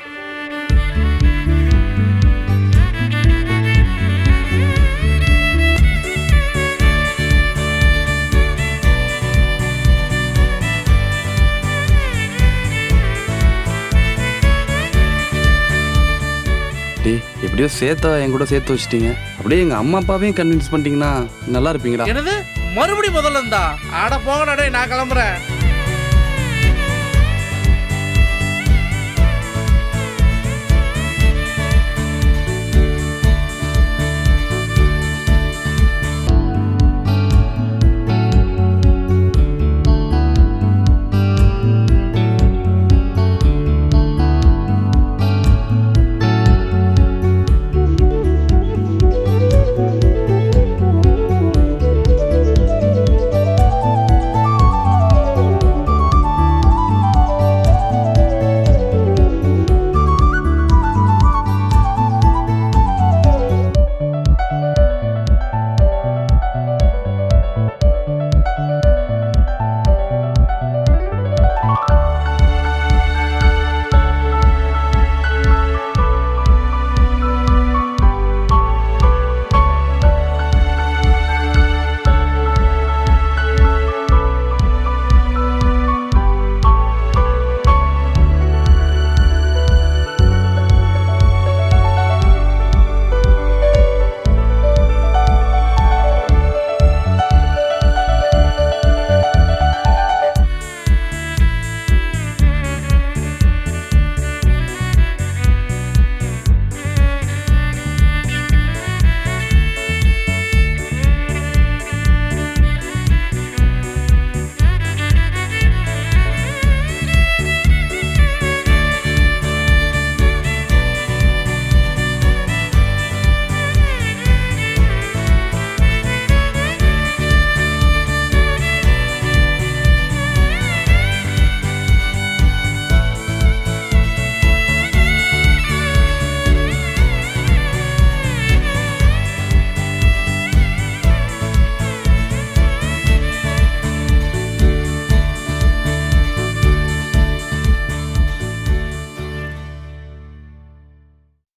எப்படியோ சேர்த்தா என் கூட சேர்த்து வச்சிட்டீங்க. அப்படியே எங்க அம்மா அப்பாவையும் கன்வின்ஸ் பண்ணிட்டீங்கன்னா நல்லா இருப்பீங்களா? என்னது மறுபடியும் முதல்ல இருந்தா? ஆட போங்கடா, நான் கிளம்புறேன்.